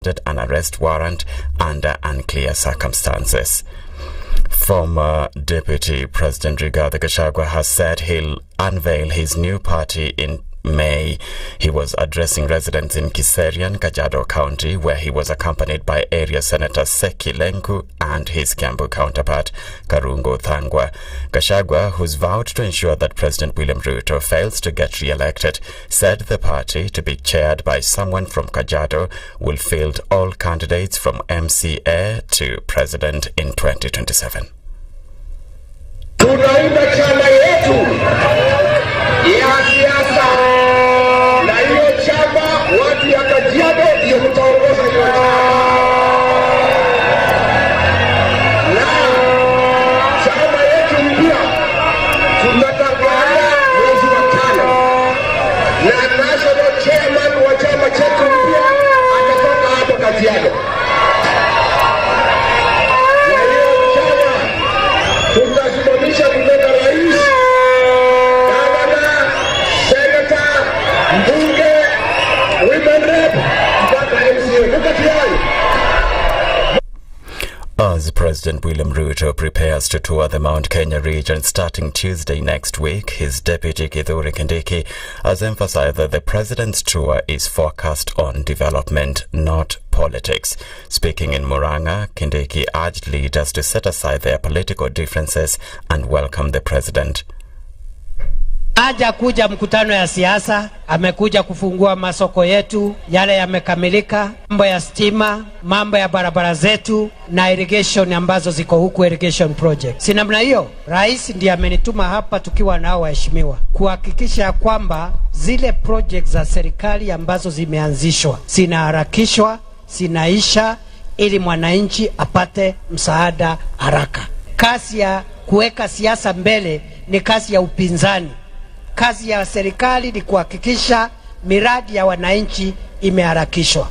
an arrest warrant under unclear circumstances. Former Deputy President Rigathi Gachagua has said he'll unveil his new party in May. He was addressing residents in Kiserian, Kajiado County, where he was accompanied by area Senator Seki Lenku and his Kiambu counterpart, Karungo Thangwa. Gachagua, who's vowed to ensure that President William Ruto fails to get re-elected, said the party, to be chaired by someone from Kajiado, will field all candidates from MCA to President in 2027. Tunaunda chama yetu ya siasa na hiyo chama watu ya Kajiado ndio mtaongoza hiyo chama yetu mpya tunatangaza mwezi wa 5 na national chairman wa chama chetu mpya atatoka hapo Kajiado. Tutasimamisha kutoka rais, gavana, senata, mbunge, women rep, mpaka MCA. Look at As President William Ruto prepares to tour the Mount Kenya region starting Tuesday next week, his deputy Kithure Kindiki has emphasized that the president's tour is focused on development, not politics. Speaking in Murang'a, Kindiki urged leaders to set aside their political differences and welcome the president. Haja kuja mkutano ya siasa, amekuja kufungua masoko yetu, yale yamekamilika, mambo ya stima, mambo ya barabara zetu na irrigation ambazo ziko huku, irrigation project. Si namna hiyo, rais ndiye amenituma hapa tukiwa nao waheshimiwa, kuhakikisha kwamba zile projects za serikali ambazo zimeanzishwa zinaharakishwa, zinaisha, ili mwananchi apate msaada haraka. Kazi ya kuweka siasa mbele ni kazi ya upinzani. Kazi ya serikali ni kuhakikisha miradi ya wananchi imeharakishwa.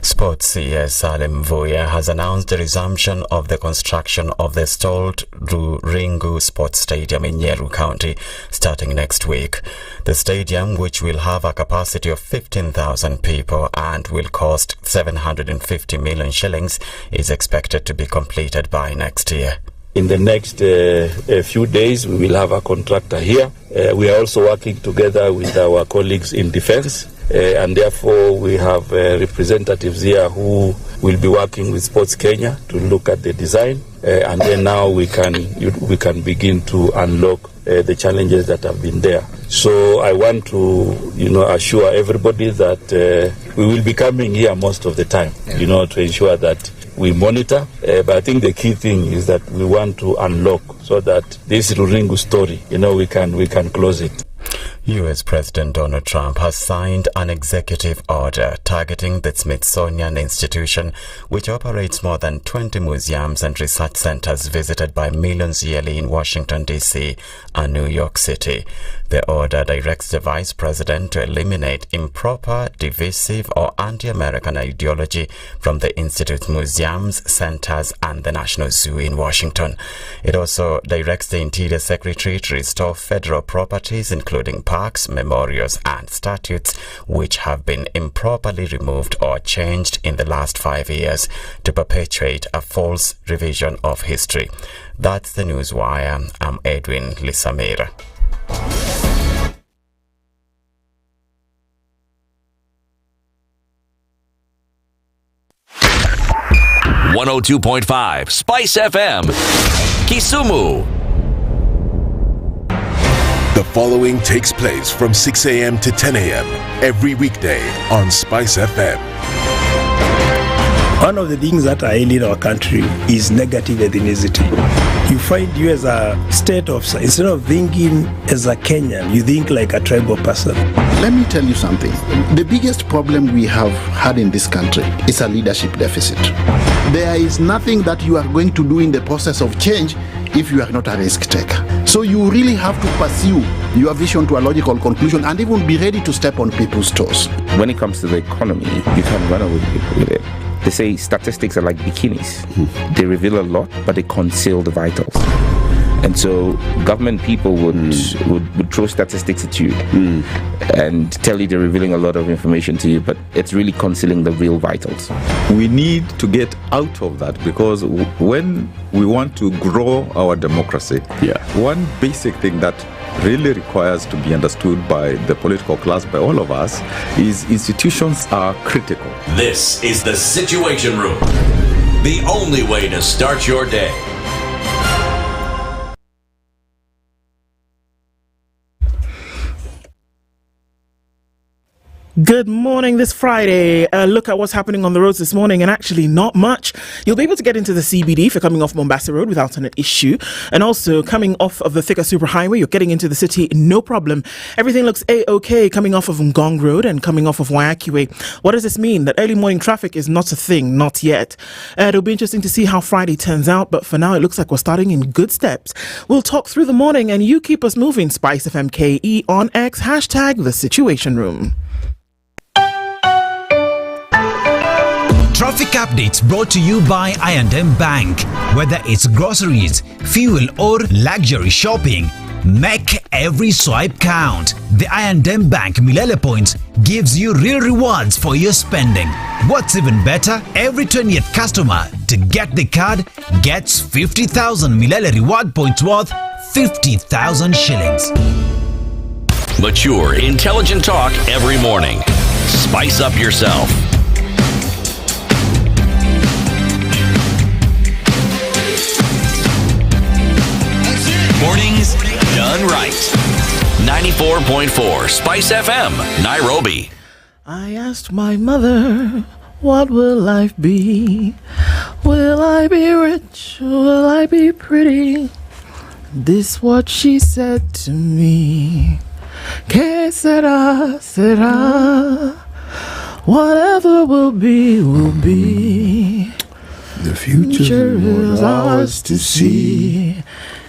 Sports CS Salim Mvurya has announced the resumption of the construction of the stalled Ruringu Sports Stadium in Nyeru County starting next week. The stadium, which will have a capacity of 15,000 people and will cost 750 million shillings, is expected to be completed by next year. In the next few days, we will have a contractor here. We are also working together with our colleagues in defense, and therefore we have representatives here who will be working with Sports Kenya to look at the design, and then now we can begin to unlock the challenges that have been there. So I want to, assure everybody that we will be coming here most of the time, to ensure that we monitor, but I think the key thing is that we want to unlock so that this Ruringu story, we can close it. U.S. President Donald Trump has signed an executive order targeting the Smithsonian Institution, which operates more than 20 museums and research centers visited by millions yearly in Washington, D.C. and New York City. The order directs the Vice President to eliminate improper, divisive, or anti-American ideology from the Institute's museums, centers, and the National Zoo in Washington. It also directs the Interior Secretary to restore federal properties, including parks, memorials, and statues which have been improperly removed or changed in the last 5 years to perpetuate a false revision of history. That's the Newswire. I'm Edwin Lisamira. .5 SpiceFM, Kisumu. The following takes place from 6 a.m. to 10 a.m. every weekday on SpiceFM. One of the things that are ailing our country is negative ethnicity. You find you as a state of, instead of thinking as a Kenyan, you think like a tribal person. Let me tell you something. The biggest problem we have had in this country is a leadership deficit. There is nothing that you are going to do in the process of change if you are not a risk taker. So you really have to pursue your vision to a logical conclusion and even be ready to step on people's toes. When it comes to the economy, you can't run away with it. They say statistics are like bikinis. They reveal a lot, but they conceal the vitals. And so government people would throw statistics at you and tell you they're revealing a lot of information to you, but it's really concealing the real vitals. We need to get out of that, because when we want to grow our democracy, one basic thing that really requires to be understood by the political class, by all of us, is institutions are critical. This is the Situation Room, the only way to start your day. Good morning this Friday. Look at what's happening on the roads this morning, and actually not much. You'll be able to get into the CBD if you're coming off Mombasa Road without an issue. And also coming off of the Thika Superhighway, you're getting into the city, no problem. Everything looks A-OK coming off of Ngong Road and coming off of Waiaki Way. What does this mean? That early morning traffic is not a thing, not yet. It'll be interesting to see how Friday turns out, but for now it looks like we're starting in good steps. We'll talk through the morning and you keep us moving. SpiceFM KE on X, hashtag the Situation Room. Traffic updates brought to you by I&M Bank. Whether it's groceries, fuel or luxury shopping, make every swipe count. The I&M Bank Milele Points gives you real rewards for your spending. What's even better, every 20th customer to get the card gets 50,000 Milele reward points worth 50,000 shillings. Mature, intelligent talk every morning. Spice up yourself. Mornings done right. 94.4 Spice FM, Nairobi. I asked my mother, what will life be? Will I be rich? Will I be pretty? This what she said to me. Que sera, sera. Whatever will be, will be. The future is ours to see.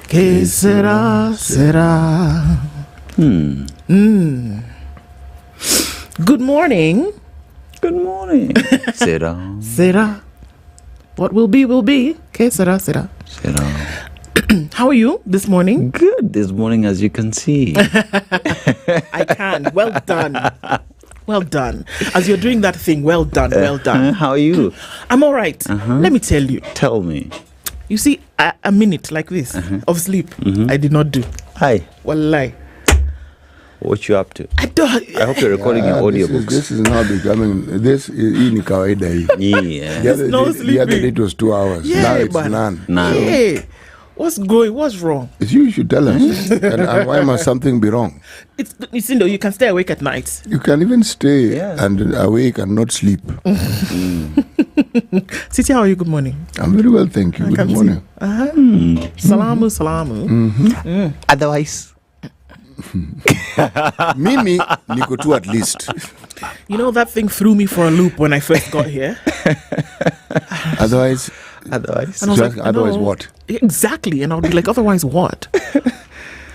Que sera, sera. Good morning. Good morning. Sera. Sera. What will be, will be. Que sera, sera. Sera. How are you this morning? Good this morning, as you can see. I can. Well done. Well done. As you're doing that thing, well done, well done. How are you? I'm all right. Let me tell you. Tell me. You see, a minute like this of sleep, I did not do. Hi. Wallahi. What you up to? I hope you're recording your audiobooks. This is now becoming, this is in kawaida. Yeah. The other day it was 2 hours. Yeah, now it's but none. Hey, what's wrong? It's you should tell us. and why must something be wrong? It's you can stay awake at night. You can even stay and awake and not sleep. Siti, how are you? Good morning. I'm very well, thank you. Good morning. Salamu, salamu. Otherwise, Mimi, niko tu at least. You know, that thing threw me for a loop when I first got here. Otherwise, and I was like, otherwise what? Exactly. And I would be like, otherwise what?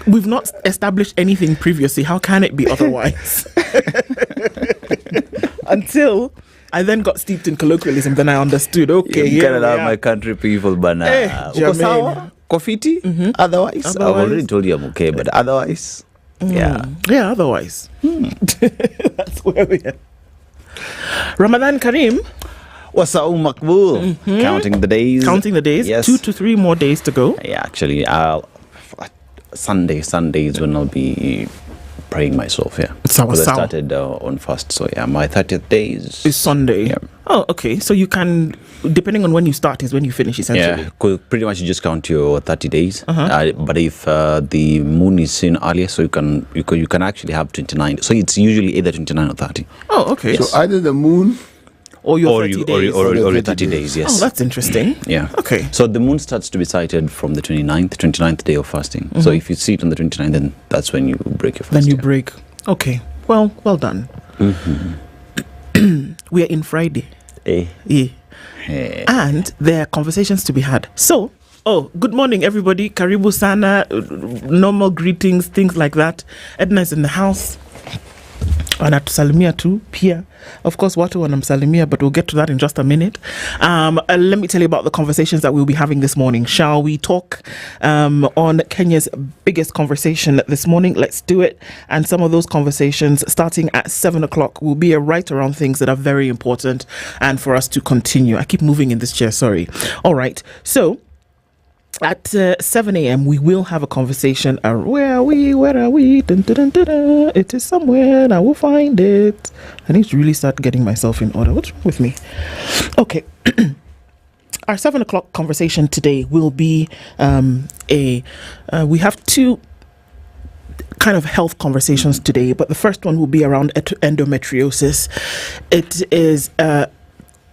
We've not established anything previously. How can it be otherwise? Until I then got steeped in colloquialism, then I understood. Okay, you gotta love my country people, bana. Uko sawa? Kofiti? Otherwise, I've already told you I'm okay, but otherwise, otherwise. That's where we are. Ramadan Kareem. What's up, Makbul? Counting the days. Counting the days. Yes. 2 to 3 more days to go. Yeah, actually, Sunday is when I'll be praying myself. Yeah. Because I started on fast, so yeah, my 30th day is Sunday. Yeah. Oh, okay. So you can, depending on when you start, is when you finish, essentially. Yeah, pretty much you just count your 30 days. But if the moon is seen earlier, so you can actually have 29. So it's usually either 29 or 30. Oh, okay. Yes. So either the moon or your 30 days. Or your 30 days, yes. Oh, that's interesting. Yeah. Okay. So the moon starts to be sighted from the 29th day of fasting. So if you see it on the 29th, then that's when you break your fast. Then you break. Okay. Well done. We are in Friday. Yeah. And there are conversations to be had. So, good morning, everybody. Karibu sana, normal greetings, things like that. Edna is in the house. Anatusalimia tu pia. Of course, watu wanamsalimia, but we'll get to that in just a minute. Let me tell you about the conversations that we'll be having this morning. Shall we talk on Kenya's biggest conversation this morning? Let's do it. And some of those conversations, starting at 7 o'clock, will be right around things that are very important and for us to continue. I keep moving in this chair, sorry. All right. So, at 7 a.m., we will have a conversation. Where are we? Where are we? Dun, dun, dun, dun, dun. It is somewhere, and I will find it. I need to really start getting myself in order. What's wrong with me? Okay. Our 7 o'clock conversation today will be we have two kind of health conversations today, but the first one will be around endometriosis. It is a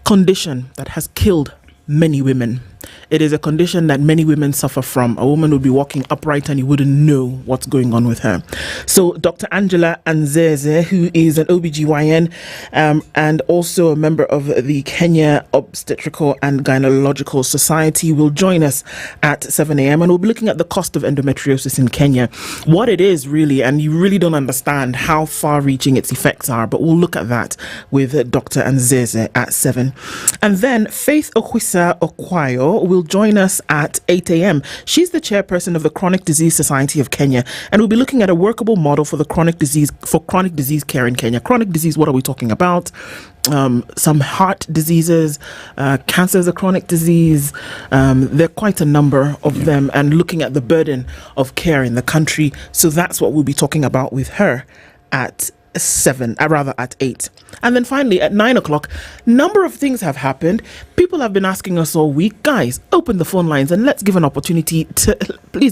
condition that has killed many women. It is a condition that many women suffer from. A woman would be walking upright and you wouldn't know what's going on with her. So Dr. Angela Anzeze, who is an OBGYN and also a member of the Kenya Obstetrical and Gynecological Society, will join us at 7 a.m. and we'll be looking at the cost of endometriosis in Kenya, what it is really, and you really don't understand how far-reaching its effects are, but we'll look at that with Dr. Anzeze at 7. And then Faith Okwisa Okwayo will join us at 8 a.m. She's the chairperson of the Chronic Disease Society of Kenya, and we'll be looking at a workable model for chronic disease care in Kenya. Chronic disease, what are we talking about? Some heart diseases, cancer is a chronic disease. There are quite a number of them, and looking at the burden of care in the country. So that's what we'll be talking about with her at 8. And then finally at 9 o'clock, number of things have happened. People have been asking us all week, guys, open the phone lines and please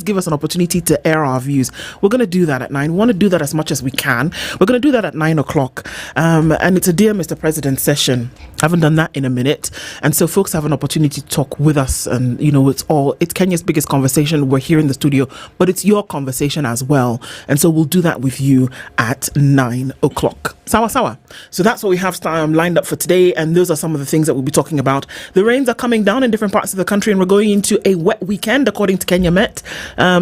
give us an opportunity to air our views. We're going to do that at 9. We want to do that as much as we can. We're going to do that at 9 o'clock. And it's a Dear Mr. President session. I haven't done that in a minute. And so folks have an opportunity to talk with us. And, you know, it's Kenya's biggest conversation. We're here in the studio, but it's your conversation as well. And so we'll do that with you at 9 o'clock. Sawa sawa. So that's what we have lined up for today, and those are some of the things that we'll be talking about. The rains are coming down in different parts of the country, and we're going into a wet weekend according to Kenya Met.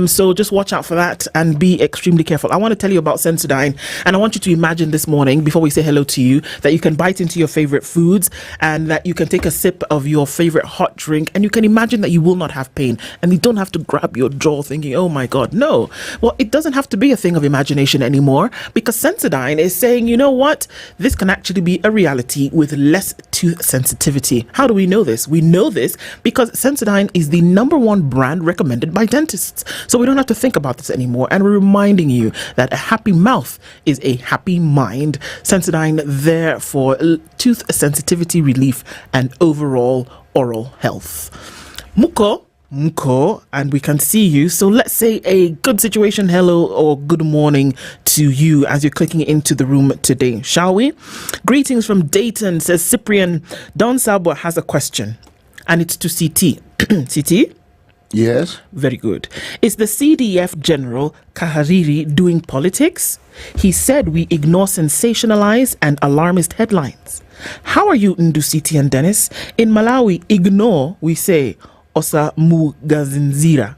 So just watch out for that and be extremely careful. I want to tell you about Sensodyne, and I want you to imagine this morning, before we say hello to you, that you can bite into your favorite foods and that you can take a sip of your favorite hot drink, and you can imagine that you will not have pain, and you don't have to grab your jaw thinking, oh my God, no. Well, it doesn't have to be a thing of imagination anymore, because Sensodyne is saying, you know what, this can actually be a reality with less tooth sensitivity. How do we know this? We know this because Sensodyne is the #1 brand recommended by dentists. So we don't have to think about this anymore. And we're reminding you that a happy mouth is a happy mind. Sensodyne there for tooth sensitivity relief and overall oral health. Mko, and we can see you. So let's say a good situation hello or good morning to you as you're clicking into the room today, shall we? Greetings from Dayton, says Cyprian. Don Sabwa has a question, and it's to CT. CT? Yes. Very good. Is the CDF General Kahariri doing politics? He said we ignore sensationalized and alarmist headlines. How are you, Ndu, and Dennis? In Malawi, ignore, we say, Osa Mugazinzira.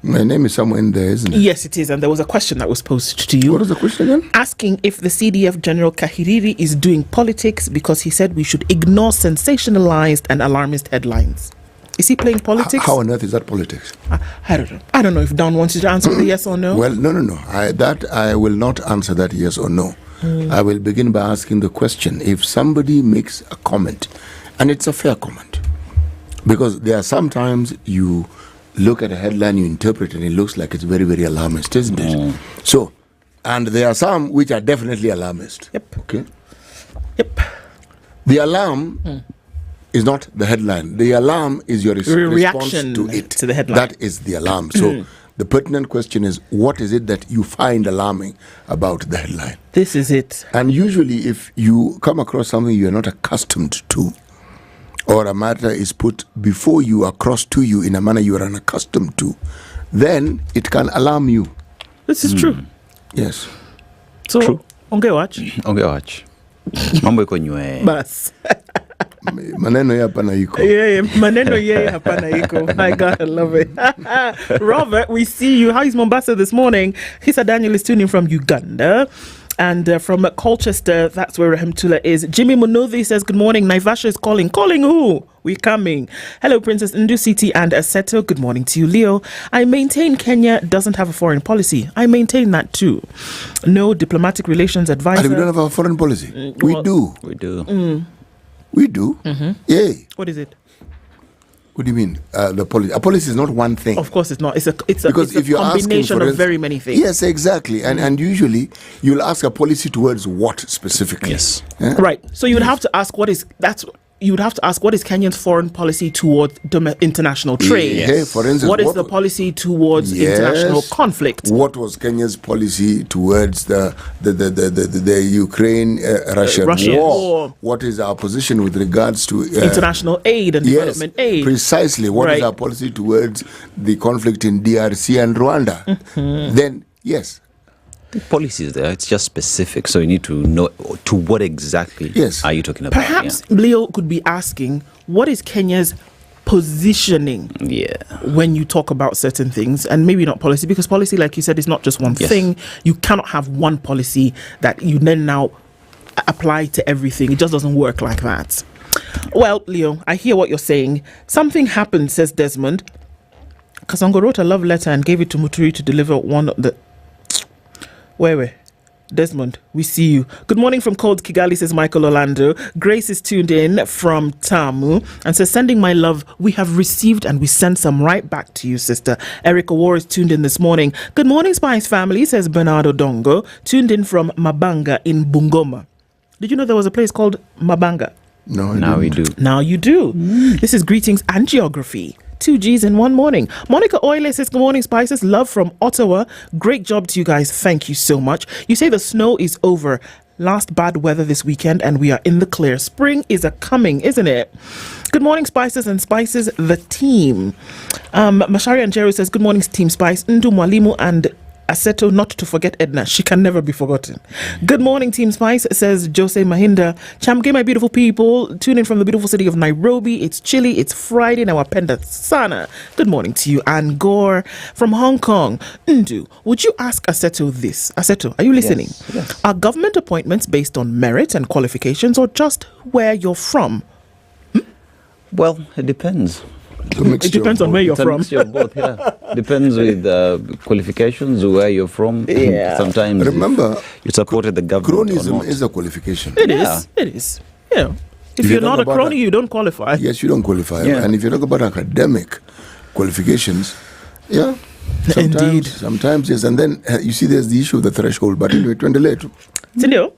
My name is somewhere in there, isn't it? Yes, it is. And there was a question that was posed to you. What was the question again? Asking if the CDF General Kahiriri is doing politics because he said we should ignore sensationalized and alarmist headlines. Is he playing politics? How on earth is that politics? I don't know. I don't know if Don wants you to answer with a yes or no. Well, no. I will not answer that yes or no. I will begin by asking the question. If somebody makes a comment, and it's a fair comment, because there are sometimes you look at a headline, you interpret it, and it looks like it's very, very alarmist, isn't it? So, and there are some which are definitely alarmist. Yep. Okay? Yep. The alarm is not the headline. The alarm is your response to it. To the headline. That is the alarm. So, the pertinent question is, what is it that you find alarming about the headline? This is it. And usually, if you come across something you are not accustomed to, or a matter is put before you, across to you in a manner you are unaccustomed to, then it can alarm you. This is true. Yes. So, True. Ongewach. Mambo iko nywe. Bas. Maneno ya hapana iko. Yeah, maneno ya hapana iko. My God, I love it. Robert, we see you. How is Mombasa this morning? Hisa Daniel is tuning from Uganda. And from Colchester, that's where Rahimtula is. Jimmy Munothi says, good morning. Naivasha is calling. Calling who? We're coming. Hello, Princess Ndu, City and Aseto. Good morning to you, Leo. I maintain Kenya doesn't have a foreign policy. I maintain that too. No diplomatic relations advisor. And we don't have a foreign policy. We do. We do. We do. Yeah. What is it? What do you mean? The policy. A policy is not one thing. Of course, it's not. It's a because if you're combination of very many things. Yes, exactly. And usually you'll ask a policy towards what specifically? Yes. Yeah? Right. So you would have to ask what is Kenya's foreign policy towards international trade? Yes. For instance, what is the policy towards international conflict? What was Kenya's policy towards the Ukraine-Russia war? What is our position with regards to international aid and development aid? Precisely. What is our policy towards the conflict in DRC and Rwanda? Then, yes. The policy is there. It's just specific. So you need to know to what exactly are you talking about. Perhaps Leo could be asking, what is Kenya's positioning when you talk about certain things, and maybe not policy, because policy, like you said, is not just one thing. You cannot have one policy that you then now apply to everything. It just doesn't work like that. Well, Leo, I hear what you're saying. Something happened, says Desmond. Kasongo wrote a love letter and gave it to Muturi to deliver one of the... Where? Desmond, we see you. Good morning from cold Kigali, says Michael Orlando. Grace is tuned in from Tamu and says, sending my love. We have received and we send some right back to you, sister. Erica War is tuned in this morning. Good morning, Spice family, says Bernardo Dongo, tuned in from Mabanga in Bungoma. Did you know there was a place called Mabanga? No, now we do. Now you do. This is Greetings and Geography. 2 G's in one morning. Monica Oile says, good morning, Spices. Love from Ottawa. Great job to you guys. Thank you so much. You say the snow is over. Last bad weather this weekend and we are in the clear. Spring is a-coming, isn't it? Good morning, Spices and Spices, the team. Mashari Anjero says, good morning, Team Spice. Ndu Mwalimu and Aseto, not to forget Edna. She can never be forgotten. Good morning, Team Spice, says Jose Mahinda. Chamge, my beautiful people. Tune in from the beautiful city of Nairobi. It's chilly. It's Friday. Now, Apenda Sana. Good morning to you. Ann Gore from Hong Kong. Ndu, would you ask Aseto this? Aseto, are you listening? Yes. Are government appointments based on merit and qualifications or just where you're from? Well, it depends. It depends on where you're from. Both, depends with qualifications, where you're from. Sometimes remember, you supported the government. Cronism is a qualification. It is. You know, if you're not a crony, you don't qualify. Yes, you don't qualify. And if you talk about academic qualifications, Indeed. Sometimes, yes. And then you see there's the issue of the threshold. But anyway, tuendelee. Sindio?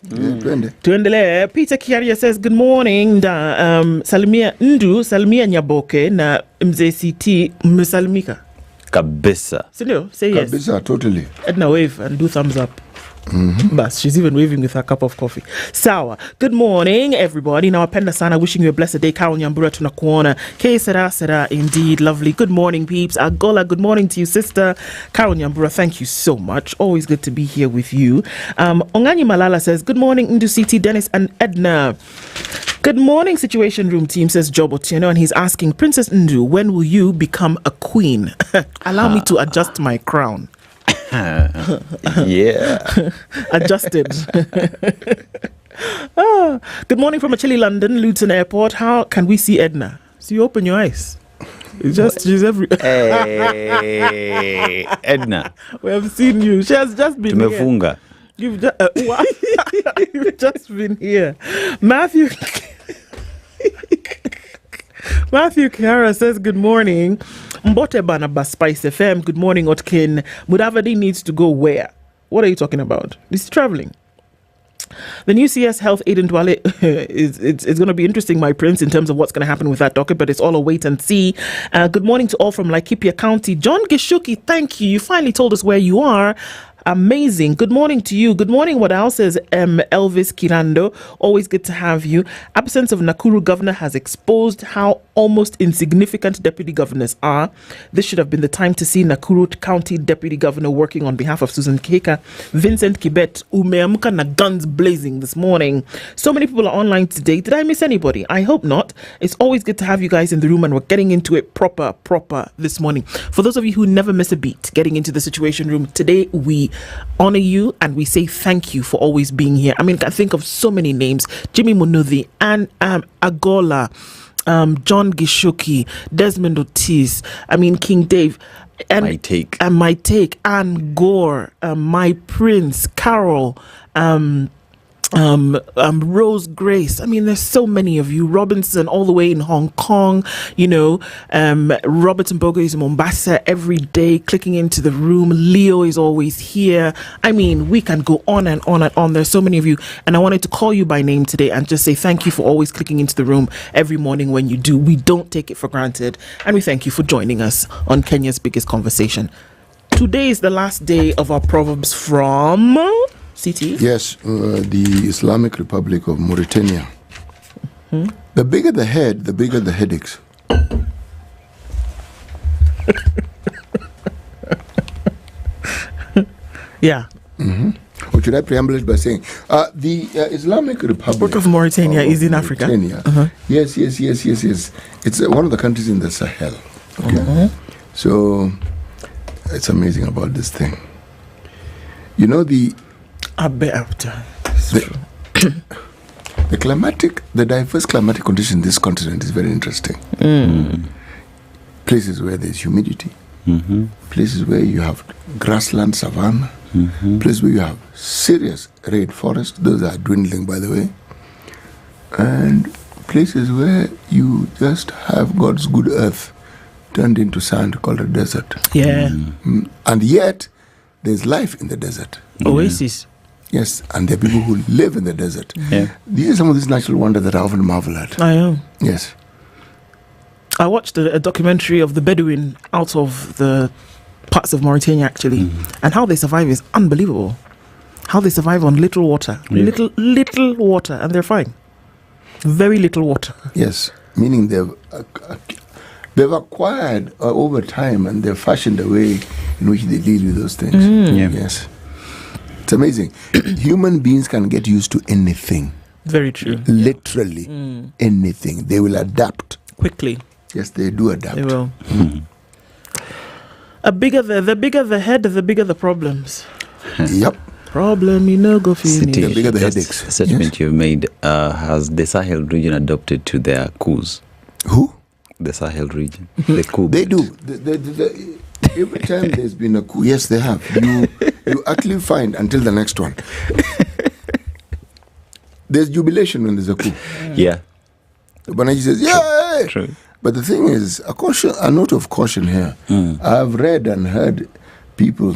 Tuendelee. Peter Kiaria says, good morning. Salimia Ndu, Salimia Nyaboke na Mzee CT Msalimika. Kabisa. Sindio? Say yes. Kabisa, totally. Edna wave and do thumbs up. But she's even waving with her cup of coffee. Sawa. Good morning, everybody. Now, Apenda Sana, wishing you a blessed day. Carol Nyambura tunakuona. K Sera, indeed, lovely. Good morning, peeps. Agola, good morning to you, sister. Carol Nyambura, thank you so much. Always good to be here with you. Onganyi Malala says, good morning, Ndu City, Dennis and Edna. Good morning, Situation Room team, says Job Otieno, and he's asking, Princess Ndu, when will you become a queen? Allow me to adjust my crown. Adjusted. Good morning from a chilly London, Luton Airport. How can we see Edna? So you open your eyes. She's every. Hey, Edna. We have seen you. She has just been Tumefunga. Here. You've just been here. Matthew Kara says, good morning. Mbote Banaba SpiceFM. Good morning, Otkin. Mudavadi needs to go where? What are you talking about? This is traveling. The new CS Health Aid in Dwale it's going to be interesting, my prince, in terms of what's going to happen with that docket, but it's all a wait and see. Good morning to all from Laikipia County. John Gishuki, thank you. You finally told us where you are. Amazing. Good morning to you. Good morning. What else is Elvis Kirando? Always good to have you. Absence of Nakuru governor has exposed how almost insignificant deputy governors are. This should have been the time to see Nakuru County Deputy Governor working on behalf of Susan Keka. Vincent Kibet, umeamuka na guns blazing this morning. So many people are online today. Did I miss anybody? I hope not. It's always good to have you guys in the room, and we're getting into it proper this morning. For those of you who never miss a beat, getting into the Situation Room, today we honor you and we say thank you for always being here. I mean, I think of so many names: Jimmy Munuthi, and Agola, John Gishoki, Desmond Ortiz, I mean, King Dave, and My Take, Anne Gore, My Prince, Carol, Rose Grace. I mean, there's so many of you. Robinson, all the way in Hong Kong, Robert Mbogo is in Mombasa every day, clicking into the room. Leo is always here. I mean, we can go on and on and on. There's so many of you, and I wanted to call you by name today and just say thank you for always clicking into the room every morning when you do. We don't take it for granted, and we thank you for joining us on Kenya's Biggest Conversation. Today is the last day of our Proverbs from CT? Yes, the Islamic Republic of Mauritania. Mm-hmm. The bigger the head, the bigger the headaches. Yeah. Mm-hmm. Or should I preamble it by saying the Islamic Republic of Mauritania is in Africa. Uh-huh. Yes. It's one of the countries in the Sahel. Okay. Uh-huh. So it's amazing about this thing. You know, the diverse climatic condition in this continent is very interesting. Places where there's humidity, places where you have grassland savanna, places where you have serious rainforest, those are dwindling by the way, and places where you just have God's good earth turned into sand called a desert. Yeah. And yet there's life in the desert. Oasis. Yes, and there are people who live in the desert. Yeah. These are some of these natural wonders that I often marvel at. I am. Yes. I watched a documentary of the Bedouin out of the parts of Mauritania, actually, and how they survive is unbelievable. How they survive on little water. Little water, and they're fine. Very little water. Yes, meaning they've acquired over time, and they've fashioned a way in which they deal with those things. Yes. It's amazing. Human beings can get used to anything. Very true. Literally anything. They will adapt quickly. Yes, they do adapt. They will. The bigger the head, the bigger the problems. Yep. Problem, go finish. The bigger the headaches. Assessment you've made, has the Sahel region adopted to their coups? Who? The Sahel region. The coup. They do. Every time there's been a coup, yes, they have. You actually find, until the next one, there's jubilation when there's a coup. Yeah. Banaji says, yay! True. But the thing is, a note of caution here. I've read and heard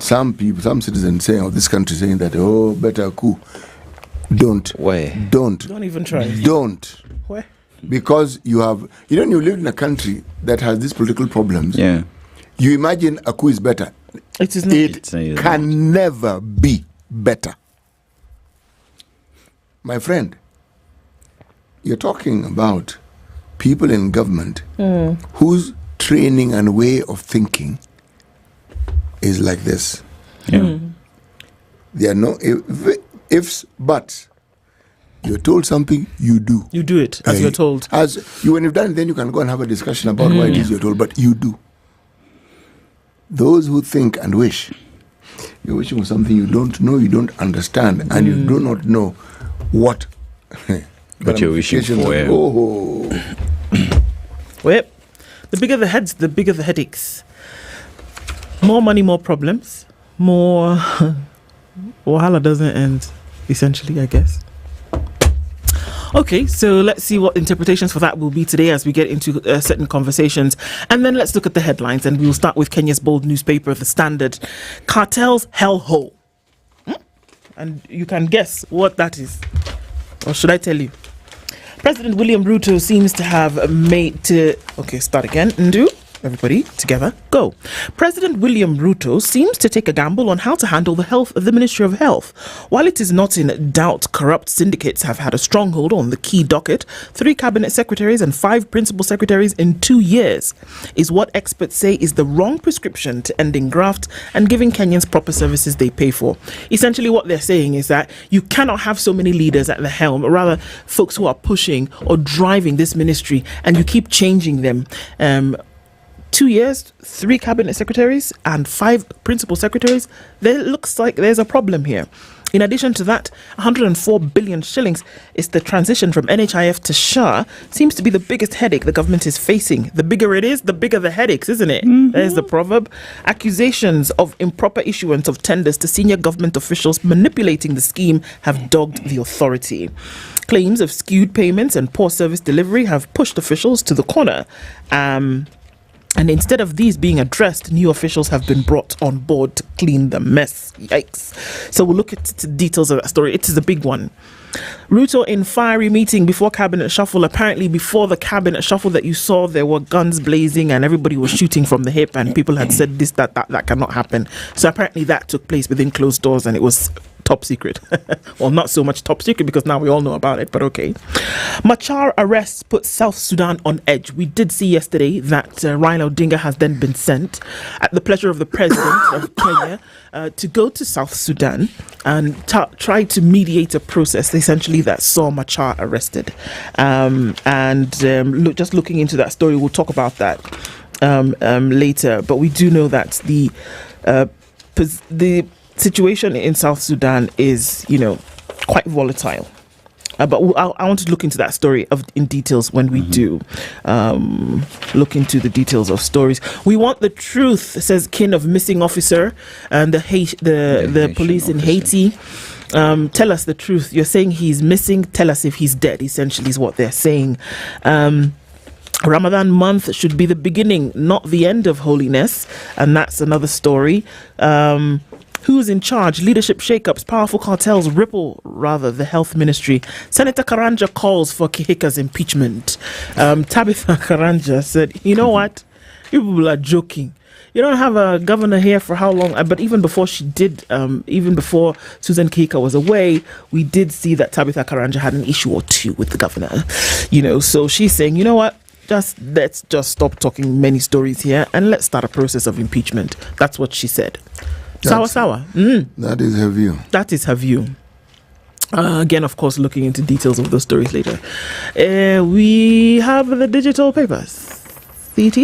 some citizens saying of this country saying that, better a coup. Don't. Why? Don't even try. Don't. Why? Because you live in a country that has these political problems. Yeah. You imagine a coup is better. It is not. It can never be better. My friend, you're talking about people in government whose training and way of thinking is like this. Yeah. There are no ifs, buts. You're told something, you do. You do it as you're told. When you've done it, then you can go and have a discussion about why it is you're told, but you do. Those who think and wish, you're wishing for something you don't know, you don't understand, and you do not know what you're wishing for. Well, the bigger the heads, the bigger the headaches. More money, more problems. More wahala doesn't end, essentially, I guess. Okay, so let's see what interpretations for that will be today as we get into certain conversations. And then let's look at the headlines, and we'll start with Kenya's bold newspaper, The Standard. Cartels hellhole. And you can guess what that is. Or should I tell you? President William Ruto seems to have made to... Okay, start again. Ndu. Everybody together, go. President William Ruto seems to take a gamble on how to handle the Ministry of Health. While it is not in doubt corrupt syndicates have had a stronghold on the key docket, 3 cabinet secretaries and 5 principal secretaries in 2 years is what experts say is the wrong prescription to ending graft and giving Kenyans proper services they pay for. Essentially what they're saying is that you cannot have so many leaders at the helm, or rather folks who are pushing or driving this ministry, and you keep changing them 2 years, 3 cabinet secretaries and 5 principal secretaries, there looks like there's a problem here. In addition to that, 104 billion shillings is the transition from NHIF to SHA, seems to be the biggest headache the government is facing. The bigger it is, the bigger the headaches, isn't it? Mm-hmm. There's the proverb. Accusations of improper issuance of tenders to senior government officials manipulating the scheme have dogged the authority. Claims of skewed payments and poor service delivery have pushed officials to the corner. And instead of these being addressed, new officials have been brought on board to clean the mess. Yikes. So we'll look at the details of that story. It is a big one. Ruto in fiery meeting before cabinet shuffle. Apparently before the cabinet shuffle that you saw, there were guns blazing and everybody was shooting from the hip and people had said this, that cannot happen. So apparently that took place within closed doors and it was top secret. Well, not so much top secret because now we all know about it, but okay. Machar arrests put South Sudan on edge. We did see yesterday that Raila Odinga has then been sent at the pleasure of the president of Kenya to go to South Sudan and try to mediate a process essentially that saw Machar arrested. Just looking into that story, we'll talk about that later. But we do know that the situation in South Sudan is, quite volatile. But I want to look into that story in details when we do look into the details of stories. We want the truth, says kin of missing officer and the police in Haiti. Tell us the truth. You're saying he's missing. Tell us if he's dead, essentially is what they're saying. Ramadan month should be the beginning, not the end of holiness. And that's another story. Who's in charge? Leadership shakeups, powerful cartels ripple, the health ministry. Senator Karanja calls for Kihika's impeachment. Tabitha Karanja said, you know what? You people are joking. You don't have a governor here for how long? But even before she did, even before Susan Kihika was away, we did see that Tabitha Karanja had an issue or two with the governor. So she's saying, you know what? Let's just stop talking many stories here and let's start a process of impeachment. That's what she said. Sawa. That is her view. That is her view. Again, of course, looking into details of those stories later. We have the digital papers. CT?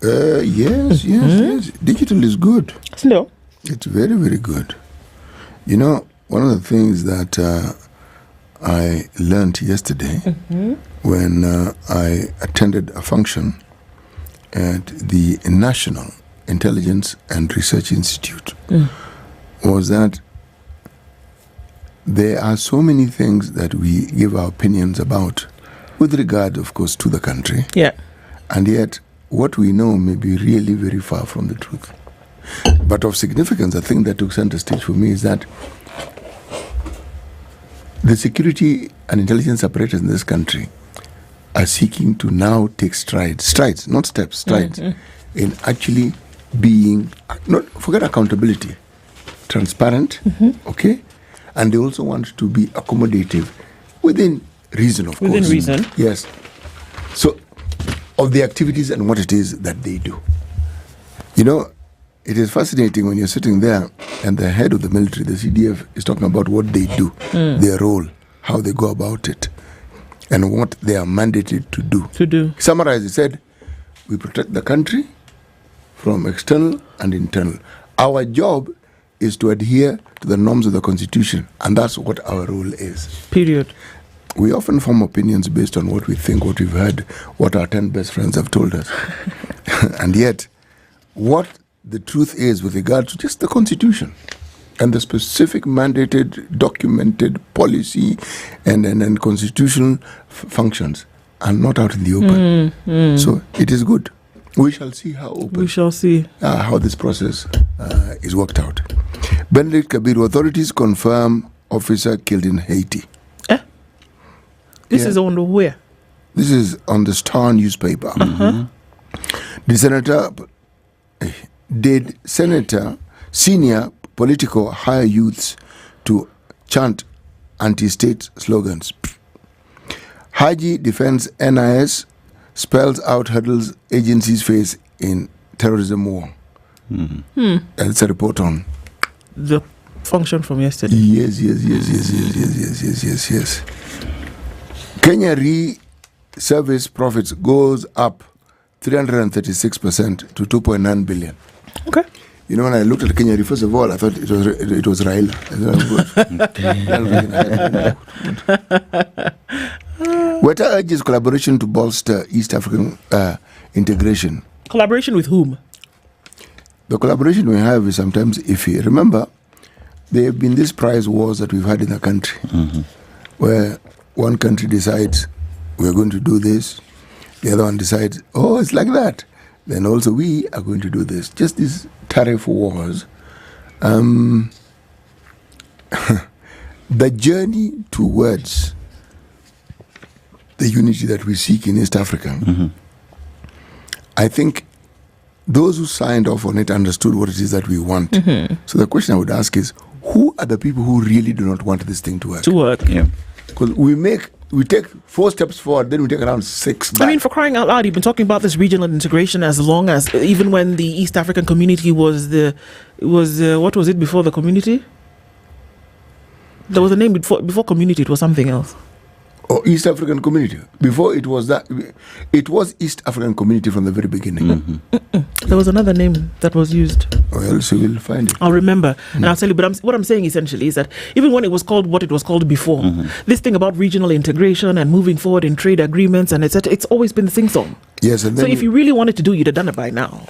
Yes. Digital is good. No. It's very, very good. One of the things that I learned yesterday when I attended a function at the National Intelligence and Research Institute was that there are so many things that we give our opinions about with regard, of course, to the country. Yeah. And yet, what we know may be really very far from the truth. But of significance, the thing that took center stage for me is that the security and intelligence apparatus in this country are seeking to now take strides, not steps, strides, in actually being, forget accountability, transparent, okay? And they also want to be accommodative within reason, of course. Within reason. Yes. So, of the activities and what it is that they do. It is fascinating when you're sitting there and the head of the military, the CDF, is talking about what they do, their role, how they go about it, and what they are mandated to do. Summarize, he said, we protect the country from external and internal. Our job is to adhere to the norms of the Constitution, and that's what our role is. Period. We often form opinions based on what we think, what we've heard, what our 10 best friends have told us. And yet, what the truth is with regard to just the Constitution and the specific mandated, documented policy and constitutional functions are not out in the open. So it is good. We shall see how this process is worked out. Benedict Kabiru, authorities confirm officer killed in Haiti. This is on the where? This is on the Star newspaper. Did senior political hire youths to chant anti-state slogans? Haji defends NIS, spells out hurdles agencies face in terrorism war. That's a report on the function from yesterday. Yes. Kenya re-service profits goes up 336% to 2.9 billion. Okay. You know, when I looked at Kenya, first of all, I thought it was Raila. Weta urges collaboration to bolster East African integration. Collaboration with whom? The collaboration we have is sometimes iffy. Remember, there have been these price wars that we've had in the country, where one country decides we're going to do this, the other one decides, oh, it's like that. Then also we are going to do this. Just these tariff wars. The journey towards the unity that we seek in East Africa, I think those who signed off on it understood what it is that we want. So the question I would ask is, who are the people who really do not want this thing to work? Yeah. Because we take 4 steps forward, then we take around 6 back. I mean, for crying out loud, you've been talking about this regional integration as long as, even when the East African community was what was it before the community? There was a name before community, it was something else. Or East African Community. Before it was that, it was East African Community from the very beginning. There was another name that was used. Well, so we'll find it. I'll remember and I'll tell you. But what I'm saying essentially is that even when it was called what it was called before, this thing about regional integration and moving forward in trade agreements and etc., it's always been the sing song. Yes, and then so if you really wanted to do, you'd have done it by now.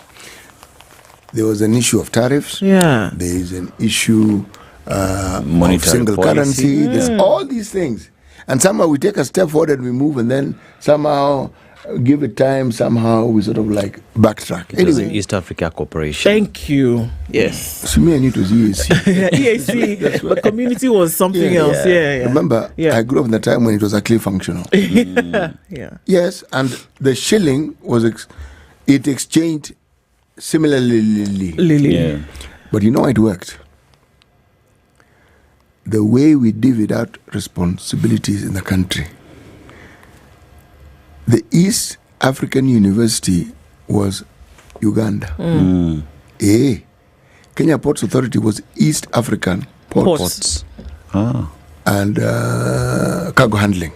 There was an issue of tariffs. Yeah. There is an issue of single policy. currency. There's all these things. And somehow we take a step forward and we move, and then somehow give it time, somehow we sort of like backtrack. Anyway, East Africa Cooperation. Thank you. Yes. So me and it was EAC. EAC, but community was something else. Yeah. Remember, I grew up in the time when it was actually functional. Yeah. Yes, and the shilling was it exchanged similarly. But you know it worked. The way we divvied out responsibilities in the country. The East African University was Uganda. Kenya Ports Authority was East African Ports. And cargo handling.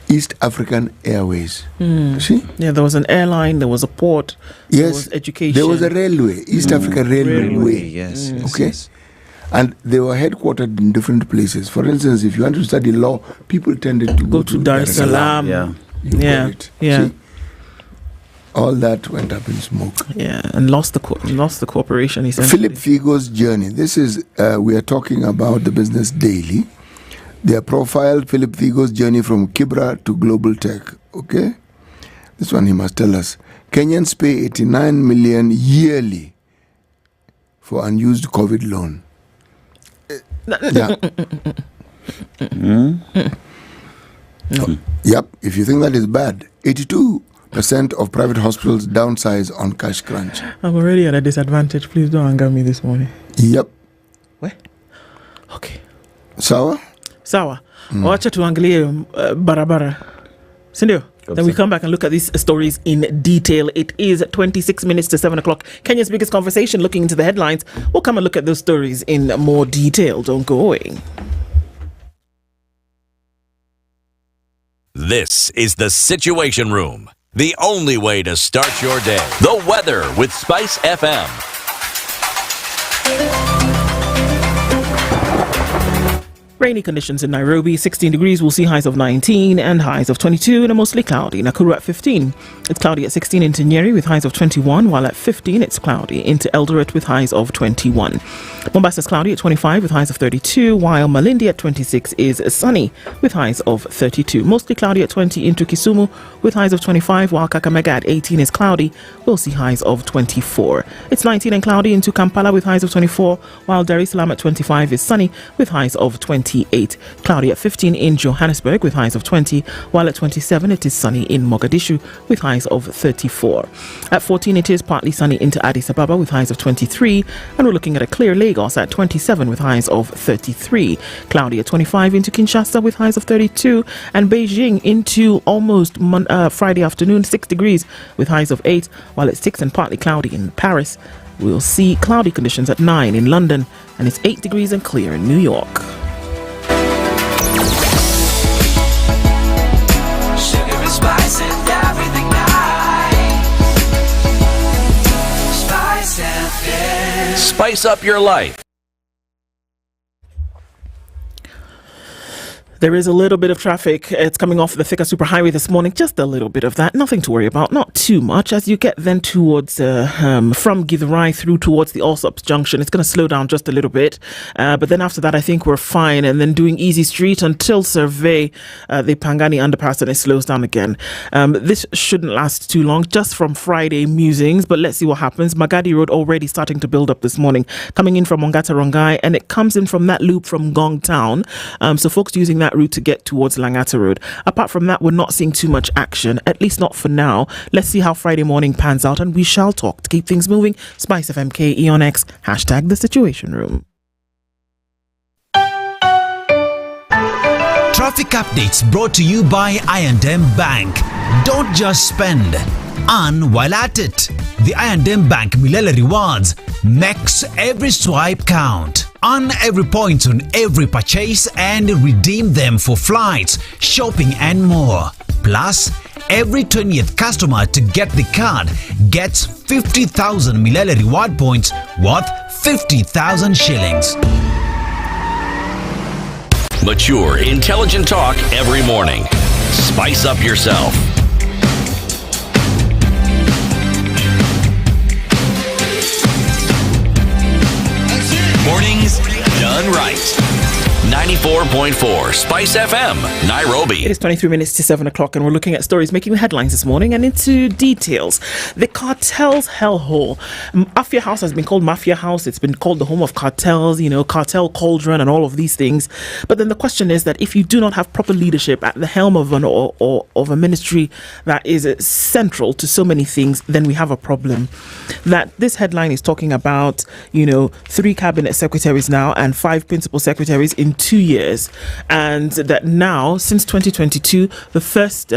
East African Airways. See? Yeah, there was an airline, there was a port, there was education. There was a railway, East African Railway. Yes. Okay. Yes. And they were headquartered in different places. For instance, if you wanted to study law, people tended to go to Dar es Salaam. Yeah. See? All that went up in smoke. Yeah, and lost the cooperation essentially. Philip Figo's journey. This is, we are talking about the Business Daily. Their profile, Philip Figo's journey from Kibra to global tech. Okay? This one he must tell us. Kenyans pay 89 million yearly for unused COVID loan. Yep, if you think that is bad, 82% of private hospitals downsize on cash crunch. I'm already at a disadvantage. Please don't anger me this morning. Yep. What? Okay. Sawa? Wacha tuangalie barabara. Sindio? Then we come back and look at these stories in detail. It is 26 minutes to 7 o'clock. Kenya's biggest conversation, looking into the headlines. We'll come and look at those stories in more detail. Don't go away. This is the Situation Room, the only way to start your day. The weather with SpiceFM. Rainy conditions in Nairobi, 16 degrees, we'll see highs of 19 and highs of 22, and mostly cloudy. Nakuru at 15. It's cloudy at 16 into Nyeri with highs of 21, while at 15 it's cloudy into Eldoret with highs of 21. Mombasa is cloudy at 25 with highs of 32, while Malindi at 26 is sunny with highs of 32. Mostly cloudy at 20 into Kisumu with highs of 25, while Kakamega at 18 is cloudy. We'll see highs of 24. It's 19 and cloudy into Kampala with highs of 24, while Dar es Salaam at 25 is sunny with highs of 28. Cloudy at 15 in Johannesburg with highs of 20, while at 27 it is sunny in Mogadishu with highs of 34. At 14 it is partly sunny into Addis Ababa with highs of 23, and we're looking at a clear Lagos at 27 with highs of 33. Cloudy at 25 into Kinshasa with highs of 32, and Beijing into almost Friday afternoon, 6 degrees with highs of 8, while it's 6 and partly cloudy in Paris. We'll see cloudy conditions at 9 in London, and it's 8 degrees and clear in New York. Sugar and spice and everything nice. Spice up your life. There is a little bit of traffic. It's coming off the Thika Superhighway this morning. Just a little bit of that. Nothing to worry about. Not too much. As you get then towards from Githurai through towards the Allsops Junction, it's going to slow down just a little bit. But then after that, I think we're fine. And then doing Easy Street until Survey the Pangani Underpass, and it slows down again. This shouldn't last too long. Just from Friday musings, but let's see what happens. Magadi Road already starting to build up this morning, coming in from Ongata Rongai, and it comes in from that loop from Gong Town. So folks using that route to get towards Langata Road. Apart from that, we're not seeing too much action, at least not for now. Let's see how Friday morning pans out, and we shall talk to keep things moving. SpiceFM KE on X, hashtag the Situation Room. Traffic updates brought to you by I&M Bank. Don't just spend, earn while at it. The I&M Bank Milele Rewards makes every swipe count. Earn every point on every purchase and redeem them for flights, shopping and more. Plus, every 20th customer to get the card gets 50,000 Milele reward points worth 50,000 shillings. Mature, intelligent talk every morning. Spice up yourself. Mornings done right. 94.4 Spice FM, Nairobi. It is 23 minutes to 7 o'clock, and we're looking at stories making the headlines this morning and into details. The cartel's hellhole. Mafia House has been called Mafia House. It's been called the home of cartels, cartel cauldron and all of these things. But then the question is that if you do not have proper leadership at the helm of an or of a ministry that is central to so many things, then we have a problem. That this headline is talking about, 3 cabinet secretaries now and 5 principal secretaries in 2 years, and that now since 2022 the first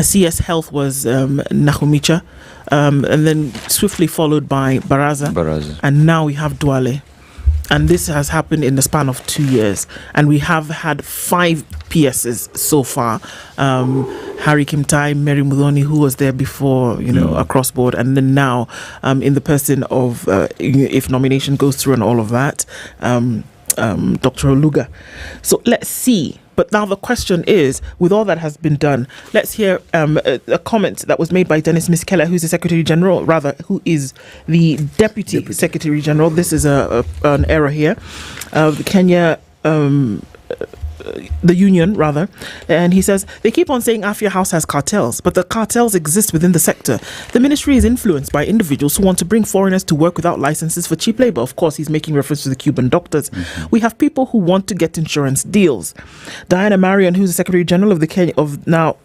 CS Health was Nahumicha, and then swiftly followed by Baraza, and now we have Duale. And this has happened in the span of 2 years. And we have had 5 PSs so far. Harry Kimtai, Mary Mudhoni, who was there before, across board. And then now, in the person of, if nomination goes through and all of that, Dr. Oluga. So let's see. But now the question is, with all that has been done, let's hear a comment that was made by Dennis Miskela, who's the Secretary General, who is the Deputy Secretary General. This is an error here. The Kenya... the union, rather, and he says they keep on saying Afia House has cartels, but the cartels exist within the sector. The ministry is influenced by individuals who want to bring foreigners to work without licenses for cheap labor. Of course, he's making reference to the Cuban doctors. Mm-hmm. We have people who want to get insurance deals. Diana Marion, who's the Secretary General of the Kenya of now.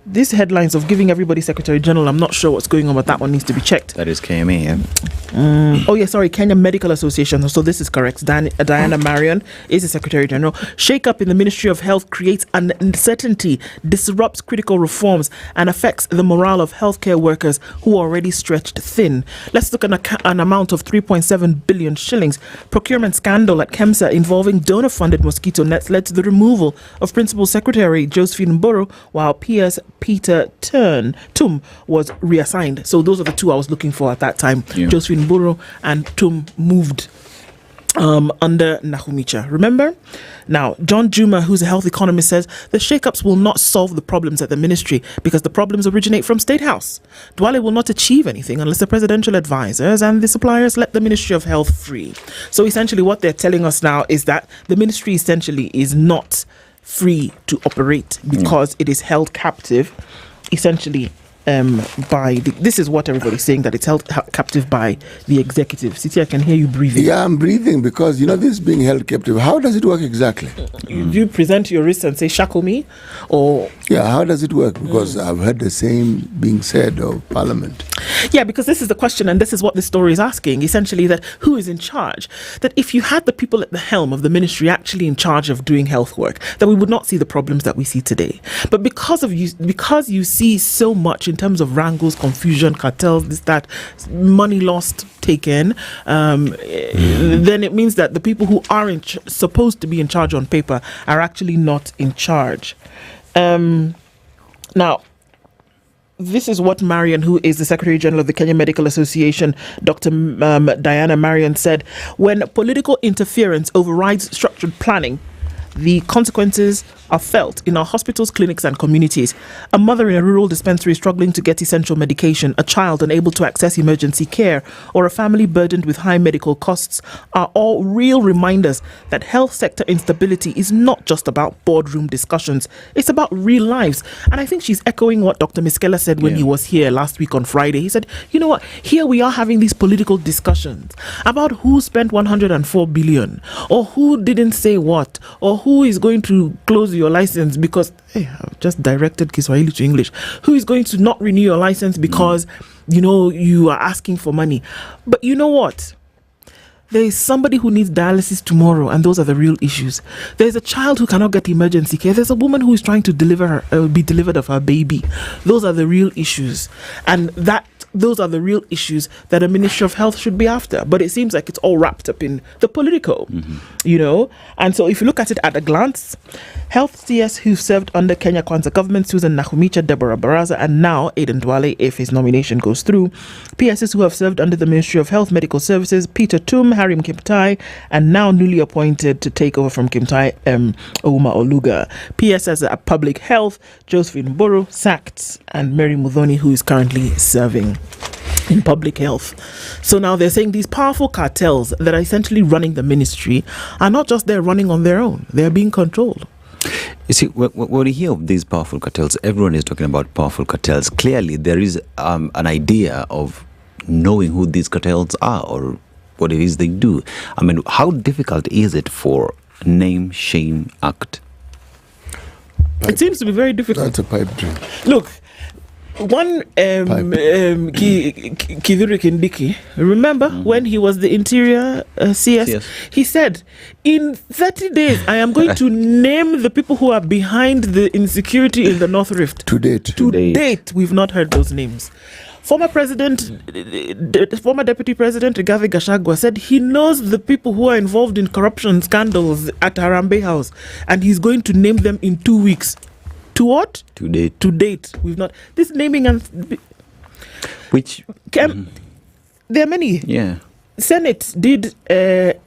These headlines of giving everybody Secretary General, I'm not sure what's going on, but that one needs to be checked. That is KMA, yeah? Kenya Medical Association. So this is correct. Diana Marion is the Secretary General. Shake-up in the Ministry of Health creates uncertainty, disrupts critical reforms, and affects the morale of healthcare workers who are already stretched thin. Let's look at an amount of 3.7 billion shillings. Procurement scandal at KEMSA involving donor-funded mosquito nets led to the removal of Principal Secretary Josephine Mburu, while PS Peter Tum was reassigned. So those are the 2 I was looking for at that time. Yeah. Josephine Mburu and Tum moved under Nahumicha. Remember? Now, John Juma, who's a health economist, says the shake-ups will not solve the problems at the ministry because the problems originate from State House. Duale will not achieve anything unless the presidential advisors and the suppliers let the Ministry of Health free. So essentially what they're telling us now is that the ministry essentially is not free to operate because it is held captive essentially this is what everybody's saying, that it's held captive by the executive. Siti, I can hear you breathing. Yeah, I'm breathing because, this being held captive, how does it work exactly? Do you present your wrist and say, shackle me? Or... Yeah, how does it work? Because I've heard the same being said of Parliament. Yeah, because this is the question, and this is what the story is asking, essentially, that who is in charge? That if you had the people at the helm of the ministry actually in charge of doing health work, then we would not see the problems that we see today. But because you see so much in terms of wrangles, confusion, cartels, this, that, money lost, taken, then it means that the people who are supposed to be in charge on paper are actually not in charge. Now, this is what Marion, who is the Secretary General of the Kenya Medical Association, Dr. Diana Marion, said. When political interference overrides structured planning, the consequences are felt in our hospitals, clinics and communities. A mother in a rural dispensary struggling to get essential medication, a child unable to access emergency care, or a family burdened with high medical costs are all real reminders that health sector instability is not just about boardroom discussions. It's about real lives. And I think she's echoing what Dr. Miskela said when he was here last week on Friday. He said, you know what, here we are having these political discussions about who spent 104 billion, or who didn't say what, or who is going to close your license because I've just directed Kiswahili to English. Who is going to not renew your license because you are asking for money? But you know what? There is somebody who needs dialysis tomorrow, and those are the real issues. There's a child who cannot get emergency care. There's a woman who is trying to be delivered of her baby. Those are the real issues, and those are the real issues that a Ministry of Health should be after. But it seems like it's all wrapped up in the political, And so if you look at it at a glance, health CS who served under Kenya Kwanza government, Susan Nahumicha, Deborah Baraza, and now Aiden Dwale, if his nomination goes through. PSs who have served under the Ministry of Health Medical Services, Peter Tum, Harim Kimtai, and now newly appointed to take over from Kimtai, Ouma Oluga. PSs at Public Health, Josephine Boro, sacked, and Mary Mudhoni, who is currently serving in public health. So now they're saying these powerful cartels that are essentially running the ministry are not just there running on their own, they're being controlled. You see, when you hear of these powerful cartels, everyone is talking about powerful cartels. Clearly, there is an idea of knowing who these cartels are or what it is they do. I mean, how difficult is it for Name, Shame Act? It seems to be very difficult. That's a pipe dream. Look, one Kidhuri Kindiki, remember when he was the interior CS? Yes. He said, in 30 days, I am going to name the people who are behind the insecurity in the North Rift. To date, we've not heard those names. Former Deputy President Rigathi Gachagua said he knows the people who are involved in corruption scandals at Harambee House, and he's going to name them in 2 weeks. To what? To date. To date. We've not. This naming and... Which... There are many. Yeah. Senate did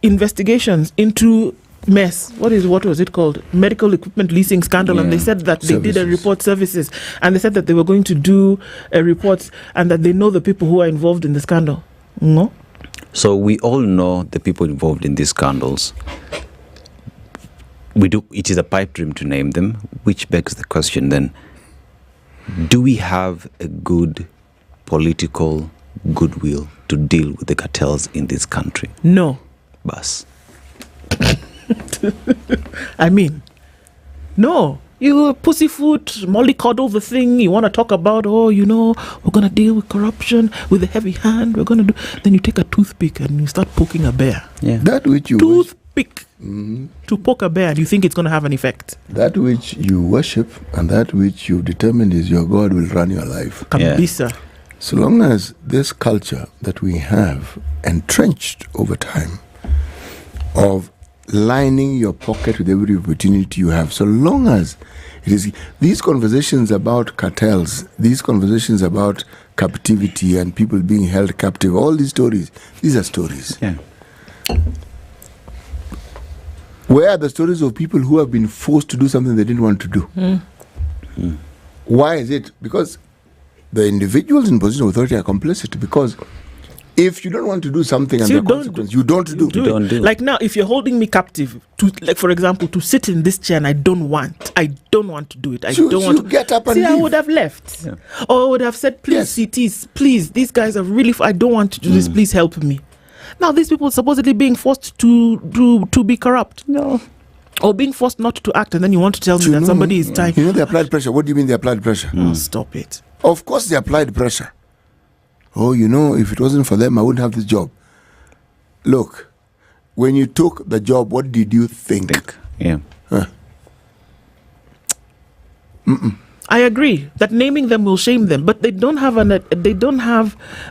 investigations into MES. What was it called? Medical equipment leasing scandal. And they said that they did a report services. And they said that they were going to do a report and that they know the people who are involved in the scandal. No? So we all know the people involved in these scandals. We do. It is a pipe dream to name them, which begs the question then, do we have a good political goodwill to deal with the cartels in this country? No. Bas. I mean, no. You pussyfoot, mollycoddle the thing you want to talk about, we're going to deal with corruption with a heavy hand, we're going to do... Then you take a toothpick and you start poking a bear. Yeah. That which you... Toothpick. To poke a bear, and you think it's going to have an effect. That which you worship and that which you've determined is your God will run your life. Kabisa. Yeah. So long as this culture that we have entrenched over time of lining your pocket with every opportunity you have, so long as it is these conversations about cartels, these conversations about captivity and people being held captive, all these are stories. Yeah. Where are the stories of people who have been forced to do something they didn't want to do? Why is it? Because the individuals in position of authority are complicit. Because if you don't want to do something and the consequence, you don't do it. Like now, if you're holding me captive, for example, to sit in this chair and I don't want to do it. I don't want to get up and leave. I would have left. Yeah. Or I would have said, please, CTs, please, these guys are really, I don't want to do this, please help me. Now, these people are supposedly being forced to be corrupt. No. Or being forced not to act, and then you want to tell me that somebody is trying. They applied pressure. What do you mean they applied pressure? Oh, stop it. Of course they applied pressure. If it wasn't for them, I wouldn't have this job. Look, when you took the job, what did you think? Yeah. I agree that naming them will shame them, but they don't have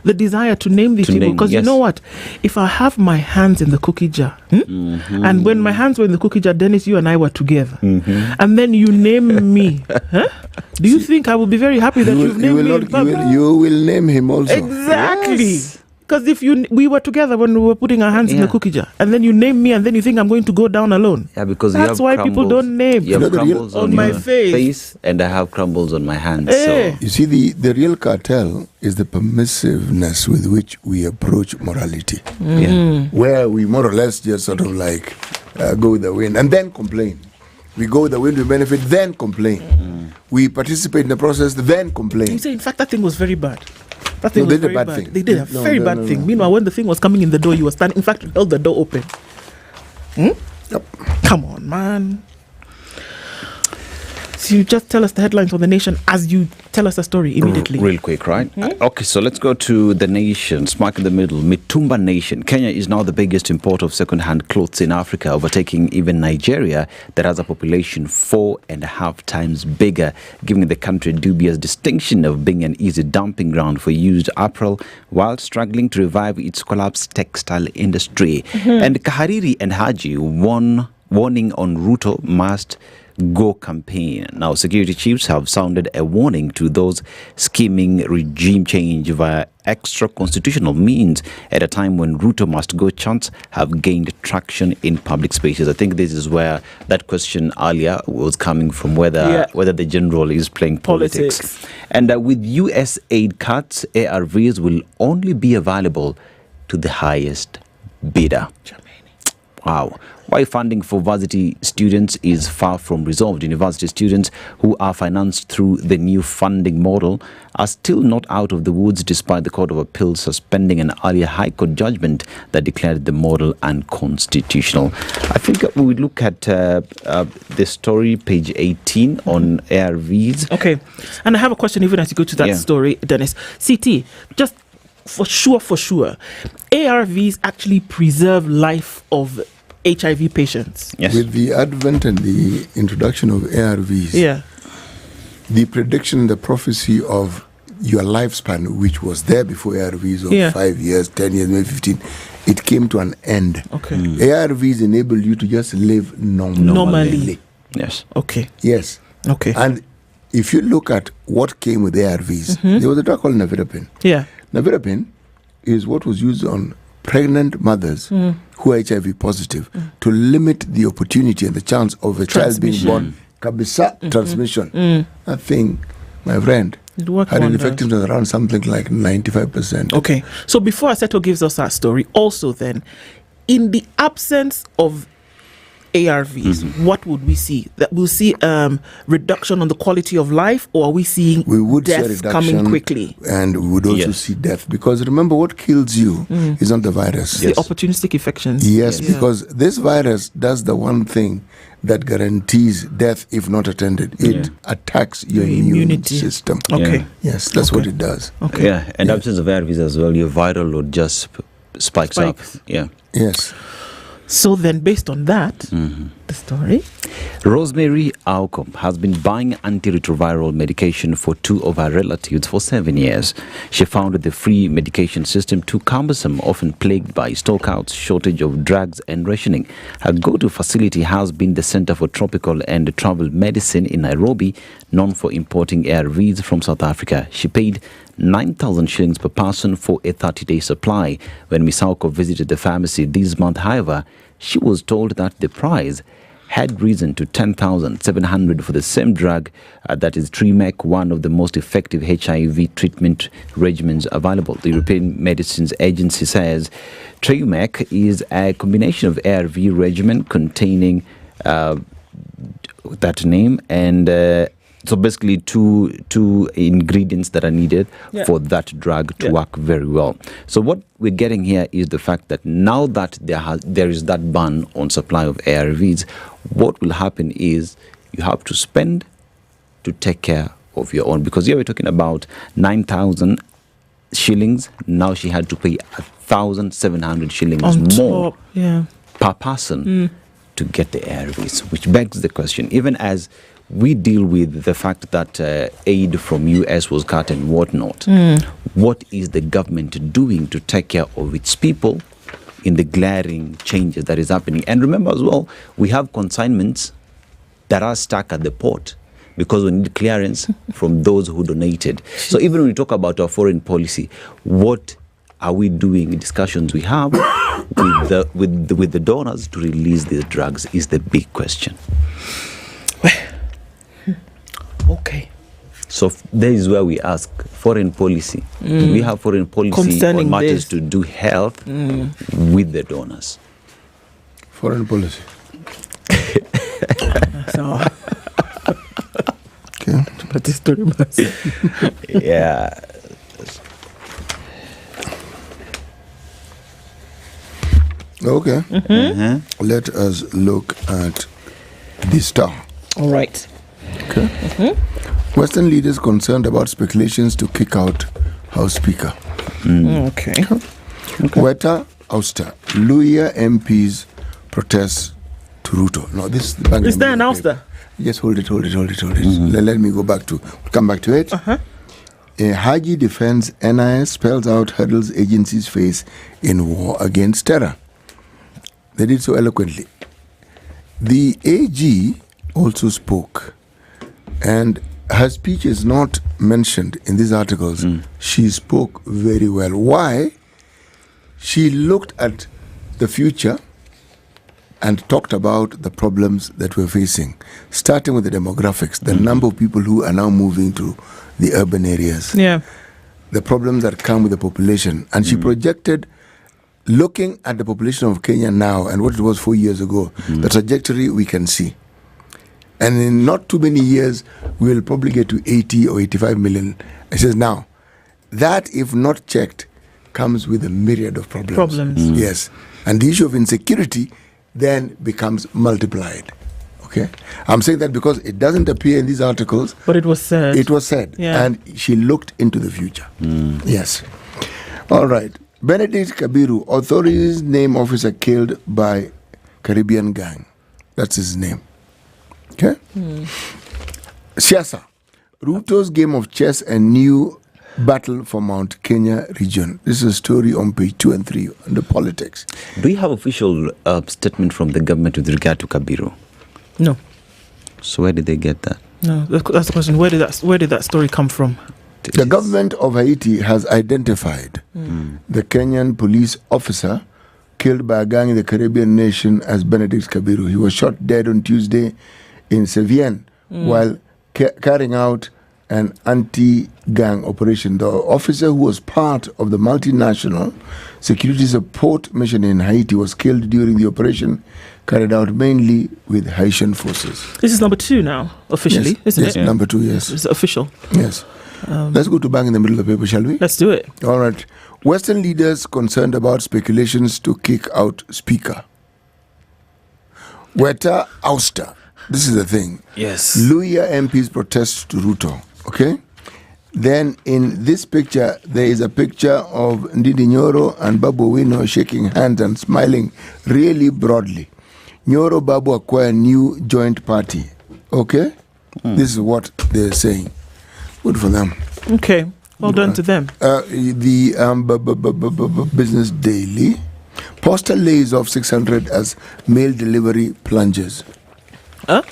the desire to name these people, because you know what? If I have my hands in the cookie jar, and when my hands were in the cookie jar, Dennis, you and I were together, and then you name me, do you think I will be very happy that you've named me? You will name him also. Exactly. Yes. Because if we were together when we were putting our hands in the cookie jar, and then you name me, and then you think I'm going to go down alone. Yeah, because that's why people don't name. You have crumbles on my face, and I have crumbles on my hands. Hey. So you see, the real cartel is the permissiveness with which we approach morality, where we more or less just sort of like go with the wind and then complain. We go with the wind, we benefit, then complain. We participate in the process, then complain. You say, in fact, that thing was very bad. That thing was they did very a bad thing. They did a very bad thing. Meanwhile, when the thing was coming in the door, you were standing. In fact, you held the door open. Yep. Come on, man. So you just tell us the headlines for The Nation as you tell us the story immediately. Real quick, right? Okay, so let's go to The Nation. Smack in the middle. Mitumba Nation. Kenya is now the biggest importer of second-hand clothes in Africa, overtaking even Nigeria, that has a population 4.5 times bigger, giving the country a dubious distinction of being an easy dumping ground for used apparel, while struggling to revive its collapsed textile industry. And Kahariri and Haji warning on Ruto must go campaign. Now, security chiefs have sounded a warning to those scheming regime change via extra constitutional means at a time when Ruto must go chants have gained traction in public spaces. I think this is where that question earlier was coming from, whether the general is playing politics. And with US aid cuts, ARVs will only be available to the highest bidder. Wow. Why funding for varsity students is far from resolved. University students who are financed through the new funding model are still not out of the woods, despite the Court of Appeal suspending an earlier High Court judgment that declared the model unconstitutional. I think we look at the story, page 18, on ARVs. Okay. And I have a question even as you go to that story, Dennis. CT, just for sure, ARVs actually preserve life of HIV patients. Yes. With the advent and the introduction of ARVs, the prediction, the prophecy of your lifespan, which was there before ARVs of 5 years, 10 years, maybe 15, it came to an end. Okay. ARVs enable you to just live normally. Yes. Okay. Yes. Okay. And if you look at what came with ARVs, there was a drug called nevirapine. Yeah. Nevirapine is what was used on pregnant mothers who are HIV positive to limit the opportunity and the chance of a child being born. Kabisa transmission. That thing, my friend, had an effectiveness around something like 95%. Okay. So before Aseto gives us that story, also then, in the absence of ARVs, what would we see? That we'll see reduction on the quality of life, or are we seeing death coming quickly? And we would also see death, because remember, what kills you is not the virus. The opportunistic infections. Yes, because this virus does the one thing that guarantees death if not attended. It attacks your immune system. Okay. Yes, that's what it does. Okay. Yeah, and absence of ARVs as well, your viral load just spikes up. Yeah. Yes. So then, based on that, the story. Rosemary Aucom has been buying antiretroviral medication for two of her relatives for 7 years. She found the free medication system too cumbersome, often plagued by stockouts, shortage of drugs, and rationing. Her go-to facility has been the Center for Tropical and Travel Medicine in Nairobi, known for importing ARVs from South Africa. She paid 9,000 shillings per person for a 30-day supply. When Ms. Aucom visited the pharmacy this month, however, she was told that the price had risen to 10,700 for the same drug, that is Trimec, one of the most effective HIV treatment regimens available. The European Medicines Agency says Trimec is a combination of ARV regimen containing that name, and so basically two ingredients that are needed for that drug to work very well. So what we're getting here is the fact that now that there is that ban on supply of ARVs, what will happen is you have to spend to take care of your own. Because here we're talking about 9,000 shillings. Now she had to pay 1,700 shillings on more top, per person to get the ARVs, which begs the question, even as we deal with the fact that aid from US was cut and whatnot. What is the government doing to take care of its people in the glaring changes that is happening? And remember as well, we have consignments that are stuck at the port because we need clearance from those who donated. So even when we talk about our foreign policy, what are we doing in discussions we have with the donors to release these drugs is the big question. Okay. So there is where we ask foreign policy. Do we have foreign policy Concerning on matters this. to do health with the donors? Foreign policy. So, Okay. but this story must. Yeah. Okay. Let us look at the Star. All right. Okay. Western leaders concerned about speculations to kick out House Speaker. Okay. Weta ouster. Luya MPs protest to Ruto. No, this is the bank. Is there an ouster? Just hold it. Let me come back to it. Haji defends NIS, spells out hurdles agencies face in war against terror. They did so eloquently. The AG also spoke, and her speech is not mentioned in these articles. She spoke very well. Why? She looked at the future and talked about the problems that we're facing, starting with the demographics, the number of people who are now moving to the urban areas, the problems that come with the population. And she projected, looking at the population of Kenya now and what it was 4 years ago, the trajectory we can see. And in not too many years, we will probably get to 80 or 85 million. It says now, that if not checked, comes with a myriad of problems. Yes. And the issue of insecurity then becomes multiplied. Okay? I'm saying that because it doesn't appear in these articles. But it was said. It was said. Yeah. And she looked into the future. Yes. All right. Benedict Kabiru, authorities name officer killed by Caribbean gang. That's his name. Okay? Siasa. Ruto's game of chess and new battle for Mount Kenya region. This is a story on page 2 and 3 on the politics. Do you have official statement from the government with regard to Kabiru? No. So where did they get that? No, that's the question. Where did that story come from? The government of Haiti has identified the Kenyan police officer killed by a gang in the Caribbean nation as Benedict Kabiru. He was shot dead on Tuesday in Sevienne while carrying out an anti-gang operation. The officer, who was part of the multinational security support mission in Haiti, was killed during the operation carried out mainly with Haitian forces. This is number 2 now, officially, isn't it? Yes, number 2, yes. It's official. Yes. Let's go to bang in the middle of the paper, shall we? Let's do it. All right. Western leaders concerned about speculations to kick out Speaker. Weta ouster. This is the thing. Yes. Luya MPs protest to Ruto. Okay? Then in this picture, there is a picture of Ndidi Nyoro and Babu Wino shaking hands and smiling really broadly. Nyoro Babu acquire new joint party. Okay? This is what they're saying. Good for them. Okay. Well done to them. The Business Daily. Postal lays off 600 as mail delivery plunges. Huh?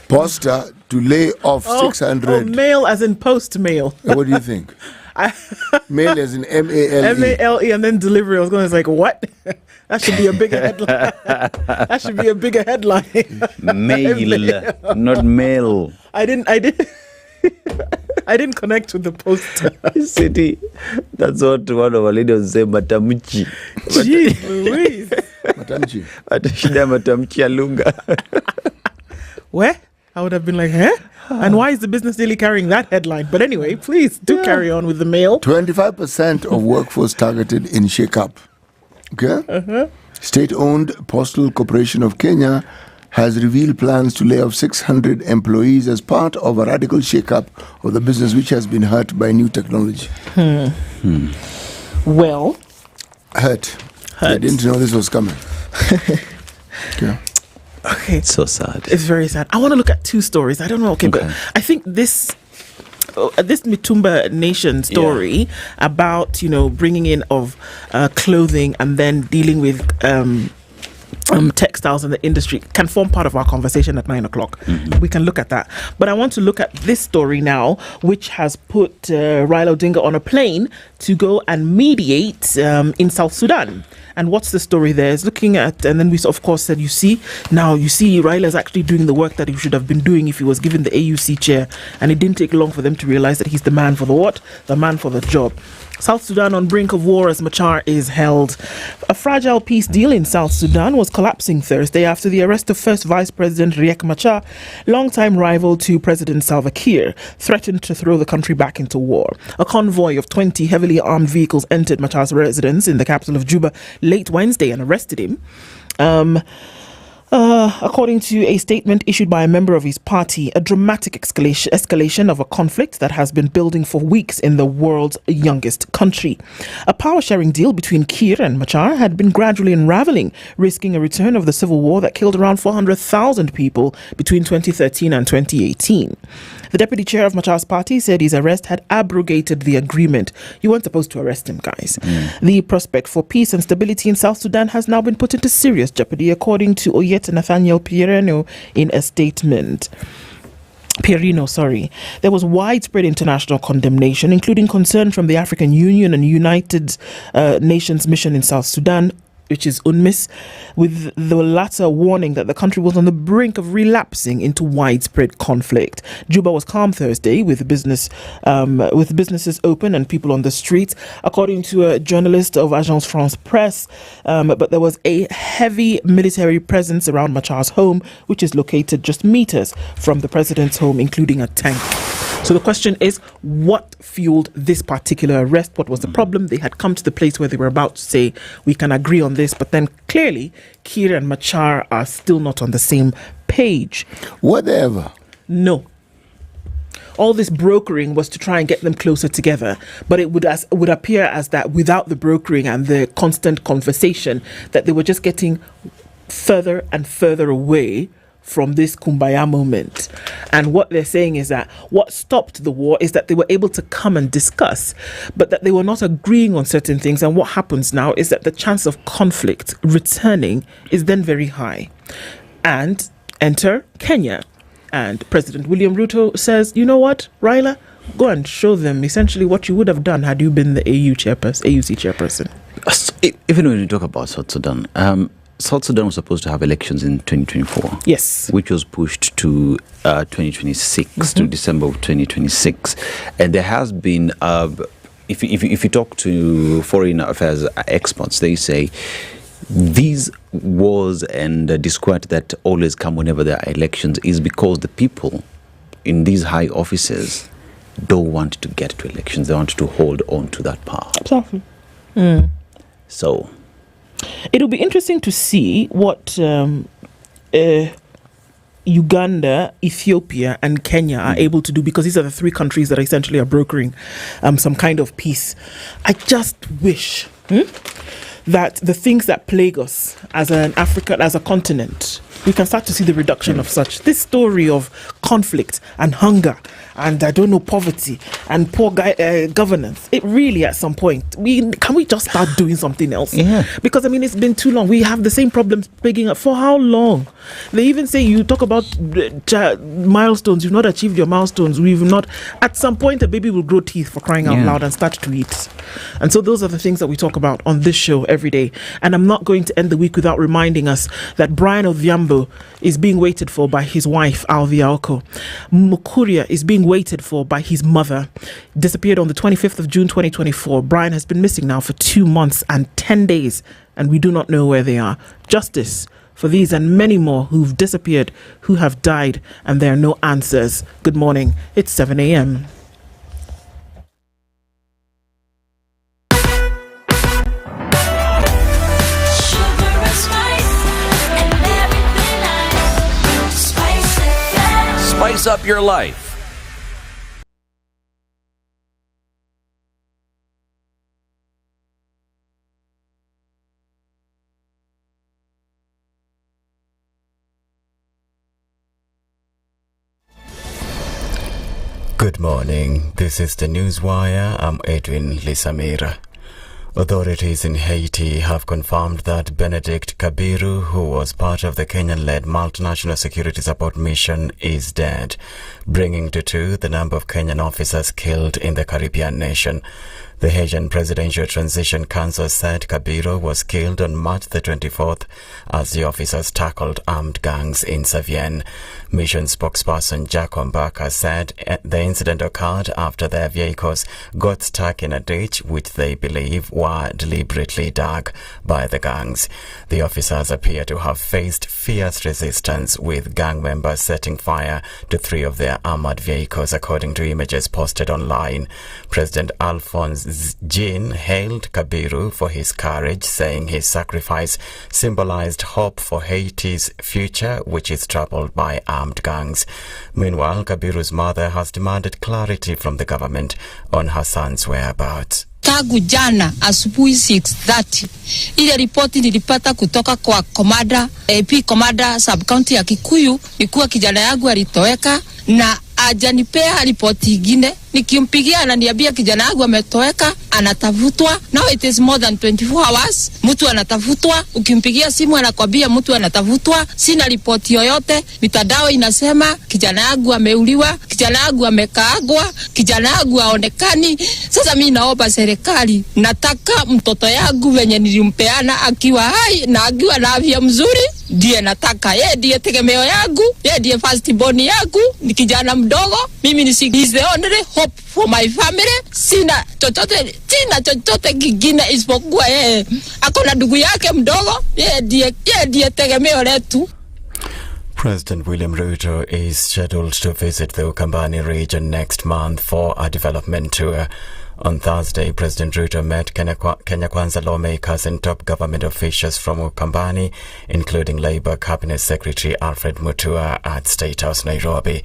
Posta to lay off 600. Oh, mail as in post mail. What do you think? Mail as in M-A-L-E. M-A-L-E and then delivery. I was going to say, what? That should be a bigger headline. That should be a bigger headline. Mail, not mail. I didn't connect with the poster. City. That's what one of our leaders say, Matamchi. Jeez Louise. Matamchi. Matamchi alunga. Where? I would have been like, huh? And why is the Business Daily carrying that headline? But anyway, please do carry on with the mail. 25% of workforce targeted in shake-up. Okay? State-owned Postal Corporation of Kenya has revealed plans to lay off 600 employees as part of a radical shake-up of the business which has been hurt by new technology. Well. Hurt. I didn't know this was coming. Okay. Okay. So sad. It's very sad. I want to look at two stories. I don't know. Okay. But I think this Mitumba Nation story about, bringing in of clothing and then dealing with textiles in the industry can form part of our conversation at 9 o'clock. We can look at that. But I want to look at this story now, which has put Raila Odinga on a plane to go and mediate in South Sudan. And what's the story there? Is looking at, and then we of course said, you see Raila is actually doing the work that he should have been doing if he was given the AUC chair. And it didn't take long for them to realize that he's the man for the what? The man for the job. South Sudan on brink of war as Machar is held. A fragile peace deal in South Sudan was collapsing Thursday after the arrest of first Vice President Riek Machar, longtime rival to President Salva Kiir, threatened to throw the country back into war. A convoy of 20 heavily armed vehicles entered Machar's residence in the capital of Juba late Wednesday and arrested him. According to a statement issued by a member of his party, a dramatic escalation of a conflict that has been building for weeks in the world's youngest country. A power-sharing deal between Kiir and Machar had been gradually unraveling, risking a return of the civil war that killed around 400,000 people between 2013 and 2018. The deputy chair of Machar's party said his arrest had abrogated the agreement. You weren't supposed to arrest him, guys. The prospect for peace and stability in South Sudan has now been put into serious jeopardy, according to Oyet Nathaniel Pierino in a statement. There was widespread international condemnation, including concern from the African Union and United Nations mission in South Sudan, which is UNMISS, with the latter warning that the country was on the brink of relapsing into widespread conflict. Juba was calm Thursday with businesses open and people on the streets, according to a journalist of Agence France Presse. But there was a heavy military presence around Machar's home, which is located just meters from the president's home, including a tank. So the question is, what fueled this particular arrest? What was the problem? They had come to the place where they were about to say, we can agree on this, but then clearly Kiir and Machar are still not on the same page. Whatever. No. All this brokering was to try and get them closer together, but it would appear as that without the brokering and the constant conversation, that they were just getting further and further away from this kumbaya moment. And what they're saying is that what stopped the war is that they were able to come and discuss, but that they were not agreeing on certain things. And what happens now is that the chance of conflict returning is then very high. And enter Kenya. And President William Ruto says, you know what, Raila, go and show them essentially what you would have done had you been the AUC chairperson. Even when you talk about South Sudan, South Sudan was supposed to have elections in 2024. Yes. Which was pushed to 2026, to December of 2026. And there has been, if you talk to foreign affairs experts, they say these wars and disquiet that always come whenever there are elections is because the people in these high offices don't want to get to elections. They want to hold on to that power. Exactly. So it'll be interesting to see what Uganda, Ethiopia and Kenya are able to do, because these are the three countries that essentially are brokering some kind of peace. I just wish that the things that plague us as an African, as a continent, we can start to see the reduction of such. This story of conflict and hunger and poverty and poor governance, it really at some point, can we just start doing something else? Yeah. Because it's been too long. We have the same problems plaguing us. For how long? They even say, you talk about milestones, you've not achieved your milestones. We've not. At some point, a baby will grow teeth, for crying out loud, and start to eat. And so those are the things that we talk about on this show every day. And I'm not going to end the week without reminding us that Brian Odhiambo is being waited for by his wife, Alvia Oko. Mukuria is being waited for by his mother. Disappeared on the 25th of June 2024. Brian has been missing now for 2 months and 10 days, and we do not know where they are. Justice for these and many more who've disappeared, who have died, and there are no answers. Good morning. It's 7 a.m. Spice up your life. Good morning. This is the Newswire. I'm Edwin Lisamira. Authorities in Haiti have confirmed that Benedict Kabiru, who was part of the Kenyan-led multinational security support mission, is dead, bringing to 2 the number of Kenyan officers killed in the Caribbean nation. The Haitian Presidential Transition Council said Kabiru was killed on March the 24th as the officers tackled armed gangs in Savienne. Mission spokesperson Jack Ombaka said the incident occurred after their vehicles got stuck in a ditch which they believe were deliberately dug by the gangs. The officers appear to have faced fierce resistance, with gang members setting fire to 3 of their armored vehicles, according to images posted online. President Alphonse Jean hailed Kabiru for his courage, saying his sacrifice symbolized hope for Haiti's future, which is troubled by armed gangs. Meanwhile, Kabiru's mother has demanded clarity from the government on her son's whereabouts. Tangu jana asubuhi 6:30 ile ripoti nilipata kutoka kwa AP komanda sub county ya Kikuyu ni kuwa kijana yangu alitoweka, na ajanipea ripoti ingine. Nikimpigia ananiambia kijana wangu ametoweka, anatafutwa. Now it is more than 24 hours mtu anatafutwa. Ukimpigia simu anakwambia mtu anatafutwa. Sina ripoti yoyote. Mitandao inasema kijana wangu ameuliwa, kijana wangu amekaagwa, kijana wangu haonekani. Sasa mimi naomba serikali, nataka mtoto yangu venye nilimpeana akiwa hai na akiwa na afya mzuri, ndiye nataka. Yeye ndiye tegemeo yangu, yeye ndiye first born yangu. Ni kijana mdogo, mimi ni the only hope for my family. Sina chochote kingine isipokuwa yeye. Akona ndugu yake mdogo, yeye ndiye tegemeo letu. President William Ruto is scheduled to visit the Ukambani region next month for a development tour. On Thursday, President Ruto met Kenya Kwanza lawmakers and top government officials from Ukambani, including Labour Cabinet Secretary Alfred Mutua at State House, Nairobi.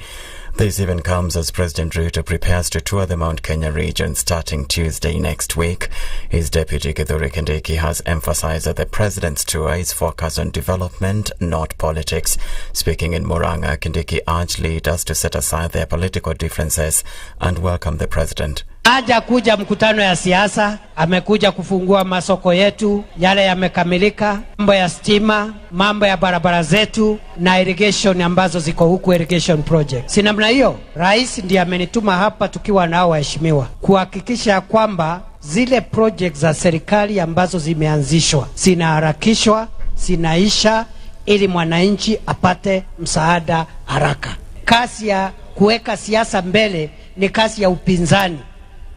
This even comes as President Ruto prepares to tour the Mount Kenya region starting Tuesday next week. His deputy Kithure Kindiki has emphasized that the president's tour is focused on development, not politics. Speaking in Murang'a, Kindiki urged leaders to set aside their political differences and welcome the president. Haja kuja mkutano ya siasa, amekuja kufungua masoko yetu, yale yamekamilika, mambo ya stima, mambo ya barabara zetu na irrigation ambazo ziko huku, irrigation project. Si namna hiyo, rais ndiye amenituma hapa tukiwa nao waheshimiwa, kuhakikisha kwamba zile project za serikali ambazo zimeanzishwa zinaharakishwa, zinaisha, ili mwananchi apate msaada haraka. Kazi ya kuweka siasa mbele ni kazi ya upinzani.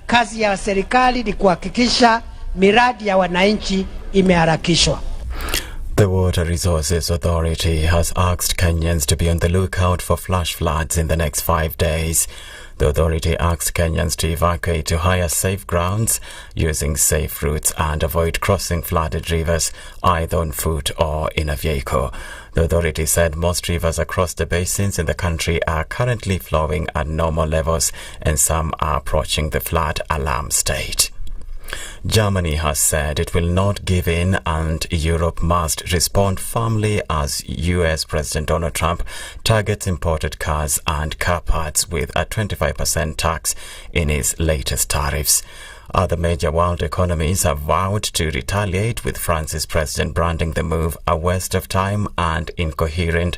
Kazi ya serikali ni kuhakikisha miradi ya wananchi imeharakishwa. The Water Resources Authority has asked Kenyans to be on the lookout for flash floods in the next 5 days. The authority asked Kenyans to evacuate to higher safe grounds using safe routes and avoid crossing flooded rivers either on foot or in a vehicle. The authority said most rivers across the basins in the country are currently flowing at normal levels and some are approaching the flood alarm state. Germany has said it will not give in and Europe must respond firmly as US President Donald Trump targets imported cars and car parts with a 25% tax in his latest tariffs. Other major world economies have vowed to retaliate, with France's president branding the move a waste of time and incoherent,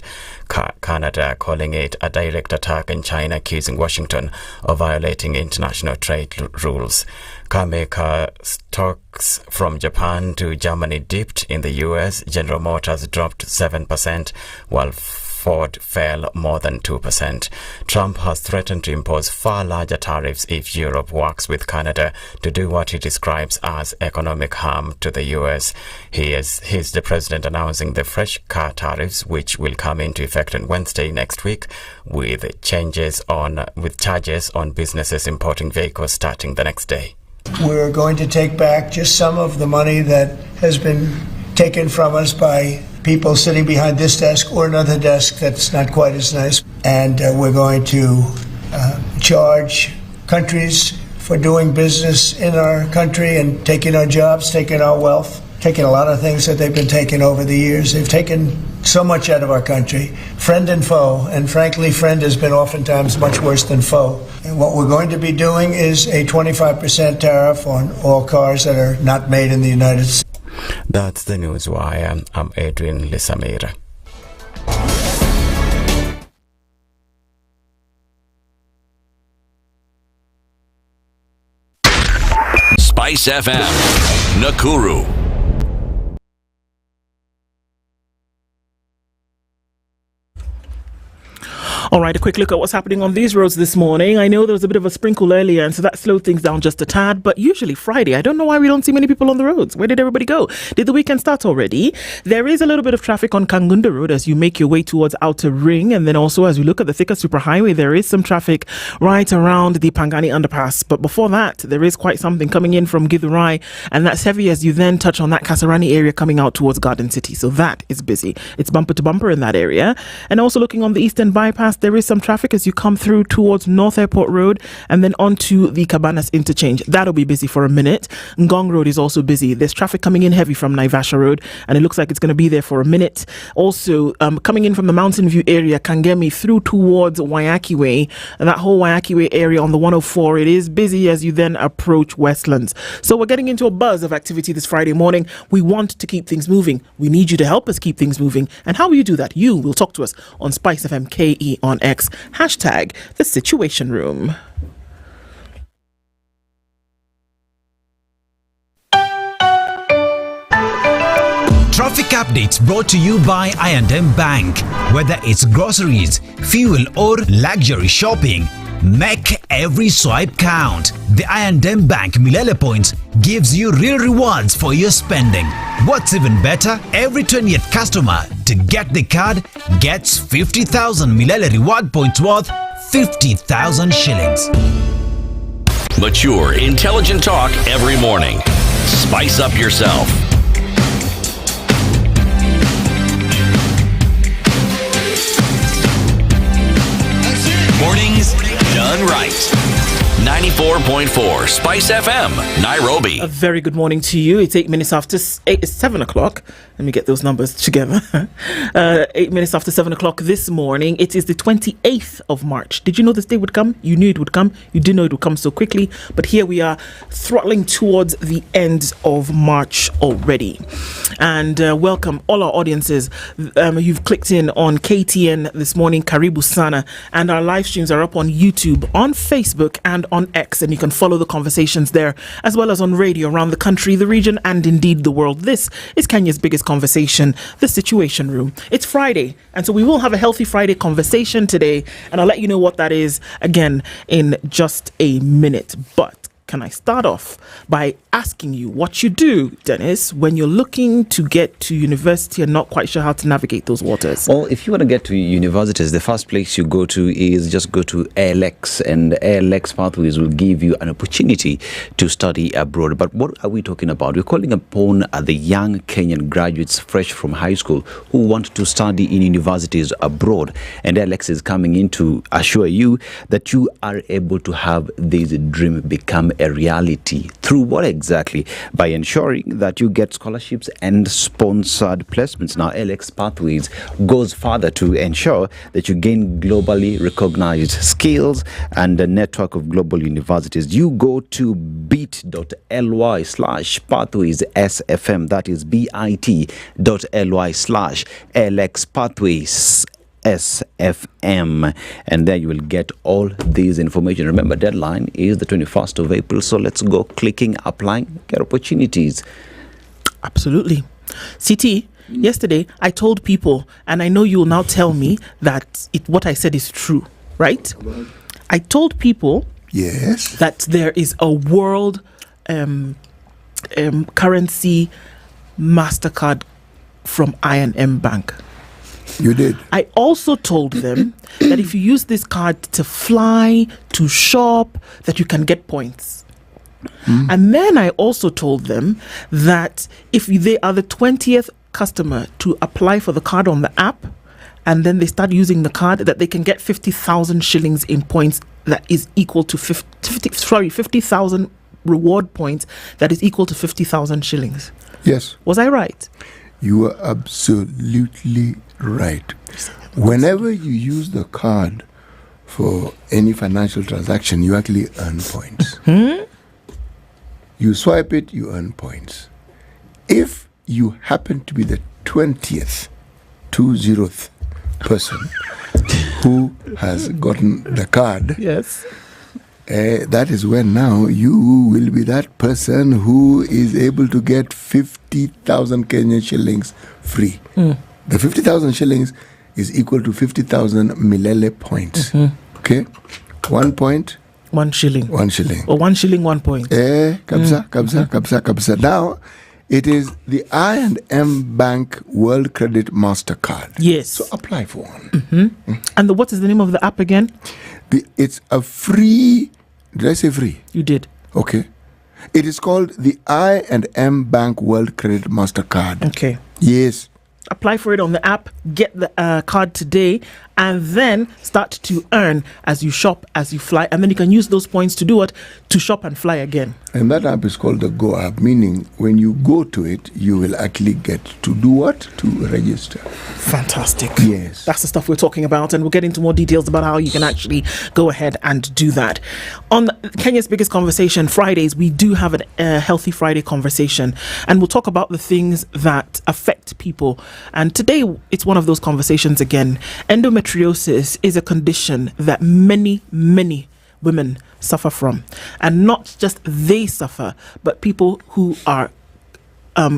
Canada calling it a direct attack, and China accusing Washington of violating international trade rules. Carmaker stocks from Japan to Germany dipped. In the US, General Motors dropped 7%, while Ford fell more than 2%. Trump has threatened to impose far larger tariffs if Europe works with Canada to do what he describes as economic harm to the US. He's the president announcing the fresh car tariffs, which will come into effect on Wednesday next week, with charges on businesses importing vehicles starting the next day. We're going to take back just some of the money that has been taken from us by people sitting behind this desk or another desk that's not quite as nice. And we're going to charge countries for doing business in our country and taking our jobs, taking our wealth. taken a lot of things that they've been taking over the years. They've taken so much out of our country, friend and foe, and frankly, friend has been oftentimes much worse than foe. And what we're going to be doing is a 25% tariff on all cars that are not made in the United States. That's the news wire. I'm Adrian Lisamira. SpiceFM, Nakuru. All right, a quick look at what's happening on these roads this morning. I know there was a bit of a sprinkle earlier, and so that slowed things down just a tad. But usually Friday, I don't know why we don't see many people on the roads. Where did everybody go? Did the weekend start already? There is a little bit of traffic on Kangunda Road as you make your way towards Outer Ring. And then also as we look at the Thika Superhighway, there is some traffic right around the Pangani Underpass. But before that, there is quite something coming in from Githurai. And that's heavy as you then touch on that Kasarani area coming out towards Garden City. So that is busy. It's bumper to bumper in that area. And also looking on the Eastern Bypass, there is some traffic as you come through towards North Airport Road and then onto the Cabanas interchange. That'll be busy for a minute. Ngong Road is also busy. There's traffic coming in heavy from Naivasha Road, and it looks like it's going to be there for a minute. Also, coming in from the Mountain View area, Kangemi through towards Waiaki Way, and that whole Waiaki Way area on the 104, it is busy as you then approach Westlands. So we're getting into a buzz of activity this Friday morning. We want to keep things moving. We need you to help us keep things moving. And how will you do that? You will talk to us on SpiceFM KE on X. Hashtag the Situation Room. Traffic updates brought to you by I&M Bank. Whether it's groceries, fuel or luxury shopping, make every swipe count. The I&M Bank Milele Points gives you real rewards for your spending. What's even better, every 20th customer to get the card gets 50,000 Milele reward points worth 50,000 shillings. Mature, intelligent talk every morning. Spice up yourself. Mornings done right. 94.4 Spice FM, Nairobi. A very good morning to you. It's 8 minutes after 7 o'clock. Let me get those numbers together. 8 minutes after 7 o'clock this morning. It is the 28th of March. Did you know this day would come? You knew it would come. You didn't know it would come so quickly. But here we are, throttling towards the end of March already. And welcome all our audiences. You've clicked in on KTN this morning, Karibu Sana. And our live streams are up on YouTube, on Facebook, and on X, and you can follow the conversations there, as well as on radio around the country, the region, and indeed the world. This is Kenya's biggest conversation, the Situation Room. It's Friday, and so we will have a Healthy Friday conversation today, and I'll let you know what that is again in just a minute. But can I start off by asking you what you do, Dennis, when you're looking to get to university and not quite sure how to navigate those waters? Well, if you want to get to universities, the first place you go to is just go to ALX, and ALX Pathways will give you an opportunity to study abroad. But what are we talking about? We're calling upon the young Kenyan graduates fresh from high school who want to study in universities abroad. And ALX is coming in to assure you that you are able to have this dream become a reality. Through what exactly? By ensuring that you get scholarships and sponsored placements. Now, ALX Pathways goes further to ensure that you gain globally recognized skills and a network of global universities. You go to bit.ly/pathways-sfm. That is bit.ly/ALX Pathways SFM, and there you will get all these information. Remember, deadline is the 21st of April, so let's go clicking, applying, get opportunities. Absolutely. CT, yesterday I told people, and I know you will now tell me that what I said is true, right? I told people that there is a world currency MasterCard from I&M Bank. You did. I also told them that if you use this card to fly, to shop, that you can get points. And then I also told them that if they are the 20th customer to apply for the card on the app, and then they start using the card, that they can get 50,000 shillings in points that is equal to 50,000 reward points that is equal to 50,000 shillings. Yes. Was I right? You are absolutely right. Whenever you use the card for any financial transaction, you actually earn points. You swipe it, you earn points. If you happen to be the 20th person who has gotten the card, yes, that is when now you will be that person who is able to get 50,000 Kenyan shillings free. The 50,000 shillings is equal to 50,000 Milele points. Okay? 1 point. 1 shilling. 1 shilling. Or 1 shilling, 1 point. Kabza. Now, it is the I&M Bank World Credit MasterCard. Yes. So apply for one. And what is the name of the app again? It's a free. Did I say free? You did. Okay. It is called the I&M Bank World Credit MasterCard. Okay. Yes. Apply for it on the app, get the card today, and then start to earn as you shop, as you fly. And then you can use those points to do what? To shop and fly again. And that app is called the Go app, meaning when you go to it, you will actually get to do what? To register. Fantastic. Yes. That's the stuff we're talking about, and we'll get into more details about how you can actually go ahead and do that. On Kenya's Biggest Conversation, Fridays, we do have a Healthy Friday conversation, and we'll talk about the things that affect people. And today, it's one of those conversations again. Endometriosis is a condition that many women suffer from. And not just they suffer, but people who are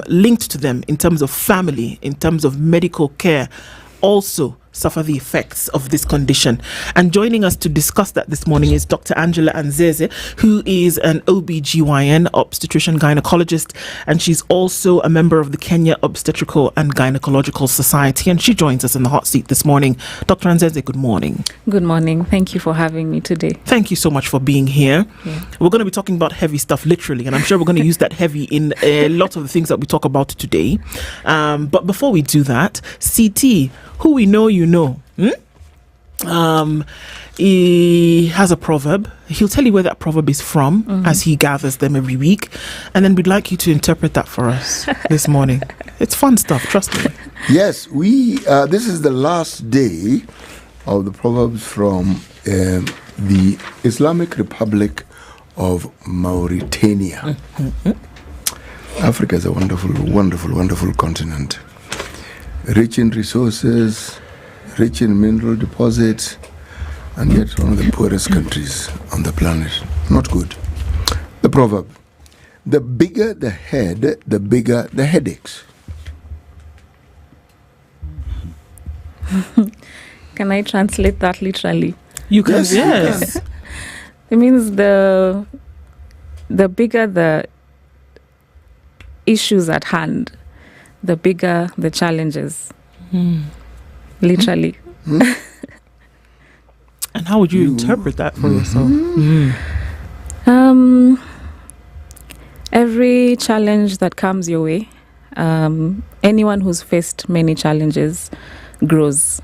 linked to them in terms of family, in terms of medical care, also suffer the effects of this condition. And joining us to discuss that this morning is Dr. Angela Anzeze, who is an OBGYN, obstetrician gynecologist, and she's also a member of the Kenya Obstetrical and Gynecological Society, and she joins us in the hot seat this morning. Dr. Anzeze, good morning. Good morning. Thank you for having me today. Thank you so much for being here. Yeah. We're going to be talking about heavy stuff, literally, and I'm sure we're going to use that heavy in a lot of the things that we talk about today. But before we do that, CT, who we know you know. He has a proverb. He'll tell you where that proverb is from as he gathers them every week. And then we'd like you to interpret that for us this morning. It's fun stuff, trust me. Yes, this is the last day of the Proverbs from the Islamic Republic of Mauritania. Africa is a wonderful continent. Rich in resources, rich in mineral deposits, and yet one of the poorest countries on the planet. Not good. The proverb: the bigger the head, the bigger the headaches. Can I translate that literally? You can, yes. It means the bigger the issues at hand, the bigger the challenges. Literally. And how would you interpret that for yourself? Every challenge that comes your way, anyone who's faced many challenges grows.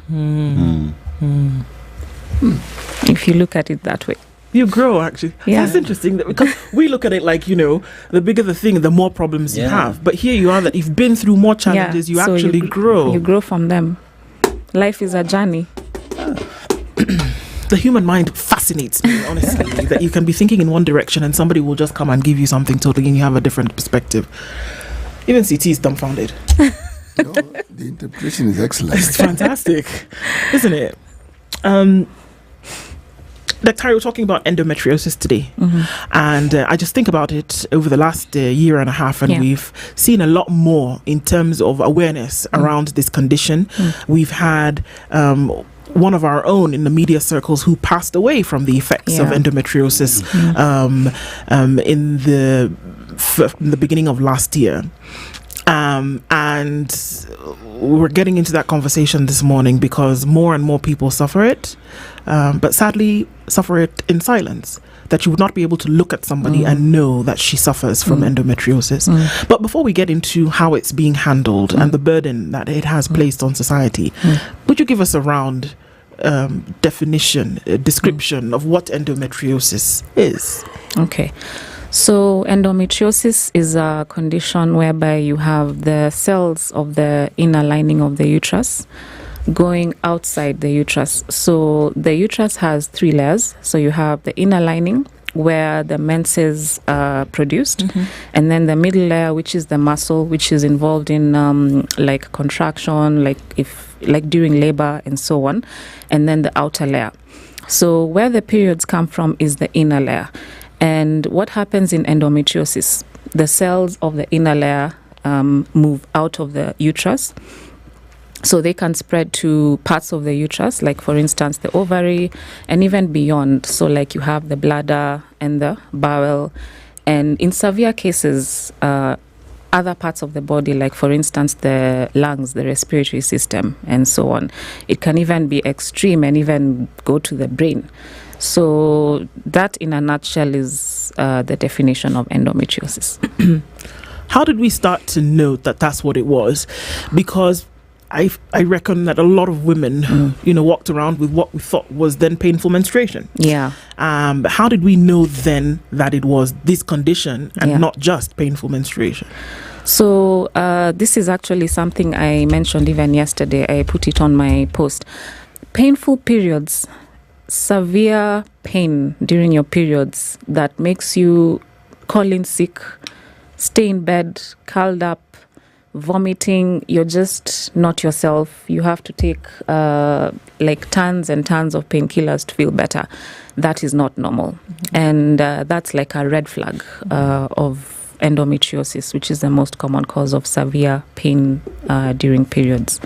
If you look at it that way. You grow, actually. Yeah. That's interesting, because we look at it like, the bigger the thing, the more problems you have. But here you are, that you've been through more challenges, you actually grow. You grow from them. Life is a journey. The human mind fascinates me, honestly, that you can be thinking in one direction and somebody will just come and give you something totally and you have a different perspective. Even CT is dumbfounded. The interpretation is excellent. It's fantastic, isn't it? Dr. we're talking about endometriosis today, and I just think about it over the last year and a half, and we've seen a lot more in terms of awareness around this condition. We've had one of our own in the media circles who passed away from the effects of endometriosis in the beginning of last year. And we're getting into that conversation this morning because more and more people suffer it, but sadly suffer it in silence, that you would not be able to look at somebody and know that she suffers from endometriosis. But before we get into how it's being handled and the burden that it has placed on society, would you give us a round description of what endometriosis is? Okay. So endometriosis is a condition whereby you have the cells of the inner lining of the uterus going outside the uterus. So the uterus has 3 layers. So you have the inner lining where the menses are produced, and then the middle layer, which is the muscle, which is involved in like contraction, like during labor and so on, and then the outer layer. So where the periods come from is the inner layer. And what happens in endometriosis? The cells of the inner layer move out of the uterus. So they can spread to parts of the uterus, like for instance the ovary, and even beyond. So like you have the bladder and the bowel. And in severe cases, other parts of the body, like for instance the lungs, the respiratory system, and so on. It can even be extreme and even go to the brain. So that in a nutshell is the definition of endometriosis. How did we start to know that that's what it was? Because I reckon that a lot of women, walked around with what we thought was then painful menstruation. Yeah. But how did we know then that it was this condition and not just painful menstruation? So this is actually something I mentioned even yesterday. I put it on my post. Painful periods, severe pain during your periods that makes you call in sick, stay in bed, curled up, vomiting, you're just not yourself. You have to take like tons and tons of painkillers to feel better. That is not normal. And that's like a red flag of endometriosis, which is the most common cause of severe pain during periods.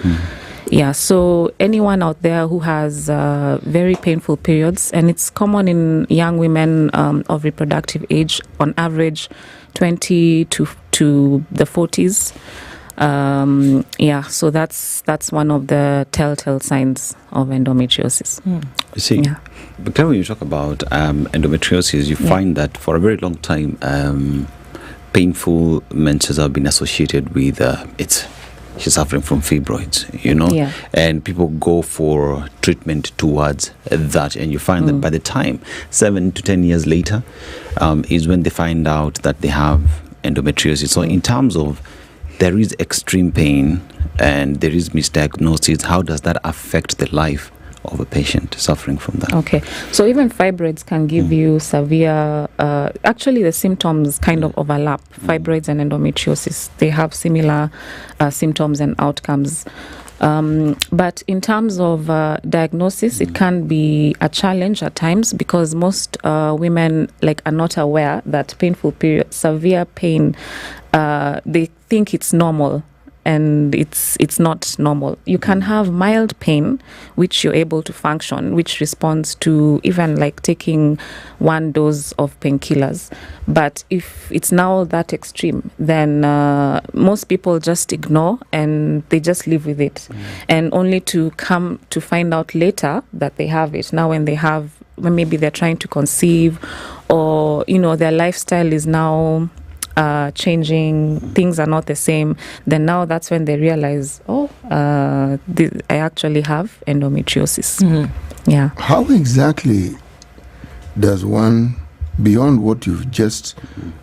Yeah, so anyone out there who has very painful periods, and it's common in young women of reproductive age, on average 20 to the 40s. So that's one of the telltale signs of endometriosis. You see, but when you talk about endometriosis, you find that for a very long time, painful menses have been associated with she's suffering from fibroids, and people go for treatment towards that, and you find that by the time 7 to 10 years later is when they find out that they have endometriosis. So in terms of there is extreme pain and there is misdiagnosis, how does that affect the life of a patient suffering from that? Okay, so even fibroids can give you severe, actually the symptoms kind of overlap. Fibroids and endometriosis, they have similar symptoms and outcomes. But in terms of diagnosis, it can be a challenge at times because most women are not aware that painful period, severe pain, they think it's normal. And it's not normal. You can have mild pain, which you're able to function, which responds to even taking 1 dose of painkillers. But if it's now that extreme, then most people just ignore and they just live with it. And only to come to find out later that they have it. Now when maybe they're trying to conceive, or their lifestyle is now changing, things are not the same, then now that's when they realize, I actually have endometriosis. Yeah. How exactly does one, beyond what you've just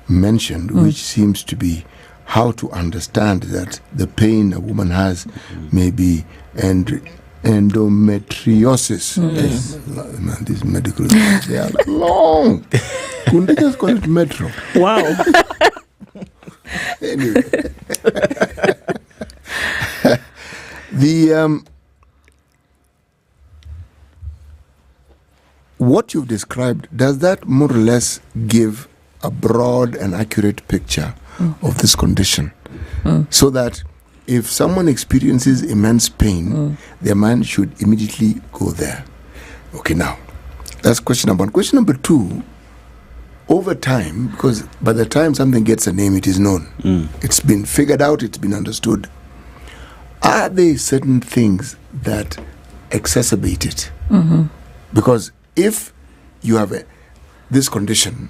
mentioned, which seems to be how to understand that the pain a woman has may be endometriosis? Man, these medical names, they are long. Couldn't they just call it metro? Wow. Anyway, what you've described, does that more or less give a broad and accurate picture of this condition? So that if someone experiences immense pain, their mind should immediately go there. Okay, now, that's question number 1. Question number 2, over time, because by the time something gets a name, it is known. It's been figured out, it's been understood. Are there certain things that exacerbate it? Because if you have this condition,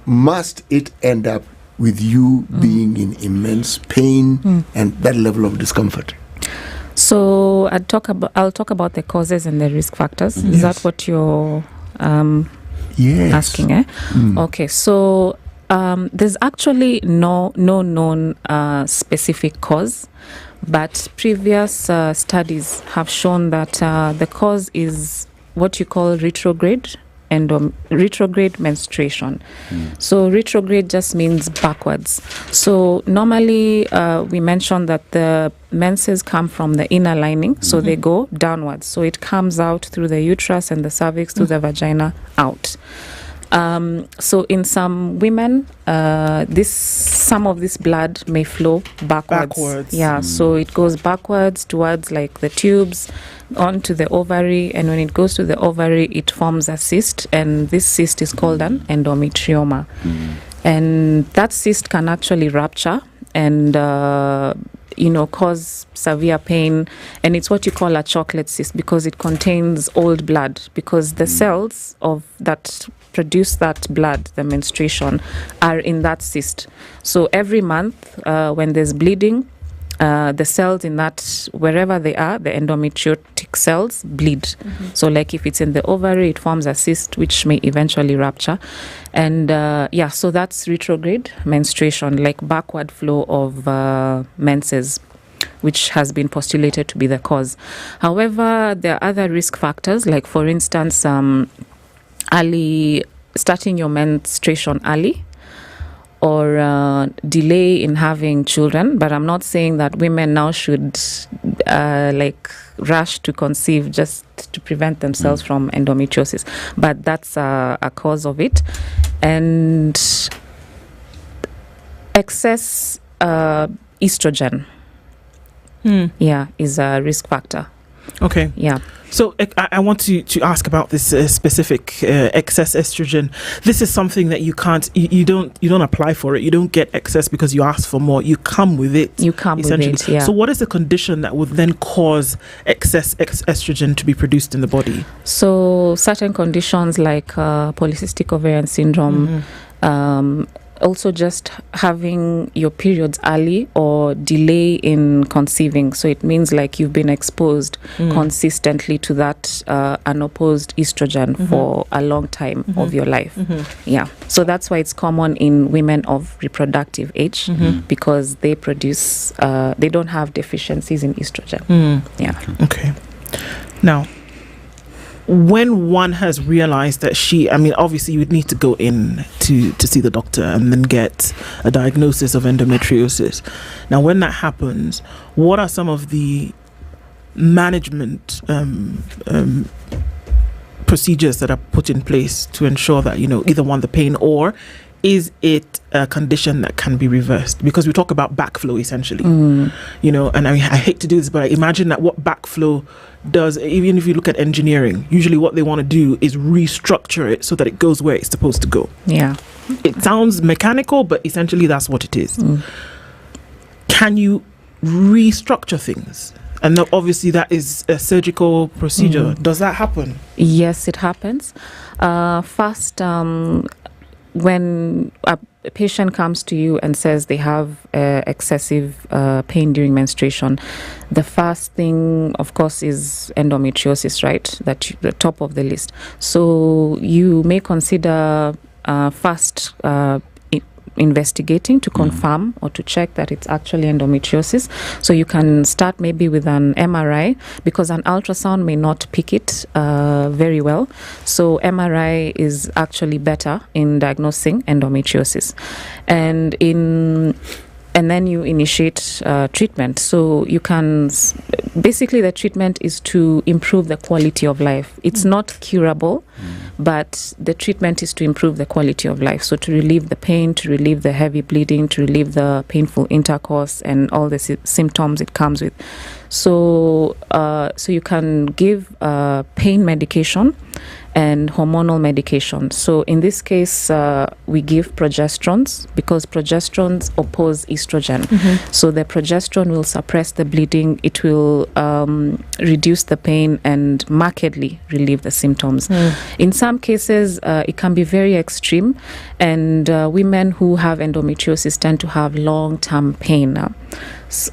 must it end up with you being in immense pain and that level of discomfort? So I'll talk about the causes and the risk factors. Is that what you're asking? Okay, so There's actually no known specific cause, but previous studies have shown that the cause is what you call retrograde menstruation. So retrograde just means backwards. So normally we mention that the menses come from the inner lining, so they go downwards. So it comes out through the uterus and the cervix to the vagina out. So in some women, some of this blood may flow backwards. Yeah, so it goes backwards towards like the tubes, onto the ovary, and when it goes to the ovary, it forms a cyst, and this cyst is called an endometrioma. And that cyst can actually rupture and cause severe pain, and it's what you call a chocolate cyst because it contains old blood, because the cells of that produce that blood, the menstruation, are in that cyst. So every month when there's bleeding, the cells in that, wherever they are, the endometriotic cells bleed. So like if it's in the ovary, it forms a cyst which may eventually rupture. And so that's retrograde menstruation, like backward flow of menses, which has been postulated to be the cause. However, there are other risk factors, like for instance, starting your menstruation early, or delay in having children. But I'm not saying that women now should rush to conceive just to prevent themselves from endometriosis, but that's a cause of it. And excess estrogen is a risk factor. Okay. Yeah. So I want to ask about this specific excess estrogen. This is something that you don't apply for it. You don't get excess because you ask for more. You come with it. Essentially. Yeah. So what is the condition that would then cause excess estrogen to be produced in the body? So certain conditions like polycystic ovarian syndrome, also just having your periods early or delay in conceiving. So it means like you've been exposed consistently to that unopposed estrogen for a long time of your life. Yeah. So that's why it's common in women of reproductive age, because they produce, they don't have deficiencies in estrogen. Yeah. Okay. Now, when one has realized that obviously you would need to go in to see the doctor and then get a diagnosis of endometriosis. Now, when that happens, what are some of the management procedures that are put in place to ensure that, either one, the pain, or is it a condition that can be reversed? Because we talk about backflow essentially, and I hate to do this, but I imagine that what backflow does, even if you look at engineering, usually what they want to do is restructure it so that it goes where it's supposed to go. Yeah. It sounds mechanical, but essentially that's what it is. Can you restructure things? And obviously that is a surgical procedure. Does that happen? Yes, it happens. First, when a patient comes to you and says they have excessive pain during menstruation, the first thing, of course, is endometriosis, right? That's the top of the list. So you may consider first investigating to confirm or to check that it's actually endometriosis. So you can start maybe with an MRI, because an ultrasound may not pick it very well. So MRI is actually better in diagnosing endometriosis. And then you initiate treatment. So you can, basically the treatment is to improve the quality of life. It's not curable, but the treatment is to improve the quality of life. So to relieve the pain, to relieve the heavy bleeding, to relieve the painful intercourse and all the symptoms it comes with. So you can give pain medication and hormonal medication. So in this case, we give progesterones, because progesterones oppose estrogen. So the progesterone will suppress the bleeding. It will reduce the pain and markedly relieve the symptoms. In some cases, it can be very extreme, and women who have endometriosis tend to have long-term pain.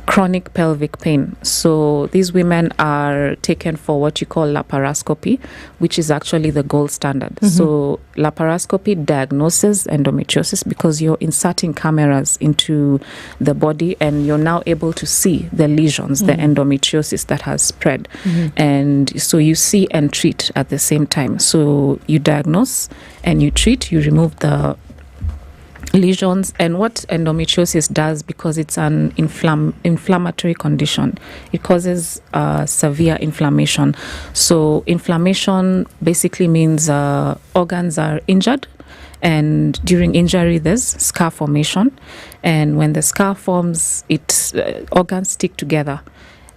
chronic pelvic pain. So these women are taken for what you call laparoscopy, which is actually the gold standard. So laparoscopy diagnoses endometriosis because you're inserting cameras into the body and you're now able to see the lesions, the endometriosis that has spread. And so you see and treat at the same time. So you diagnose and you treat, you remove the lesions. And what endometriosis does, because it's an inflammatory condition, it causes severe inflammation. So inflammation basically means organs are injured, and during injury there's scar formation, and when the scar forms, organs stick together,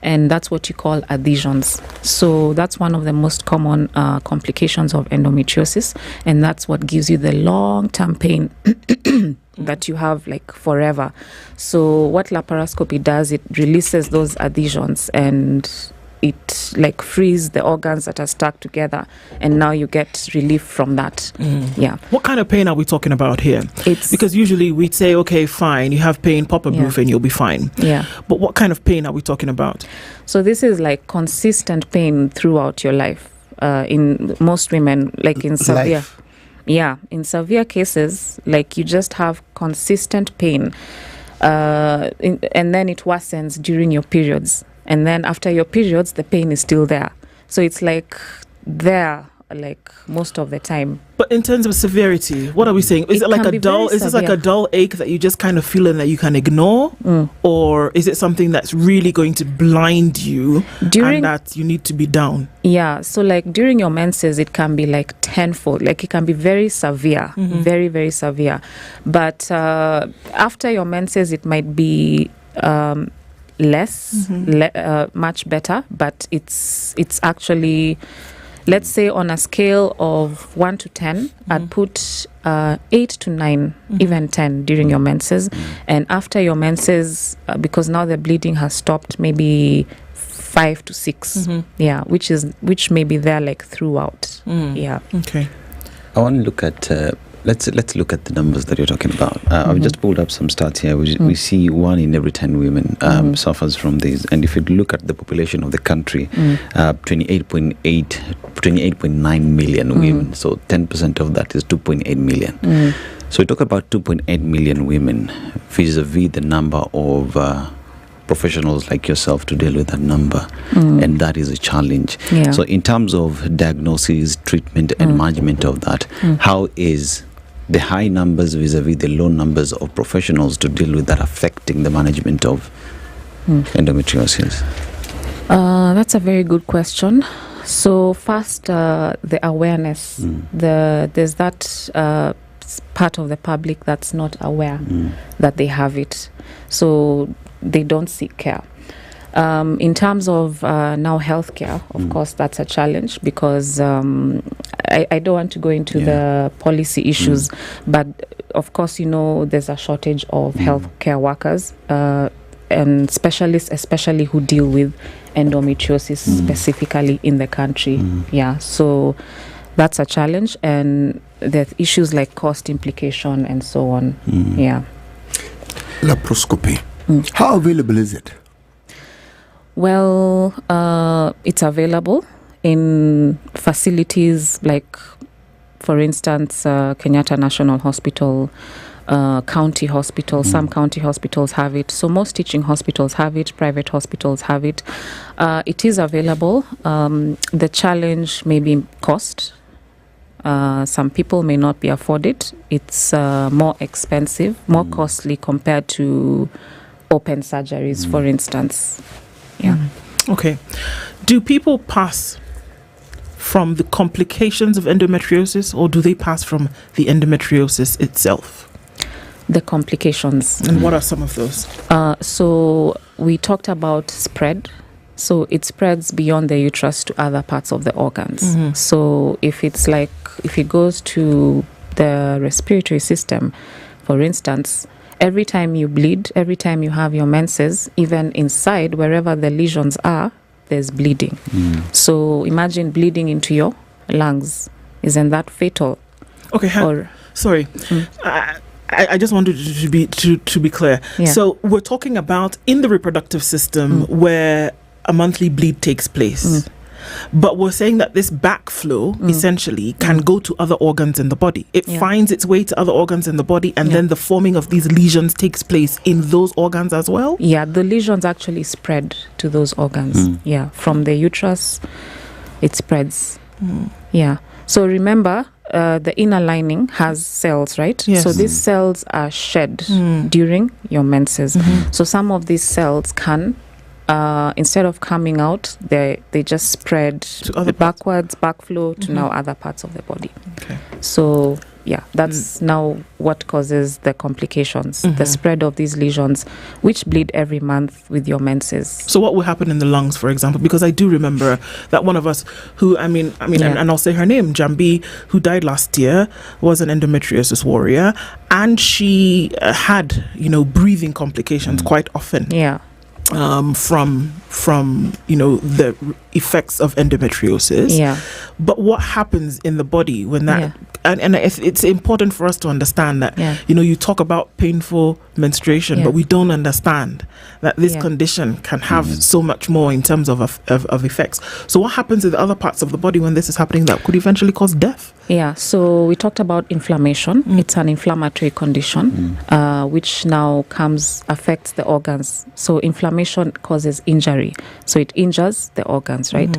and that's what you call adhesions. So that's one of the most common complications of endometriosis, and that's what gives you the long-term pain that you have like forever. So what laparoscopy does, it releases those adhesions and it like frees the organs that are stuck together, and now you get relief from that. Yeah. What kind of pain are we talking about here? Because usually we'd say, okay, fine, you have pain, pop a brufen, you'll be fine. Yeah. But what kind of pain are we talking about? So this is like consistent pain throughout your life. In most women, like in severe. In severe cases, like you just have consistent pain, and then it worsens during your periods. And then after your periods, the pain is still there. So it's like there, like most of the time. But in terms of severity, what are we saying? Is it like a dull? Is this like a dull ache that you just kind of feel and that you can ignore, or is it something that's really going to blind you and that you need to be down? Yeah. So like during your menses, it can be like tenfold. Like it can be very severe, very, very severe. But after your menses, it might be less, much better. But it's actually, let's say on a scale of 1 to 10, I'd put 8 to 9, even 10 during your menses. And after your menses, because now the bleeding has stopped, maybe 5 to 6. Yeah, which may be there like throughout. Yeah. Okay. I want to look at let's look at the numbers that you're talking about. I've just pulled up some stats here. We see 1 in every 10 women suffers from this, and if you look at the population of the country, 28.9 million women. So 10% of that is 2.8 million. So we talk about 2.8 million women vis-a-vis the number of professionals like yourself to deal with that number, and that is a challenge. So in terms of diagnosis, treatment and management of that, how is the high numbers vis-a-vis the low numbers of professionals to deal with that affecting the management of endometriosis? That's a very good question. So first, the awareness. There's that part of the public that's not aware that they have it, so they don't seek care. In terms of now healthcare, of course, that's a challenge because I don't want to go into the policy issues, but of course, you know, there's a shortage of healthcare workers and specialists, especially who deal with endometriosis specifically in the country. Yeah, so that's a challenge, and there's issues like cost implication and so on. Yeah. Laparoscopy. How available is it? Well, it's available in facilities like, for instance, Kenyatta National Hospital, county hospital. Some county hospitals have it. So most teaching hospitals have it. Private hospitals have it. It is available. The challenge may be cost. Some people may not be afforded. It's more expensive, more costly compared to open surgeries, for instance. Yeah. Okay. Do people pass from the complications of endometriosis, or do they pass from the endometriosis itself? The complications. And what are some of those? So we talked about spread. So it spreads beyond the uterus to other parts of the organs. So if it's like, if it goes to the respiratory system, for instance, every time you bleed, every time you have your menses, even inside, wherever the lesions are, there's bleeding. So imagine bleeding into your lungs. Isn't that fatal? Okay, sorry. I just wanted to be clear. Yeah. So we're talking about in the reproductive system where a monthly bleed takes place. But we're saying that this backflow essentially can go to other organs in the body. It finds its way to other organs in the body, and then the forming of these lesions takes place in those organs as well? Yeah, the lesions actually spread to those organs. Yeah, from the uterus, it spreads. Yeah. So remember, the inner lining has cells, right? Yes. So these cells are shed during your menses. So some of these cells can, instead of coming out, they just spread backwards, backflow to now other parts of the body. Okay. So yeah, that's now what causes the complications, the spread of these lesions, which bleed every month with your menses. So what will happen in the lungs, for example? Because I do remember that one of us who, and I'll say her name, Jambi, who died last year, was an endometriosis warrior, and she had, breathing complications quite often. Yeah. From the effects of endometriosis. Yeah. But what happens in the body when that and it's important for us to understand that you talk about painful menstruation, but we don't understand that this condition can have so much more in terms of effects. So what happens in the other parts of the body when this is happening that could eventually cause death? Yeah, so we talked about inflammation. It's an inflammatory condition which now affects the organs. So inflammation causes injury. So it injures the organs, right?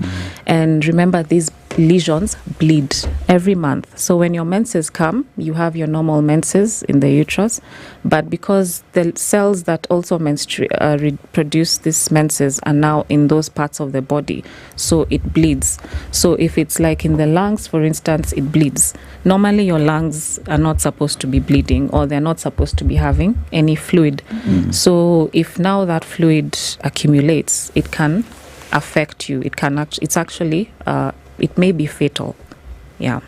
And remember, these lesions bleed every month. So when your menses come, you have your normal menses in the uterus, but because the cells that also reproduce these menses are now in those parts of the body, so it bleeds. So if it's like in the lungs, for instance, it bleeds. Normally your lungs are not supposed to be bleeding, or they're not supposed to be having any fluid. So if now that fluid accumulates, it can affect you. It may be fatal. Yeah.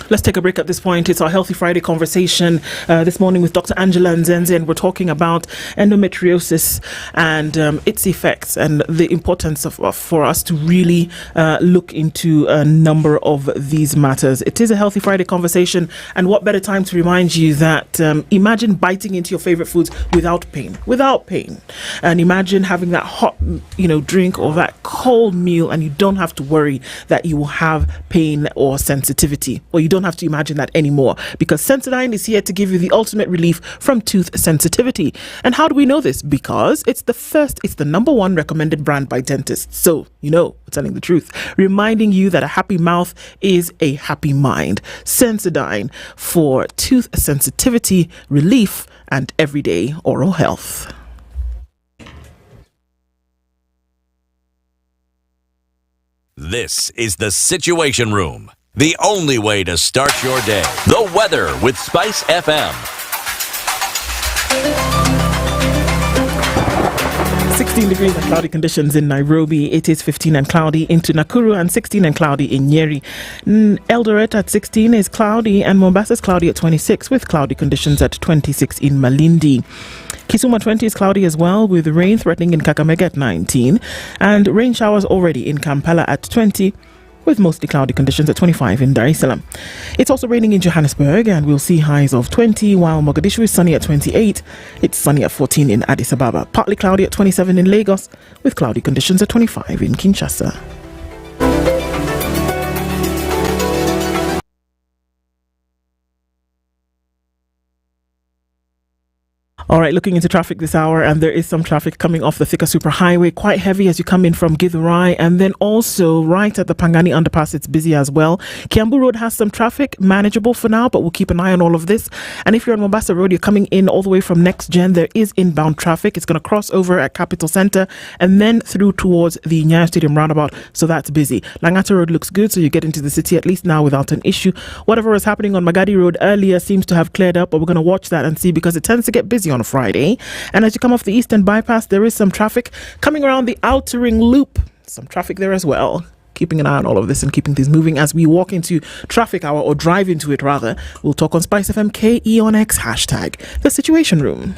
Let's take a break at this point. It's our Healthy Friday conversation this morning with Dr. Angela Nzenze, and we're talking about endometriosis and its effects and the importance for us to really look into a number of these matters. It is a Healthy Friday conversation, and what better time to remind you that imagine biting into your favorite foods without pain, and imagine having that hot, drink or that cold meal, and you don't have to worry that you will have pain or sensitivity, or you don't have to imagine that anymore, because Sensodyne is here to give you the ultimate relief from tooth sensitivity. And how do we know this? Because it's the number one recommended brand by dentists. So, we're telling the truth, reminding you that a happy mouth is a happy mind. Sensodyne for tooth sensitivity, relief, and everyday oral health. This is the Situation Room. The only way to start your day. The weather with SpiceFM. 16 degrees and cloudy conditions in Nairobi. It is 15 and cloudy into Nakuru, and 16 and cloudy in Nyeri. Eldoret at 16 is cloudy, and Mombasa is cloudy at 26 with cloudy conditions at 26 in Malindi. Kisumu 20 is cloudy as well, with rain threatening in Kakamega at 19, and rain showers already in Kampala at 20, with mostly cloudy conditions at 25 in Dar es Salaam. It's also raining in Johannesburg, and we'll see highs of 20, while Mogadishu is sunny at 28. It's sunny at 14 in Addis Ababa. Partly cloudy at 27 in Lagos, with cloudy conditions at 25 in Kinshasa. All right, looking into traffic this hour, and there is some traffic coming off the Thika Superhighway, quite heavy as you come in from Githurai, and then also right at the Pangani underpass, it's busy as well. Kiambu Road has some traffic, manageable for now, but we'll keep an eye on all of this. And if you're on Mombasa Road, you're coming in all the way from Next Gen, there is inbound traffic. It's going to cross over at Capital Centre and then through towards the Nyayo Stadium roundabout, so that's busy. Langata Road looks good, so you get into the city at least now without an issue. Whatever was happening on Magadi Road earlier seems to have cleared up, but we're going to watch that and see, because it tends to get busy on a Friday. And as you come off the Eastern Bypass, there is some traffic coming around the Outer Ring Loop. Some traffic there as well. Keeping an eye on all of this and keeping things moving as we walk into traffic hour, or drive into it rather. We'll talk on SpiceFM KE on X, hashtag The Situation Room.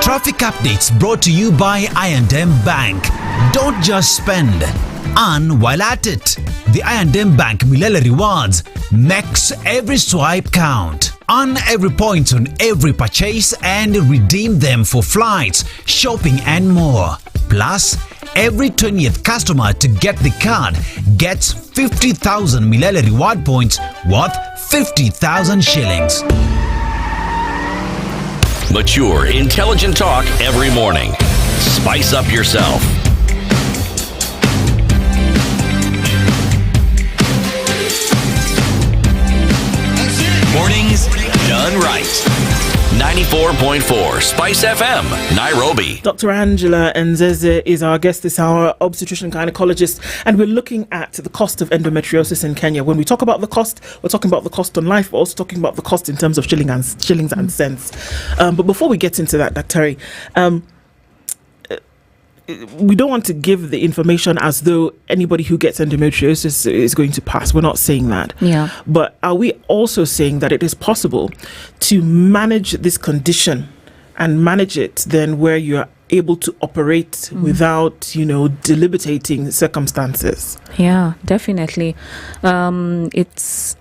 Traffic updates brought to you by I&M Bank. Don't just spend, Earn while at it. The I&M Bank Milele Rewards makes every swipe count. Earn every point on every purchase and redeem them for flights, shopping and more. Plus, every 20th customer to get the card gets 50,000 Milele reward points worth 50,000 shillings. Mature, intelligent talk every morning. Spice up yourself. Mornings done right. 94.4 Spice FM, Nairobi. Dr. Angela Nzeze is our guest this hour, obstetrician gynecologist, and we're looking at the cost of endometriosis in Kenya. When we talk about the cost, we're talking about the cost on life, we're also talking about the cost in terms of shillings and cents. But before we get into that, Dr. We don't want to give the information as though anybody who gets endometriosis is going to pass. We're not saying that. Yeah. But are we also saying that it is possible to manage this condition and manage it then where you're able to operate without, debilitating circumstances? Yeah, definitely. It's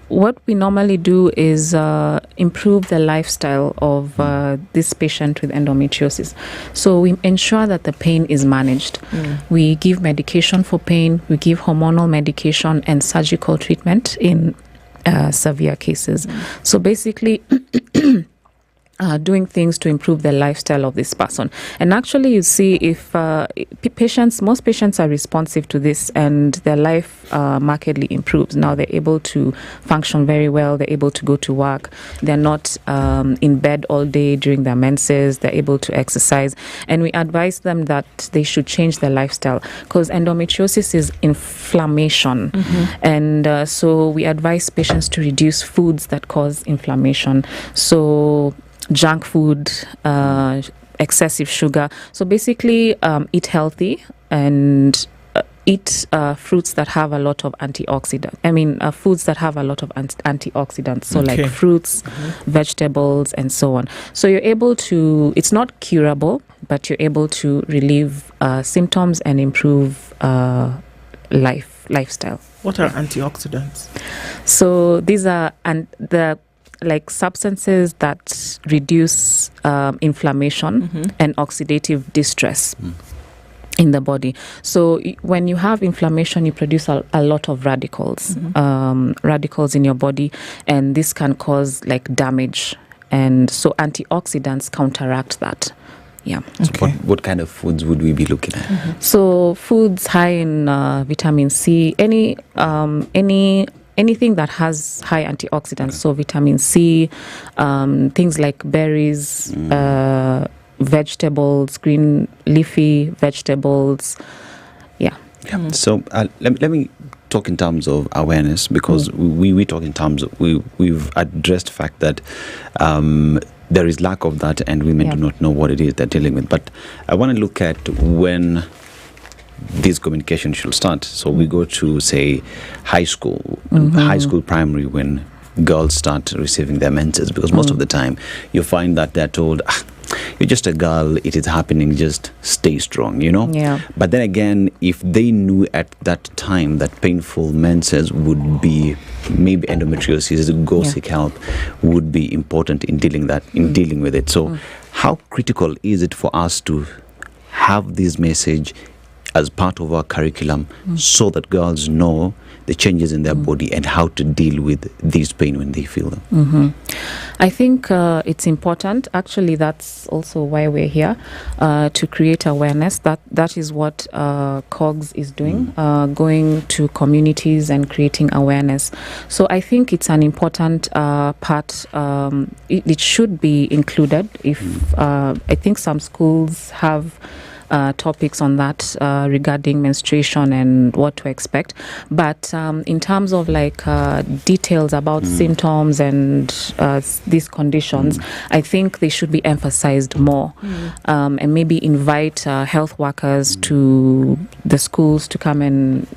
what we normally do is improve the lifestyle of this patient with endometriosis. So we ensure that the pain is managed. We give medication for pain, we give hormonal medication and surgical treatment in severe cases. So basically, doing things to improve the lifestyle of this person. And actually, you see, if most patients are responsive to this and their life markedly improves. Now they're able to function very well, they're able to go to work, they're not in bed all day during their menses, they're able to exercise. And we advise them that they should change their lifestyle because endometriosis is inflammation. And so we advise patients to reduce foods that cause inflammation. So junk food, excessive sugar. So basically, eat healthy and eat fruits that have a lot of antioxidants. Foods that have a lot of antioxidants. So like fruits, vegetables, and so on. So you're able to, it's not curable, but you're able to relieve symptoms and improve lifestyle. What are antioxidants? So these are substances that reduce inflammation and oxidative distress in the body. So when you have inflammation, you produce a lot of radicals in your body, and this can cause damage. And so antioxidants counteract that. Yeah. So what kind of foods would we be looking at? So foods high in vitamin C, anything that has high antioxidants, so vitamin C, things like berries, vegetables, green leafy vegetables. Yeah. So let me talk in terms of awareness, because we talk in terms of, we've addressed the fact that there is lack of that and women do not know what it is they're dealing with. But I want to look at when this communication should start. So we go to, say, high school, primary, when girls start receiving their menses, because most of the time you find that they're told, you're just a girl, it is happening, just stay strong, Yeah. But then again, if they knew at that time that painful menses would be, maybe endometriosis, go seek help, would be important in dealing with it. So how critical is it for us to have this message as part of our curriculum so that girls know the changes in their body and how to deal with this pain when they feel them? I think it's important. Actually, that's also why we're here, to create awareness. That is what COGS is doing, going to communities and creating awareness. So I think it's an important part. It should be included. I think some schools have topics on that regarding menstruation and what to expect, but in terms of details about symptoms and these conditions, I think they should be emphasized more, and maybe invite health workers to the schools to come and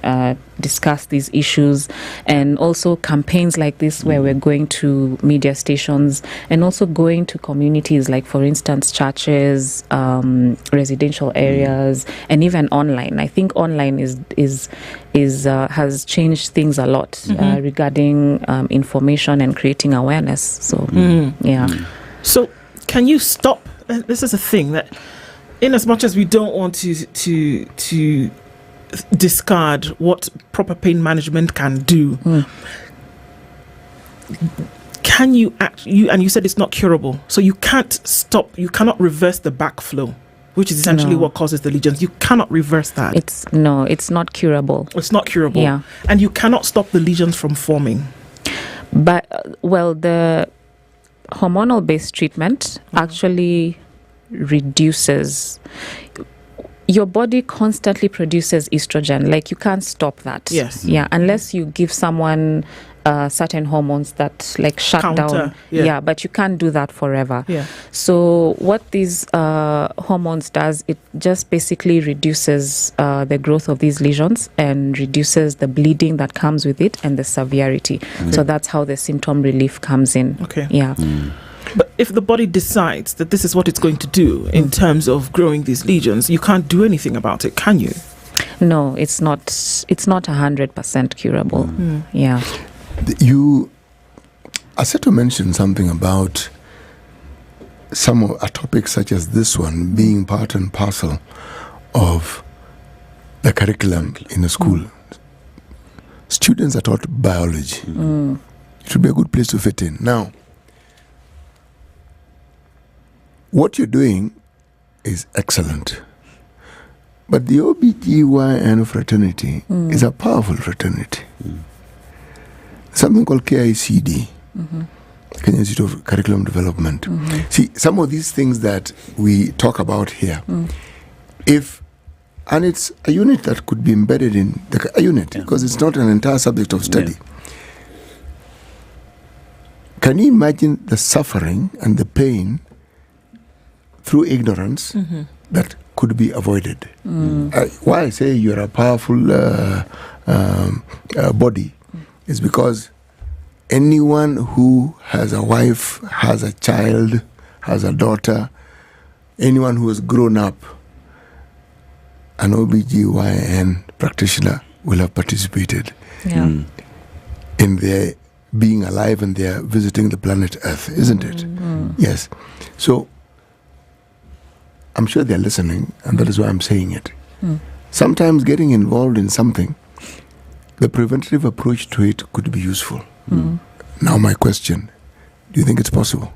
discuss these issues, and also campaigns like this where we're going to media stations and also going to communities, like for instance churches, residential areas, and even online. I think online has changed things a lot regarding information and creating awareness. So yeah. So can you stop? This is a thing that, in as much as we don't want to discard what proper pain management can do, can you and you said it's not curable, so you can't stop, you cannot reverse the backflow, which is essentially what causes the lesions. You cannot reverse that. It's not curable. It's not curable. Yeah. And you cannot stop the lesions from forming. But the hormonal based treatment actually reduces. Your body constantly produces estrogen. Like, you can't stop that. Yes. Yeah, unless you give someone certain hormones that like shut down. Yeah. But you can't do that forever. Yeah. So what these hormones does, it just basically reduces the growth of these lesions and reduces the bleeding that comes with it and the severity. So that's how the symptom relief comes in. Okay. Yeah. But if the body decides that this is what it's going to do in terms of growing these lesions, you can't do anything about it, can you? No, it's not 100% curable. Yeah. I said to mention something about some of a topic such as this one being part and parcel of the curriculum in a school. Students are taught biology. It should be a good place to fit in. Now, what you're doing is excellent. But the OBGYN fraternity is a powerful fraternity. Something called KICD, Kenya Institute of Curriculum Development. See, some of these things that we talk about here, and it's a unit that could be embedded in a unit, because it's not an entire subject of study. Can you imagine the suffering and the pain through ignorance that could be avoided? Why I say you're a powerful body is because anyone who has a wife, has a child, has a daughter, anyone who has grown up, an OBGYN practitioner will have participated in their being alive and their visiting the planet Earth, isn't it? Yes. So I'm sure they're listening, and that is why I'm saying it. Sometimes getting involved in something, the preventative approach to it could be useful. Now my question, do you think it's possible?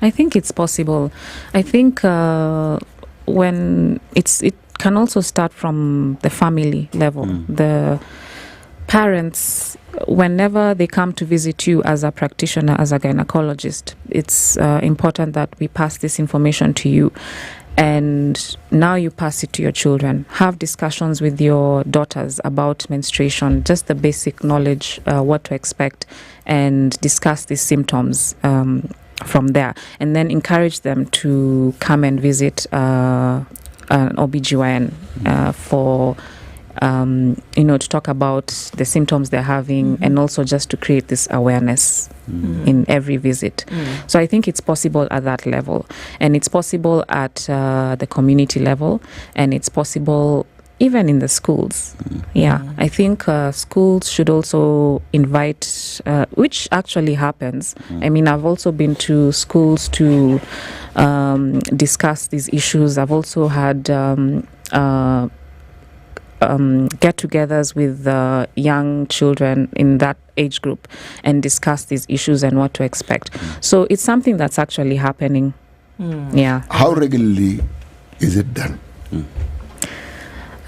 I think it's possible. I think when it can also start from the family level. The parents, whenever they come to visit you as a practitioner, as a gynecologist, it's important that we pass this information to you. And now you pass it to your children. Have discussions with your daughters about menstruation, just the basic knowledge, what to expect, and discuss these symptoms from there. And then encourage them to come and visit an OBGYN for to talk about the symptoms they're having, and also just to create this awareness in every visit. So I think it's possible at that level, and it's possible at the community level, and it's possible even in the schools. I think schools should also invite, which actually happens. I mean, I've also been to schools to discuss these issues. I've also had get-togethers with young children in that age group and discuss these issues and what to expect. So it's something that's actually happening. How regularly is it done?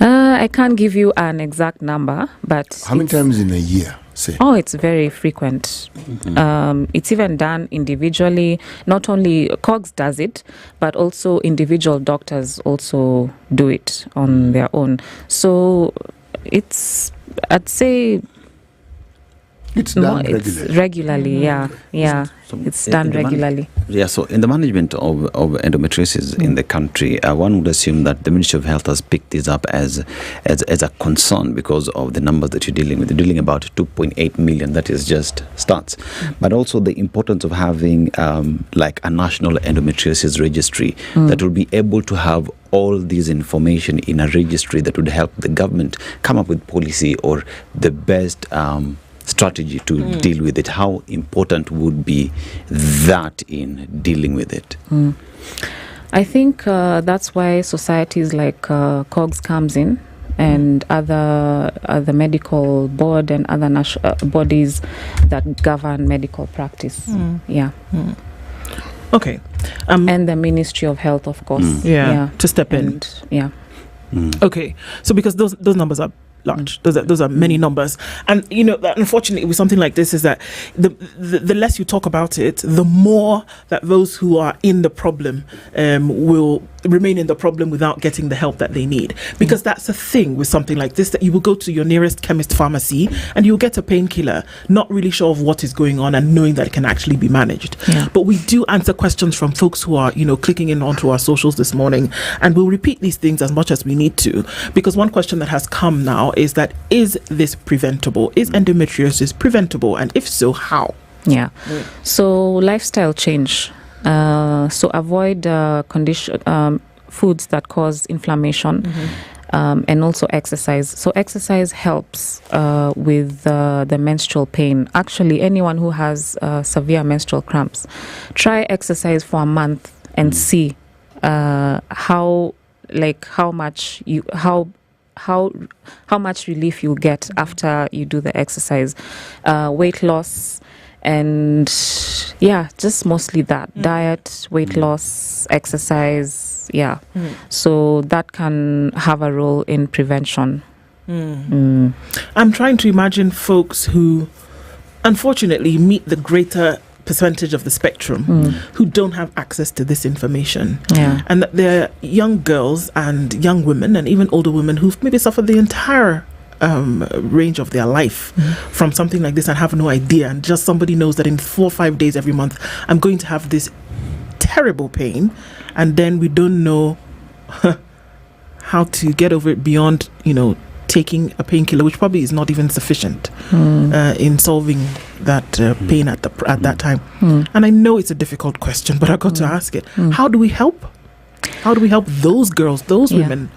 I can't give you an exact number, but how many times in a year, say? Oh, it's very frequent. It's even done individually. Not only COGS does it, but also individual doctors also do it on their own. So it's, I'd say, It's done regularly. Regularly, yeah. It's done regularly. So in the management of endometriosis in the country, one would assume that the Ministry of Health has picked this up as a concern because of the numbers that you're dealing with. You're dealing about 2.8 million, that is just stats. But also the importance of having like a national endometriosis registry that will be able to have all this information in a registry that would help the government come up with policy or the best strategy to deal with it. How important would be that in dealing with it? I think that's why societies like COGS comes in, and other medical board and other bodies that govern medical practice. Okay. And the Ministry of Health, of course. To step in. Okay. So because those numbers are large. Those are many numbers, and unfortunately with something like this is that the less you talk about it, the more that those who are in the problem will remain in the problem without getting the help that they need. Because that's the thing with something like this, that you will go to your nearest chemist pharmacy and you'll get a painkiller, not really sure of what is going on and knowing that it can actually be managed. But we do answer questions from folks who are clicking in onto our socials this morning, and we'll repeat these things as much as we need to, because one question that has come now is that, is this preventable? Is endometriosis preventable? And if so, how? So lifestyle change. So avoid foods that cause inflammation, and also exercise. So exercise helps with the menstrual pain. Actually, anyone who has severe menstrual cramps, try exercise for a month and see how much relief you'll get after you do the exercise. Weight loss. And just mostly that diet, weight loss, exercise, so that can have a role in prevention. I'm trying to imagine folks who unfortunately meet the greater percentage of the spectrum who don't have access to this information, and that they're young girls and young women and even older women who've maybe suffered the entire range of their life from something like this and have no idea, and just somebody knows that in 4 or 5 days every month I'm going to have this terrible pain, and then we don't know how to get over it beyond taking a painkiller, which probably is not even sufficient in solving that pain at that time. And I know it's a difficult question, but I got to ask it. How do we help those girls, those women?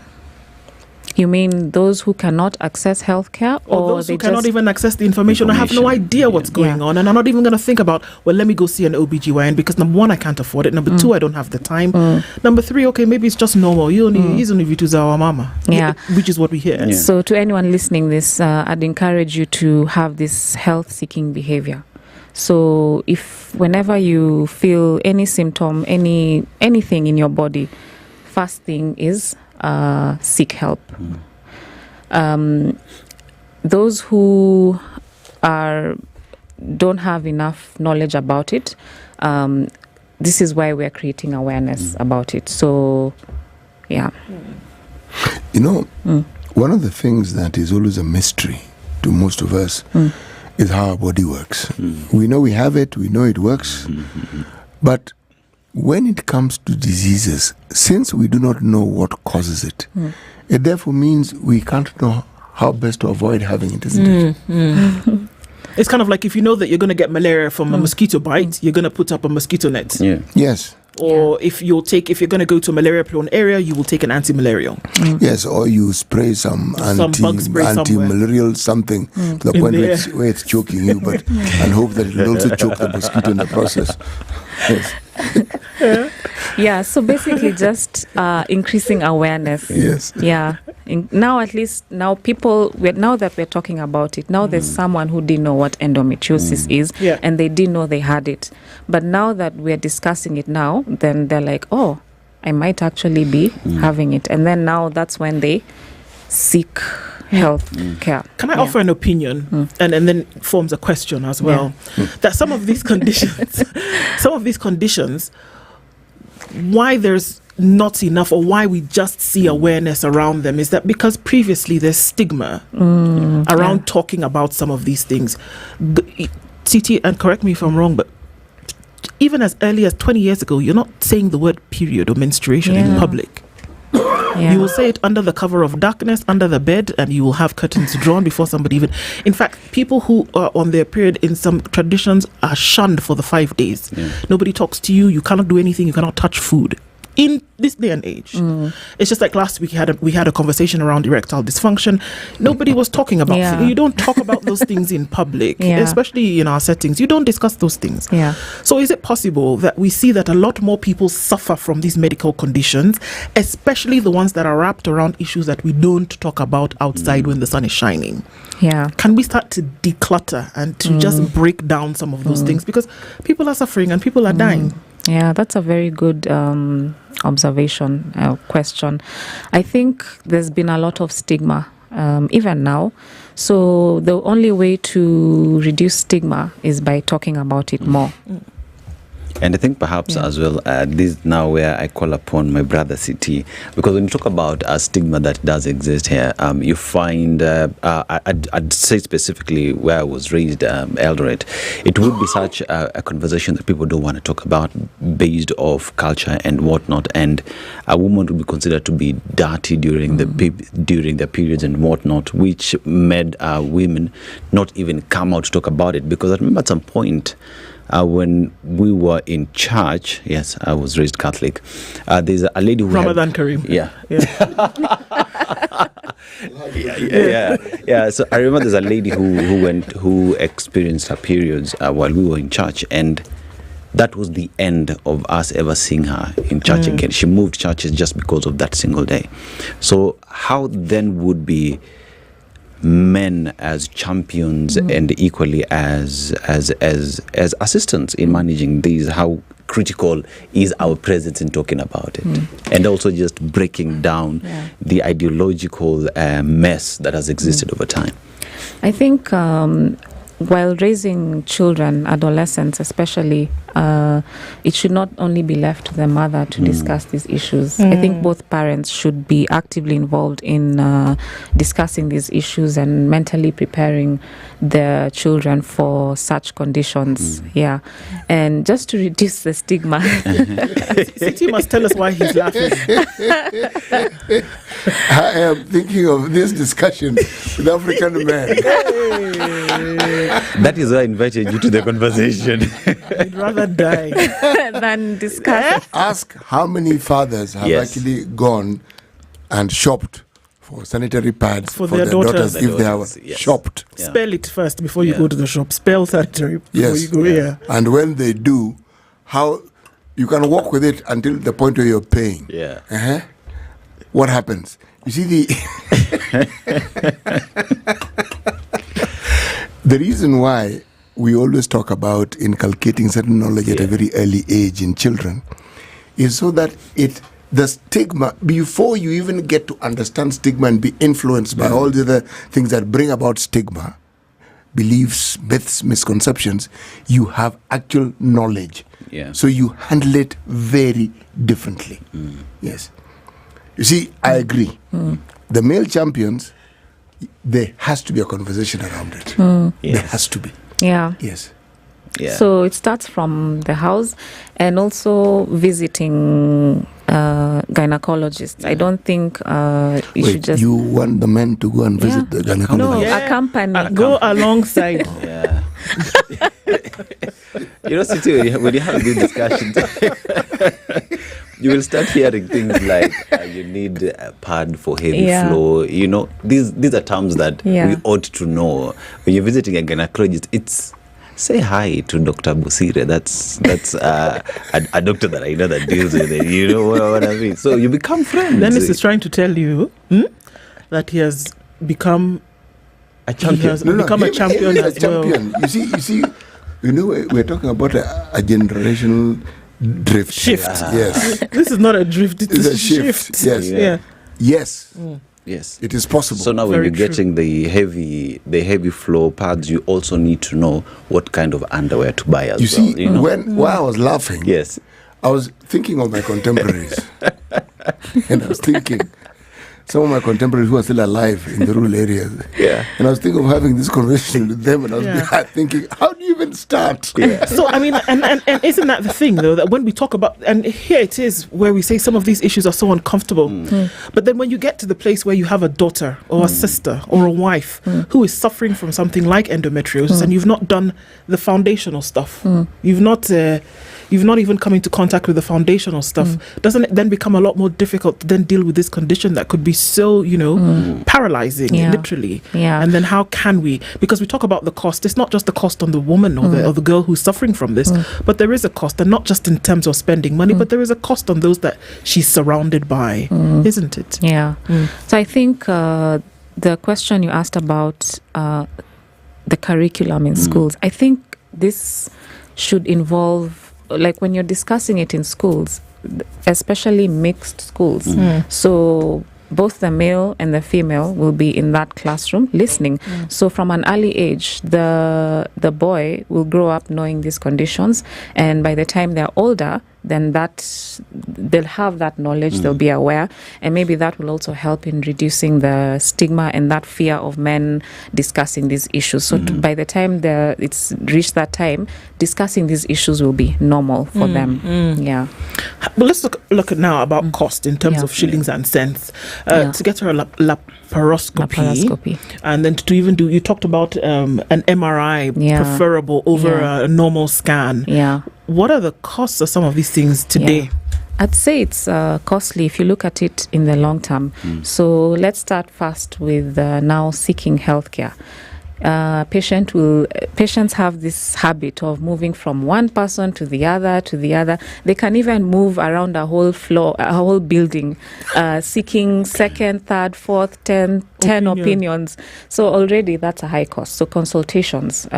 You mean those who cannot access healthcare, or those who cannot even access the information? I have no idea what's going on, and I'm not even going to think about, well, let me go see an OBGYN, because number one, I can't afford it. Number two, I don't have the time. Number three, okay, maybe it's just normal. He's only vitu za mama, which is what we hear. So to anyone listening this, I'd encourage you to have this health-seeking behavior. So if whenever you feel any symptom, anything in your body, first thing is seek help. Those who don't have enough knowledge about it, this is why we're creating awareness about it. So, one of the things that is always a mystery to most of us is how our body works. We know we have it, we know it works, but when it comes to diseases, since we do not know what causes it, it therefore means we can't know how best to avoid having it, isn't it? It's kind of like if you know that you're going to get malaria from a mosquito bite, you're going to put up a mosquito net. Yes. Or if you're going to go to a malaria-prone area, you will take an anti-malarial. Yes, or you spray some anti-malarial something to the point where it's choking you, and hope that it will also choke the mosquito in the process. Yes. So basically just increasing awareness. Yes. Now at least, now that we're talking about it, now there's someone who didn't know what endometriosis is, and they didn't know they had it. But now that we're discussing it now, then they're like, oh, I might actually be having it. And then now that's when they seek health care. Can I offer an opinion, and then it forms a question as well, that some of these conditions, why there's not enough, or why we just see awareness around them, is that because previously there's stigma around talking about some of these things. CT, and correct me if I'm wrong, but even as early as 20 years ago, you're not saying the word period or menstruation in public. You will say it under the cover of darkness, under the bed, and you will have curtains drawn before somebody even... In fact, people who are on their period in some traditions are shunned for the 5 days. Nobody talks to you, you cannot do anything, you cannot touch food. In this day and age, it's just like last week we had a conversation around erectile dysfunction. Nobody was talking about it. You don't talk about those things in public, especially in our settings. You don't discuss those things. So is it possible that we see that a lot more people suffer from these medical conditions, especially the ones that are wrapped around issues that we don't talk about outside when the sun is shining? Can we start to declutter and to just break down some of those things, because people are suffering and people are dying? Yeah, that's a very good observation, question. I think there's been a lot of stigma, even now. So the only way to reduce stigma is by talking about it more. And I think perhaps as well, this is now where I call upon my brother CT, because when you talk about a stigma that does exist here, you find, I'd say specifically where I was raised, Eldoret, it would be such a conversation that people don't want to talk about based off culture and whatnot, and a woman would be considered to be dirty during the periods and whatnot, which made women not even come out to talk about it. Because I remember at some point, when we were in church, yes, I was raised Catholic. There's a lady who Ramadan Kareem. So I remember there's a lady who experienced her periods while we were in church, and that was the end of us ever seeing her in church again. She moved churches just because of that single day. So how then would be men as champions and equally as assistants in managing these? How critical is our presence in talking about it, and also just breaking down the ideological mess that has existed over time? I think while raising children, adolescents especially, it should not only be left to the mother to discuss these issues. I think both parents should be actively involved in discussing these issues and mentally preparing their children for such conditions. And just to reduce the stigma. CT must tell us why he's laughing. I am thinking of this discussion with African men. That is why I invited you to the conversation. I'd rather die than discuss. Ask how many fathers have actually gone and shopped for sanitary pads for their daughters if they have shopped. Spell it first before you go to the shop. Spell sanitary before you go. And when they do, how you can walk with it until the point where you're paying. What happens? You see the reason why we always talk about inculcating certain knowledge at a very early age in children is so that the stigma, before you even get to understand stigma and be influenced by all the other things that bring about stigma, beliefs, myths, misconceptions, you have actual knowledge. So you handle it very differently. Yes. You see, I agree. The male champions, there has to be a conversation around it. There has to be. Yes. So it starts from the house, and also visiting gynecologists. I don't think you should just... You want the men to go and visit the gynecologist? No, accompany. Go alongside. You know, when you have these discussions, you will start hearing things like you need a pad for heavy flow. You know, these are terms that we ought to know. When you're visiting a gynecologist, it's say hi to Dr. Busire. That's a doctor that I know that deals with it. You know what I mean? So you become friends. Dennis is trying to tell you that he has become a champion. He has become a champion as well. You see, you know, we're talking about a generational drift. Yes. This is not a drift, it's a shift. Yes. Yes, it is possible. So now when you're getting the heavy flow pads, you also need to know what kind of underwear to buy as well. You see, while I was laughing, I was thinking of my contemporaries. And I was thinking, some of my contemporaries who are still alive in the rural areas. Yeah. And I was thinking of having this conversation with them, and I was thinking, how do you even start? Yeah. So, I mean, and isn't that the thing, though, that when we talk about, and here it is where we say some of these issues are so uncomfortable, but then when you get to the place where you have a daughter or a sister or a wife who is suffering from something like endometriosis and you've not done the foundational stuff, you've not even come into contact with the foundational stuff, doesn't it then become a lot more difficult to then deal with this condition that could be so, paralyzing, literally? Yeah. And then how can we, because we talk about the cost, it's not just the cost on the woman or the girl who's suffering from this, but there is a cost, and not just in terms of spending money, but there is a cost on those that she's surrounded by, isn't it? Yeah. So I think the question you asked about the curriculum in schools, I think this should involve, like when you're discussing it in schools, especially mixed schools, so both the male and the female will be in that classroom listening. So from an early age, the boy will grow up knowing these conditions, and by the time they're older, then they'll have that knowledge, they'll be aware, and maybe that will also help in reducing the stigma and that fear of men discussing these issues. So by the time it's reached that time, discussing these issues will be normal for them. Yeah. But let's look at now about cost in terms of shillings and cents. To get her a laparoscopy, and then to even you talked about an MRI preferable over a normal scan. Yeah. What are the costs of some of these things today? I'd say it's costly if you look at it in the long term. So let's start first with now seeking healthcare. Patients have this habit of moving from one person to the other. They can even move around a whole floor, a whole building, seeking second, third, fourth, 10 opinions. So already that's a high cost. So consultations,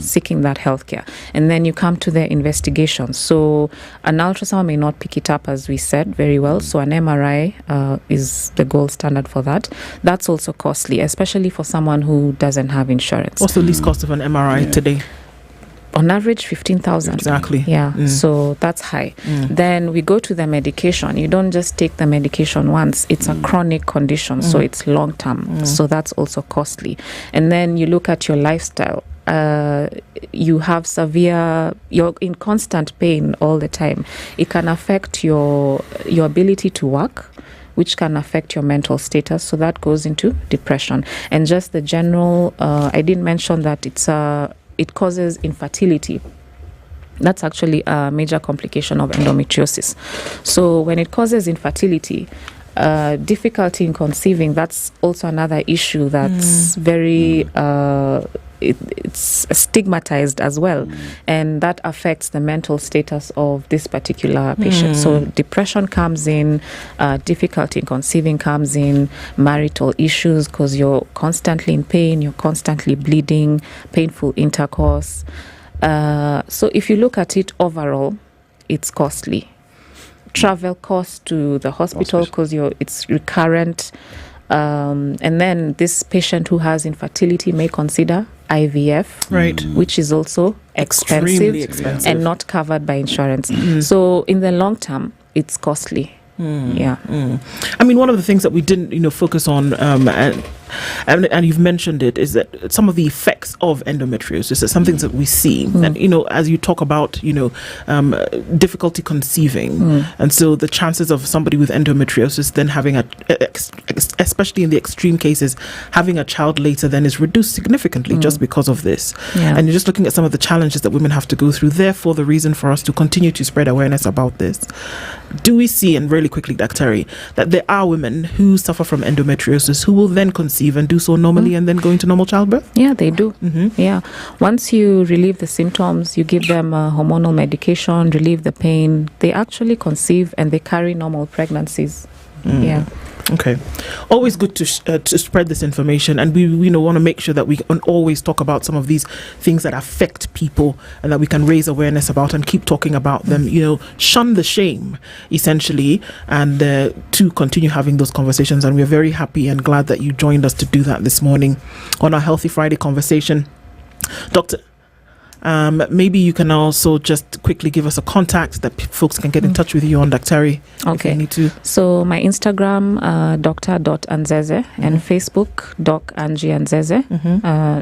seeking that healthcare. And then you come to the investigations. So an ultrasound may not pick it up, as we said, very well. So an MRI is the gold standard for that. That's also costly, especially for someone who doesn't have insurance. What's the least cost of an MRI today? On average, 15,000. Exactly. Yeah. So that's high. Then we go to the medication. You don't just take the medication once. It's a chronic condition, so it's long term. So that's also costly. And then you look at your lifestyle. You have you're in constant pain all the time. It can affect your ability to work, which can affect your mental status. So that goes into depression. And just the general, I didn't mention that it causes infertility. That's actually a major complication of endometriosis. So when it causes infertility, difficulty in conceiving, that's also another issue that's very it's stigmatized as well, and that affects the mental status of this particular patient. So depression comes in, difficulty in conceiving comes in, marital issues because you're constantly in pain, you're constantly bleeding, painful intercourse. So if you look at it overall, it's costly. Travel costs to the hospital because it's recurrent. And then this patient who has infertility may consider IVF, right, which is also expensive and not covered by insurance. So in the long term, it's costly. I mean, one of the things that we didn't, focus on, and you've mentioned it, is that some of the effects of endometriosis are some things that we see, and as you talk about, difficulty conceiving, and so the chances of somebody with endometriosis then having especially in the extreme cases, having a child later then is reduced significantly just because of this. And you're just looking at some of the challenges that women have to go through. Therefore, the reason for us to continue to spread awareness about this. Do we see, and really quickly, Dr. that there are women who suffer from endometriosis who will then conceive and do so normally and then go into normal childbirth? Yeah, they do. Yeah. Once you relieve the symptoms, you give them hormonal medication, relieve the pain, they actually conceive and they carry normal pregnancies. Yeah. Okay. Always good to spread this information, and we want to make sure that we can always talk about some of these things that affect people and that we can raise awareness about and keep talking about them. Shun the shame, essentially, and to continue having those conversations. And we're very happy and glad that you joined us to do that this morning on our Healthy Friday conversation. Dr. Maybe you can also just quickly give us a contact that folks can get in touch with you on, Daktari. Okay. If they need to. So my Instagram, Dr.Anzeze, and Facebook, Doc Angie Anzeze.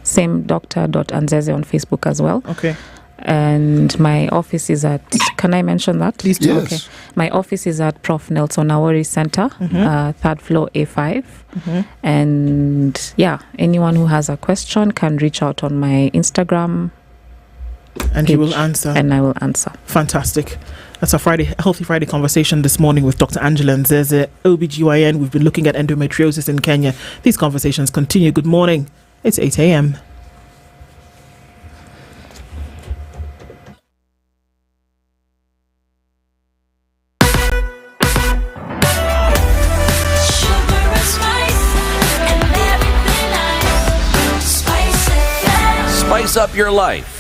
Same Dr.Anzeze on Facebook as well. Okay. And my office is at, can I mention that? Please do. Yes. Okay. My office is at Prof. Nelson Awori Center, 3rd floor A5. And yeah, anyone who has a question can reach out on my Instagram. And you will answer. And I will answer. Fantastic. That's a Healthy Friday conversation this morning with Dr. Angela Nzeze, OBGYN. We've been looking at endometriosis in Kenya. These conversations continue. Good morning. It's 8 a.m. Spice up your life.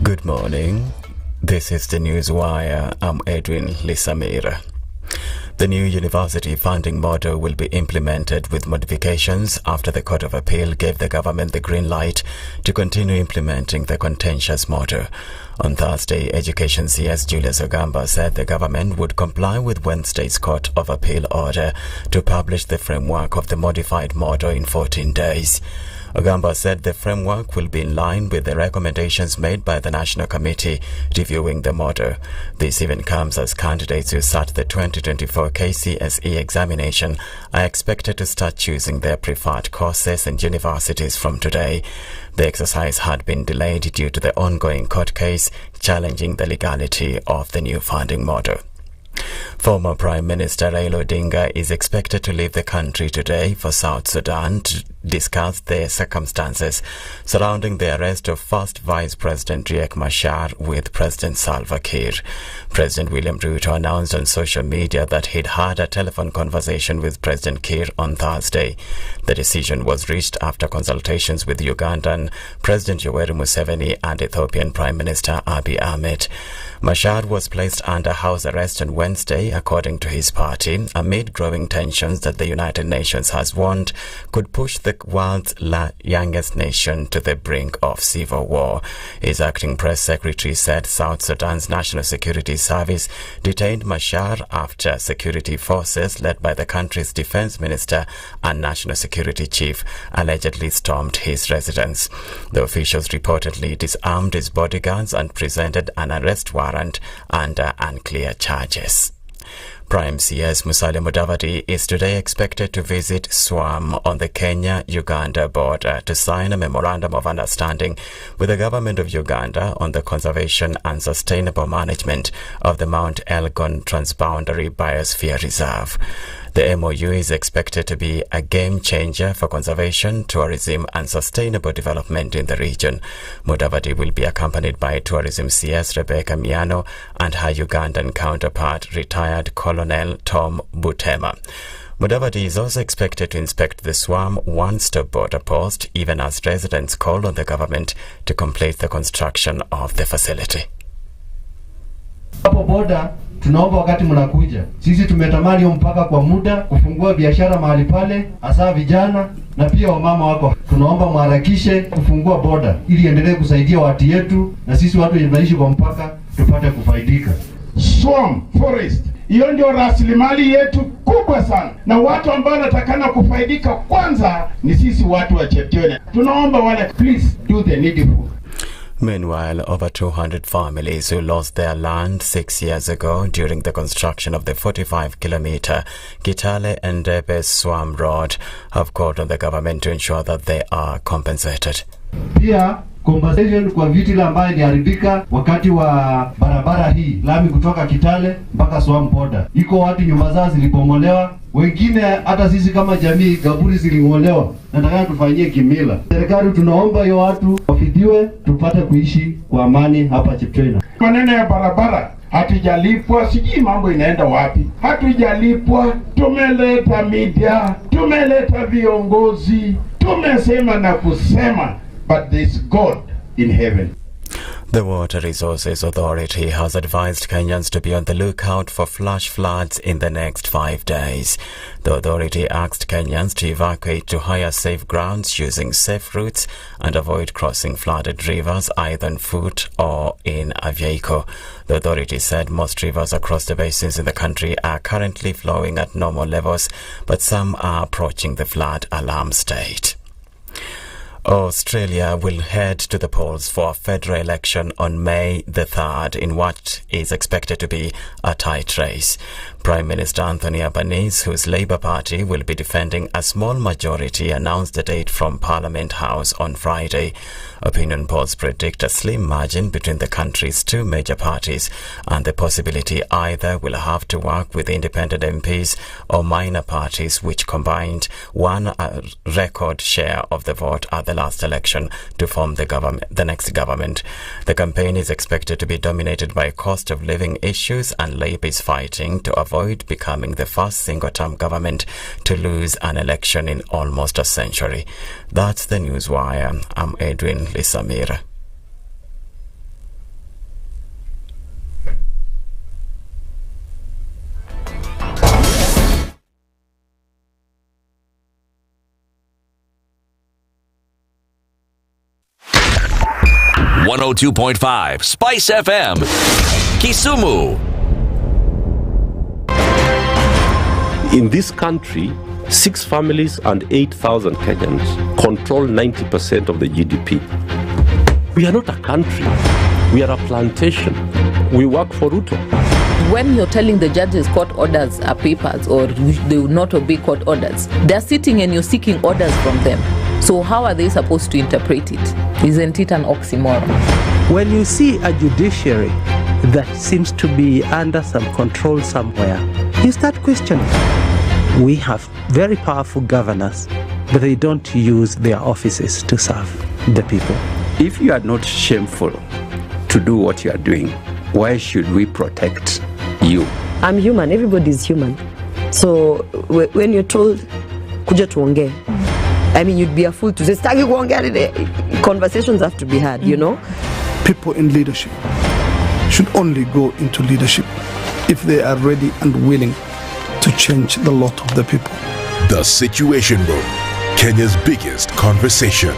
Good morning. This is the News Wire. I'm Edwin Lisamira. The new university funding model will be implemented with modifications after the Court of Appeal gave the government the green light to continue implementing the contentious model. On Thursday, Education CS Julius Ogamba said the government would comply with Wednesday's Court of Appeal order to publish the framework of the modified model in 14 days. Ogamba said the framework will be in line with the recommendations made by the National Committee reviewing the model. This even comes as candidates who sat the 2024 KCSE examination are expected to start choosing their preferred courses and universities from today. The exercise had been delayed due to the ongoing court case challenging the legality of the new funding model. Former Prime Minister Raila Odinga is expected to leave the country today for South Sudan to discuss the circumstances surrounding the arrest of first Vice President Riek Machar with President Salva Kiir. President William Ruto announced on social media that he'd had a telephone conversation with President Kiir on Thursday. The decision was reached after consultations with Ugandan President Yoweri Museveni and Ethiopian Prime Minister Abiy Ahmed. Machar was placed under house arrest on Wednesday, according to his party, amid growing tensions that the United Nations has warned could push the world's youngest nation to the brink of civil war. His acting press secretary said South Sudan's National Security Service detained Machar after security forces led by the country's defense minister and national security chief allegedly stormed his residence. The officials reportedly disarmed his bodyguards and presented an arrest warrant under unclear charges. Prime CS Musalia Mudavadi is today expected to visit Swam on the Kenya-Uganda border to sign a memorandum of understanding with the government of Uganda on the conservation and sustainable management of the Mount Elgon Transboundary Biosphere Reserve. The MOU is expected to be a game changer for conservation, tourism and sustainable development in the region. Mudavadi will be accompanied by Tourism CS Rebecca Miano and her Ugandan counterpart, retired Colonel Tom Butema. Mudavadi is also expected to inspect the Swam one-stop border post, even as residents call on the government to complete the construction of the facility. Hapo boda tunaomba wakati mnakuja, sisi tumetamani mpaka kwa muda kufungua biashara mahali pale, hasa vijana na pia wamama wako. Tunaomba mharakishe kufungua boda ili endelee kusaidia watu yetu na sisi watu tunaishi kwa mpaka tupate kufaidika. Swam forest hiyo ndio rasilimali yetu kubwa sana, na watu ambao wanatakana kufaidika kwanza ni sisi watu wa Cheptone. Tunaomba wale, please do the needful. Meanwhile, over 200 families who lost their land 6 years ago during the construction of the 45-kilometer Kitale-Endebe Swam Road have called on the government to ensure that they are compensated. Pia compensation kwa vitu ambayo iliharibika wakati wa barabara hii lami kutoka Kitale mpaka Swam border. Iko watu nyumba zao zilipomolewa, wengine hata sisi kama jamii gaburi zilingolewa. Nataka tufanyie kimila. Serikali tunaomba hiyo watu wafidiwe tupate kuishi kwa amani hapa Cheptone. Maneno ya barabara hatujalipwa, sijui mambo inaenda wapi. Hatujalipwa, tumeleta media, tumeleta viongozi, tumesema na kusema, but there's God in heaven. The Water Resources Authority has advised Kenyans to be on the lookout for flash floods in the next 5 days. The authority asked Kenyans to evacuate to higher safe grounds using safe routes and avoid crossing flooded rivers either on foot or in a vehicle. The authority said most rivers across the basins in the country are currently flowing at normal levels, but some are approaching the flood alarm state. Australia will head to the polls for a federal election on May the 3rd in what is expected to be a tight race. Prime Minister Anthony Albanese, whose Labour Party will be defending a small majority, announced the date from Parliament House on Friday. Opinion polls predict a slim margin between the country's two major parties and the possibility either will have to work with independent MPs or minor parties which combined won a record share of the vote at the last election to form the next government. The campaign is expected to be dominated by cost of living issues, and Labour is fighting to avoid becoming the first single-term government to lose an election in almost a century. That's the Newswire. I'm Edwin Lisamira. .5 Spice FM, Kisumu. In this country, 6 families and 8,000 Kenyans control 90% of the GDP. We are not a country. We are a plantation. We work for Ruto. When you're telling the judges court orders are papers or they will not obey court orders, they're sitting and you're seeking orders from them. So how are they supposed to interpret it? Isn't it an oxymoron? When you see a judiciary that seems to be under some control somewhere, you start questioning. We have very powerful governors, but they don't use their offices to serve the people. If you are not shameful to do what you are doing, why should we protect you? I'm human. Everybody's human. So when you're told, kuja tuongee, I mean, you'd be a fool to say, stagi kuongea. Conversations have to be had, you know? People in leadership should only go into leadership if they are ready and willing to change the lot of the people. The Situation Room, Kenya's biggest conversation.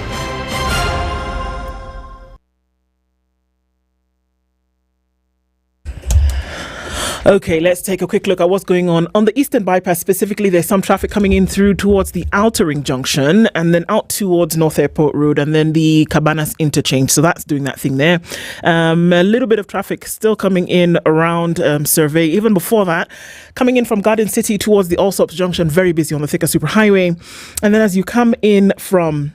Okay, let's take a quick look at what's going on the Eastern Bypass. Specifically, there's some traffic coming in through towards the Outer Ring Junction and then out towards North Airport Road and then the Cabanas interchange. So that's doing that thing there. A little bit of traffic still coming in around Survey. Even before that, coming in from Garden City towards the Allsops Junction, very busy on the Thika Superhighway. And then as you come in from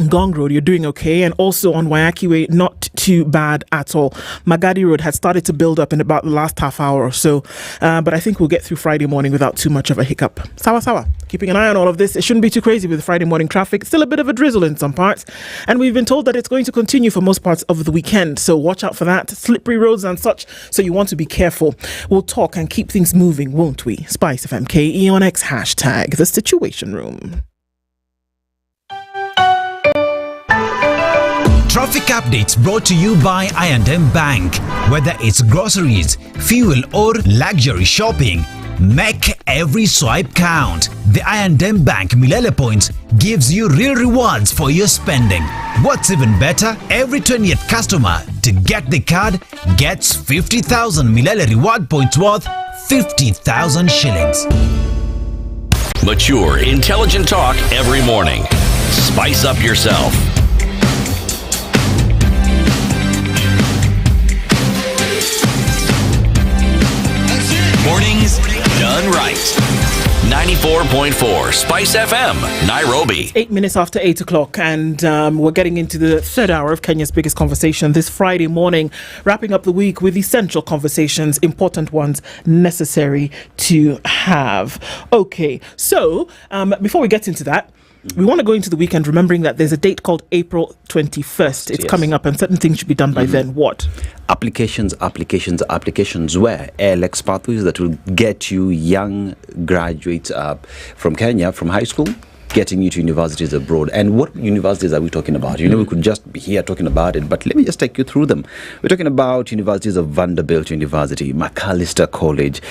Gong Road, you're doing okay, and also on Wayaki Way, not too bad at all. Magadi Road had started to build up in about the last half hour or so, but I think we'll get through Friday morning without too much of a hiccup. Sawa. Keeping an eye on all of this. It shouldn't be too crazy with Friday morning traffic. Still a bit of a drizzle in some parts, and we've been told that it's going to continue for most parts of the weekend, so watch out for that. Slippery roads and such, so you want to be careful. We'll talk and keep things moving, won't we? SpiceFM KE on X, hashtag The Situation Room. Traffic updates brought to you by I&M Bank. Whether it's groceries, fuel or luxury shopping, make every swipe count. The I&M Bank Milele Points gives you real rewards for your spending. What's even better, every 20th customer to get the card gets 50,000 Milele reward points worth 50,000 shillings. Mature, intelligent talk every morning. Spice up yourself. Mornings done right. 94.4 Spice FM, Nairobi. It's 8 minutes after 8 o'clock, and we're getting into the third hour of Kenya's biggest conversation this Friday morning, wrapping up the week with essential conversations, important ones necessary to have. Okay, so before we get into that, we want to go into the weekend remembering that there's a date called April 21st. It's coming up, and certain things should be done by then. What? Applications where ALX pathways that will get you young graduates from Kenya, from high school, getting you to universities abroad. And what universities are we talking about? We could just be here talking about it, but let me just take you through them. We're talking about universities of Vanderbilt University, Macalester College,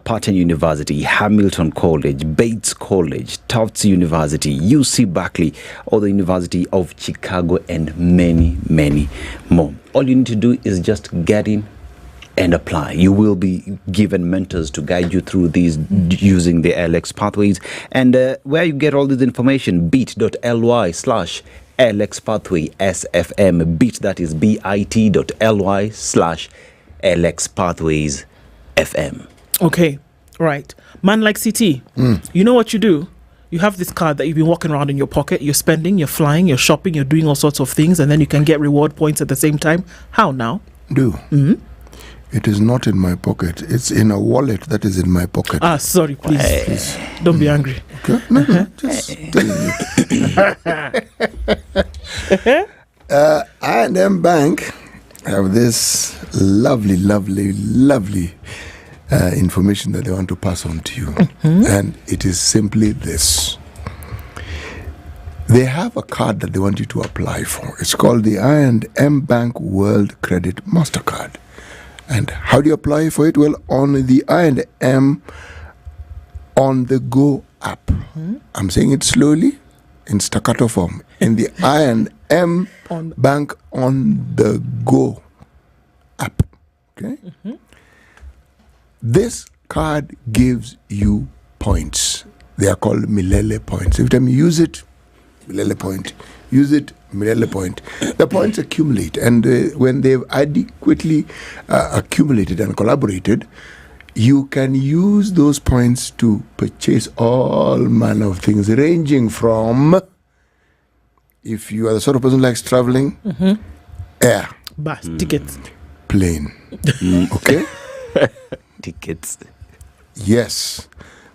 Patton University, Hamilton College, Bates College, Tufts University, UC Berkeley, or the University of Chicago, and many, many more. All you need to do is just get in and apply. You will be given mentors to guide you through these using the LX pathways. And where you get all this information, bit.ly/LX pathway SFM. Bit, that is bit.ly/LX pathways FM. Okay, right. Man like CT, you know what you do? You have this card that you've been walking around in your pocket. You're spending, you're flying, you're shopping, you're doing all sorts of things, and then you can get reward points at the same time. How now? It is not in my pocket. It's in a wallet that is in my pocket. Sorry, please. Don't be angry. Okay? No, just I&M Bank have this lovely information that they want to pass on to you. And it is simply this. They have a card that they want you to apply for. It's called the I&M Bank World Credit MasterCard. And how do you apply for it? Well, on the I&M On the Go app. I'm saying it slowly in staccato form. In the I&M Bank On the Go app. Okay? This card gives you points. They are called Milele points. Every time you use it, Milele point. Use it, Milele point. The points accumulate, and when they've adequately accumulated and collaborated, you can use those points to purchase all manner of things, ranging from, if you are the sort of person who likes traveling, air, bus, tickets, plane, okay, tickets. Yes.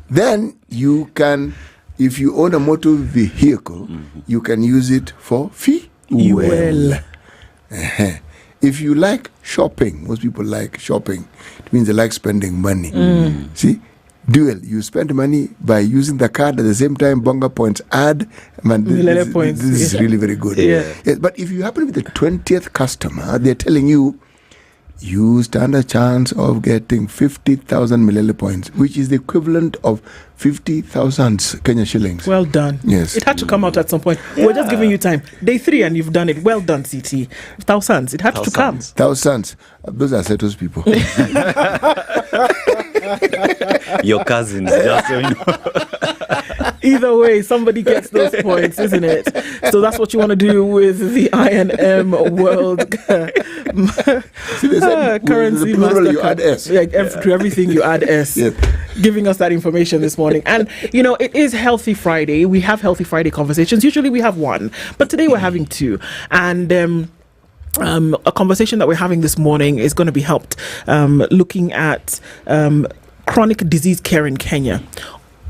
Then you can, if you own a motor vehicle, you can use it for fuel. If you like shopping, most people like shopping. It means they like spending money. See, dual. You spend money by using the card at the same time. Bonga points add. Man, this is really very good. Yes, but if you happen to be the 20th customer, they're telling you, you stand a chance of getting 50,000 Milele points, which is the equivalent of 50,000 Kenya shillings. Well done. Yes. It had to come out at some point. We're just giving you time. Day 3 and you've done it. Well done, CT. Thousands. It had to come. Thousands. Those are Seto's people. Your cousins, just so you know. Either way, somebody gets those points, isn't it? So that's what you want to do with the I&M World Currency MasterCard. You add S. To everything you add S. Yes. Giving us that information this morning. And, it is Healthy Friday. We have Healthy Friday conversations. Usually we have one, but today we're having two. And a conversation that we're having this morning is going to be helped looking at chronic disease care in Kenya.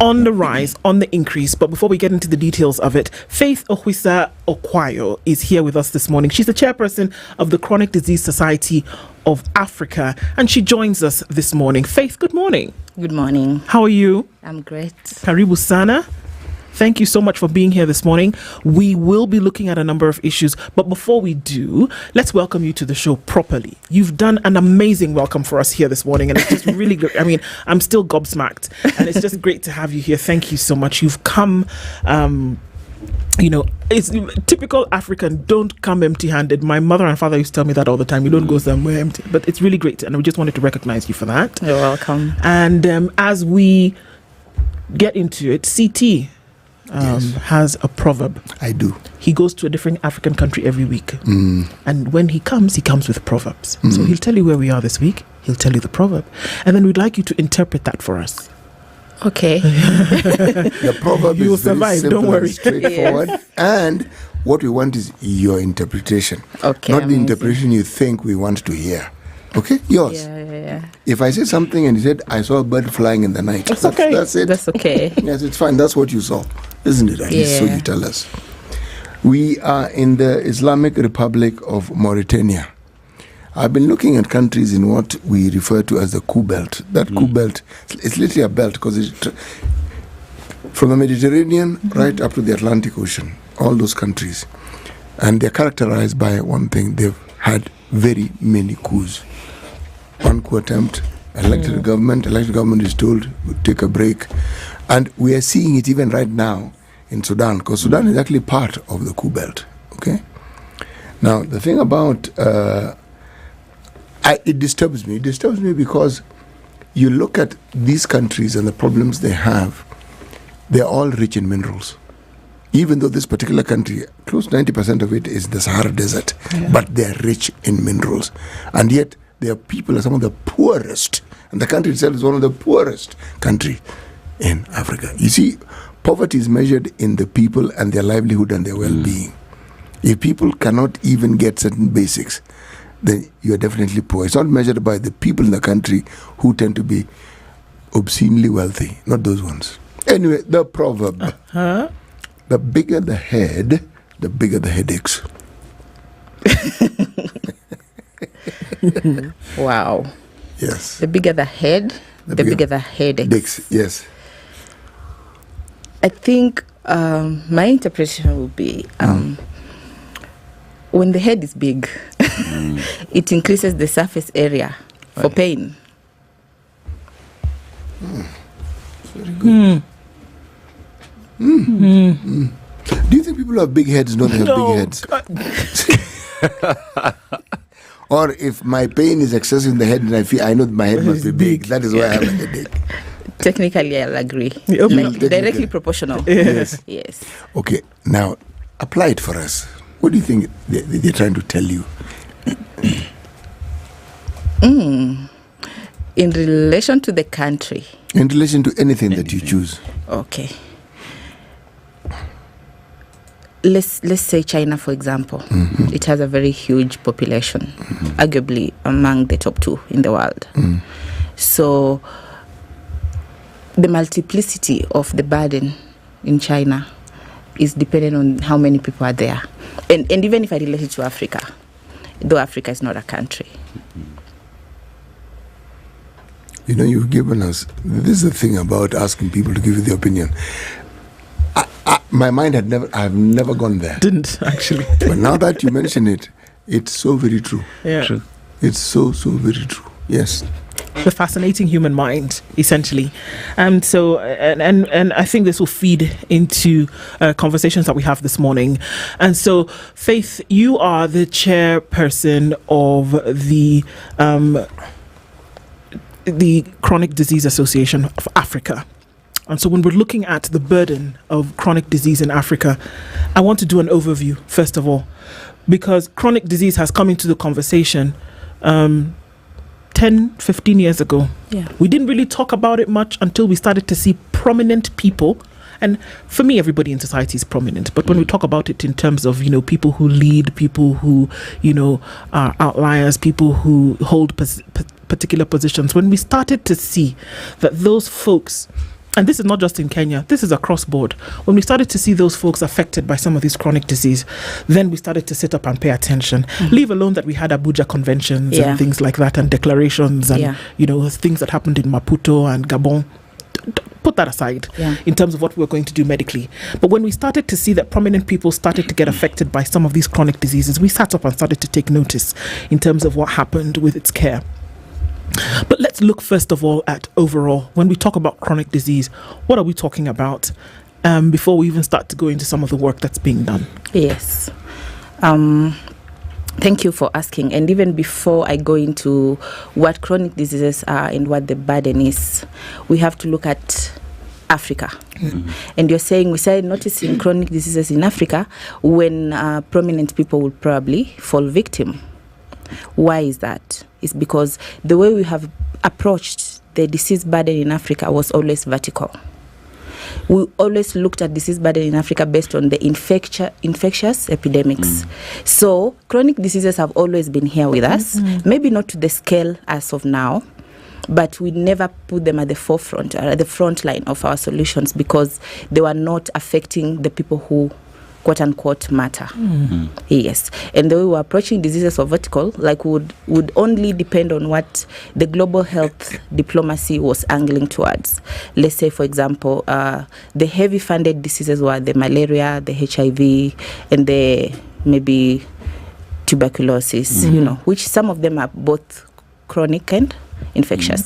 On the rise, on the increase. But before we get into the details of it, Faith Ohwisa Okwayo is here with us this morning. She's the chairperson of the Chronic Disease Society of Africa, and she joins us this morning. Faith, good morning. Good morning. How are you? I'm great. Karibu sana. Thank you so much for being here this morning. We will be looking at a number of issues, but before we do, let's welcome you to the show properly. You've done an amazing welcome for us here this morning, and it's just really good. I mean, I'm still gobsmacked, and it's just great to have you here. Thank you so much. You've come, it's typical African, don't come empty-handed. My mother and father used to tell me that all the time. You don't go somewhere empty, but it's really great, and we just wanted to recognize you for that. You're welcome. And as we get into it, CT has a proverb. I do. He goes to a different African country every week. And when he comes with proverbs. So he'll tell you where we are this week. He'll tell you the proverb. And then we'd like you to interpret that for us. Okay. The proverb you will is very survive, simple don't worry. and straightforward. And what we want is your interpretation. Okay. Not the interpretation you think we want to hear. Okay? Yours. Yeah. If I say something and you said, I saw a bird flying in the night. That's okay. That's it. That's okay. Yes, it's fine. That's what you saw. Isn't it? Yeah. So you tell us. We are in the Islamic Republic of Mauritania. I've been looking at countries in what we refer to as the coup belt. That coup belt, it's literally a belt because from the Mediterranean right up to the Atlantic Ocean, all those countries. And they're characterized by one thing: they've had very many coups. One coup attempt, elected government is told, take a break. And we are seeing it even right now in Sudan, because Sudan is actually part of the coup belt. Okay. Now, the thing about it disturbs me. It disturbs me because you look at these countries and the problems they have. They're all rich in minerals. Even though this particular country, close to 90% of it is the Sahara Desert, but they're rich in minerals. And yet, their people are some of the poorest, and the country itself is one of the poorest countries in Africa. You see, poverty is measured in the people and their livelihood and their well-being. If people cannot even get certain basics, then you are definitely poor. It's not measured by the people in the country who tend to be obscenely wealthy, not those ones. Anyway, the proverb. The bigger the head, the bigger the headaches. Wow. Yes. The bigger the head, the bigger the headaches. Yes. I think my interpretation would be when the head is big, it increases the surface area for pain. Very good. Do you think people who have big heads don't have big heads? Or if my pain is excessive in the head and I know that my head must be big, that is why I have a headache. Technically, I'll agree. Directly proportional. Yes. Yes. Okay, now apply it for us. What do you think they're trying to tell you? In relation to the country. In relation to anything that you choose. Okay. Let's say China, for example. It has a very huge population, arguably among the top 2 in the world. So the multiplicity of the burden in China is dependent on how many people are there. And even if I relate it to Africa, though Africa is not a country. You know, you've given us, this is the thing about asking people to give you their opinion. My mind I've never gone there. Didn't, actually. But now that you mention it, it's so very true. Yeah. True. It's so very true. Yes. The fascinating human mind, essentially. And I think this will feed into conversations that we have this morning. And so, Faith, you are the chairperson of the Chronic Disease Association of Africa. And so when we're looking at the burden of chronic disease in Africa, I want to do an overview, first of all, because chronic disease has come into the conversation 10, 15 years ago. Yeah. We didn't really talk about it much until we started to see prominent people. And for me, everybody in society is prominent. But when we talk about it in terms of, people who lead, people who, are outliers, people who hold particular positions, when we started to see that those folks, and this is not just in Kenya, this is across board. When we started to see those folks affected by some of these chronic disease, then we started to sit up and pay attention. Leave alone that we had Abuja conventions and things like that, and declarations and, things that happened in Maputo and Gabon. Put that aside in terms of what we're going to do medically. But when we started to see that prominent people started to get affected by some of these chronic diseases, we sat up and started to take notice in terms of what happened with its care. But let's look first of all at overall, when we talk about chronic disease, what are we talking about before we even start to go into some of the work that's being done? Yes. Thank you for asking. And even before I go into what chronic diseases are and what the burden is, we have to look at Africa. And you're saying we started noticing chronic diseases in Africa when prominent people will probably fall victim. Why is that? It's because the way we have approached the disease burden in Africa was always vertical. We always looked at disease burden in Africa based on the infectious epidemics. So chronic diseases have always been here with us, maybe not to the scale as of now, but we never put them at the forefront or at the front line of our solutions because they were not affecting the people who quote unquote matter. Yes. And the way we're approaching diseases of vertical, like would only depend on what the global health diplomacy was angling towards. Let's say, for example, the heavy funded diseases were the malaria, the HIV, and the maybe tuberculosis, which some of them are both chronic and infectious.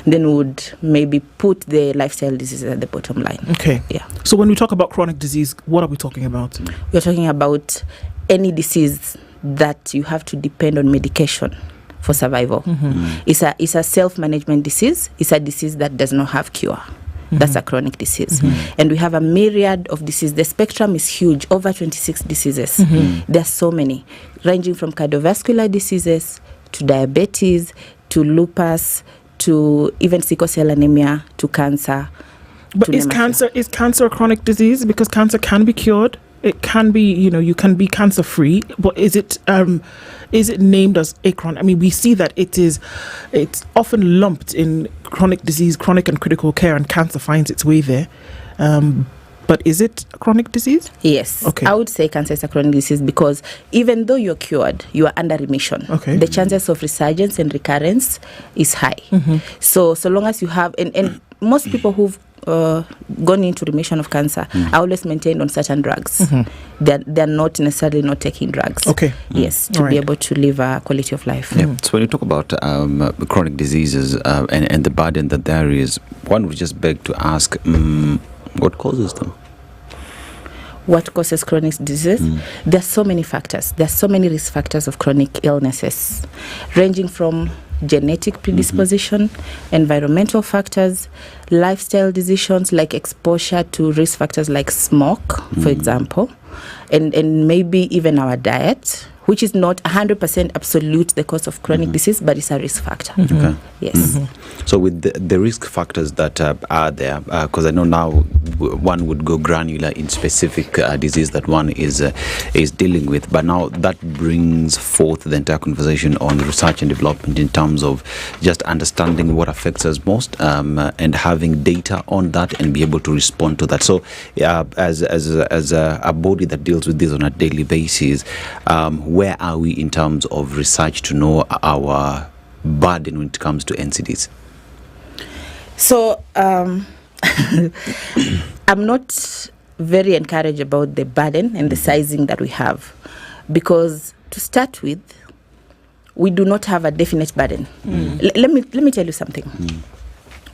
Then would maybe put the lifestyle diseases at the bottom line. Okay. Yeah. So when we talk about chronic disease, what are we talking about? We're talking about any disease that you have to depend on medication for survival. It's a self-management disease. It's a disease that does not have cure. That's a chronic disease. And we have a myriad of diseases. The spectrum is huge, over 26 diseases. There are so many, ranging from cardiovascular diseases to diabetes, to lupus, to even sickle cell anemia, to cancer. But is cancer a chronic disease? Because cancer can be cured. It can be, you can be cancer free. But is it named as a chronic? I mean, we see that it's often lumped in chronic disease, chronic and critical care, and cancer finds its way there. But is it a chronic disease? Yes. Okay. I would say cancer is a chronic disease because even though you're cured, you are under remission. Okay. The chances of resurgence and recurrence is high. So long as you have, and most people who've gone into remission of cancer are always maintained on certain drugs. They're not necessarily not taking drugs. Okay. Yes, to be able to live a quality of life. Yeah. So when you talk about chronic diseases and the burden that there is, one would just beg to ask, what causes them? What causes chronic disease? There are so many factors. There are so many risk factors of chronic illnesses, ranging from genetic predisposition, environmental factors, lifestyle decisions like exposure to risk factors like smoke, for example, and maybe even our diet, which is not 100% absolute the cause of chronic disease, but it's a risk factor. Okay. Yes. So with the risk factors that are there, because I know now one would go granular in specific disease that one is dealing with, but now that brings forth the entire conversation on research and development in terms of just understanding what affects us most and having data on that and be able to respond to that. So as a body that deals with this on a daily basis, where are we in terms of research to know our burden when it comes to NCDs? So I'm not very encouraged about the burden and the sizing that we have, because to start with, we do not have a definite burden. Let me tell you something.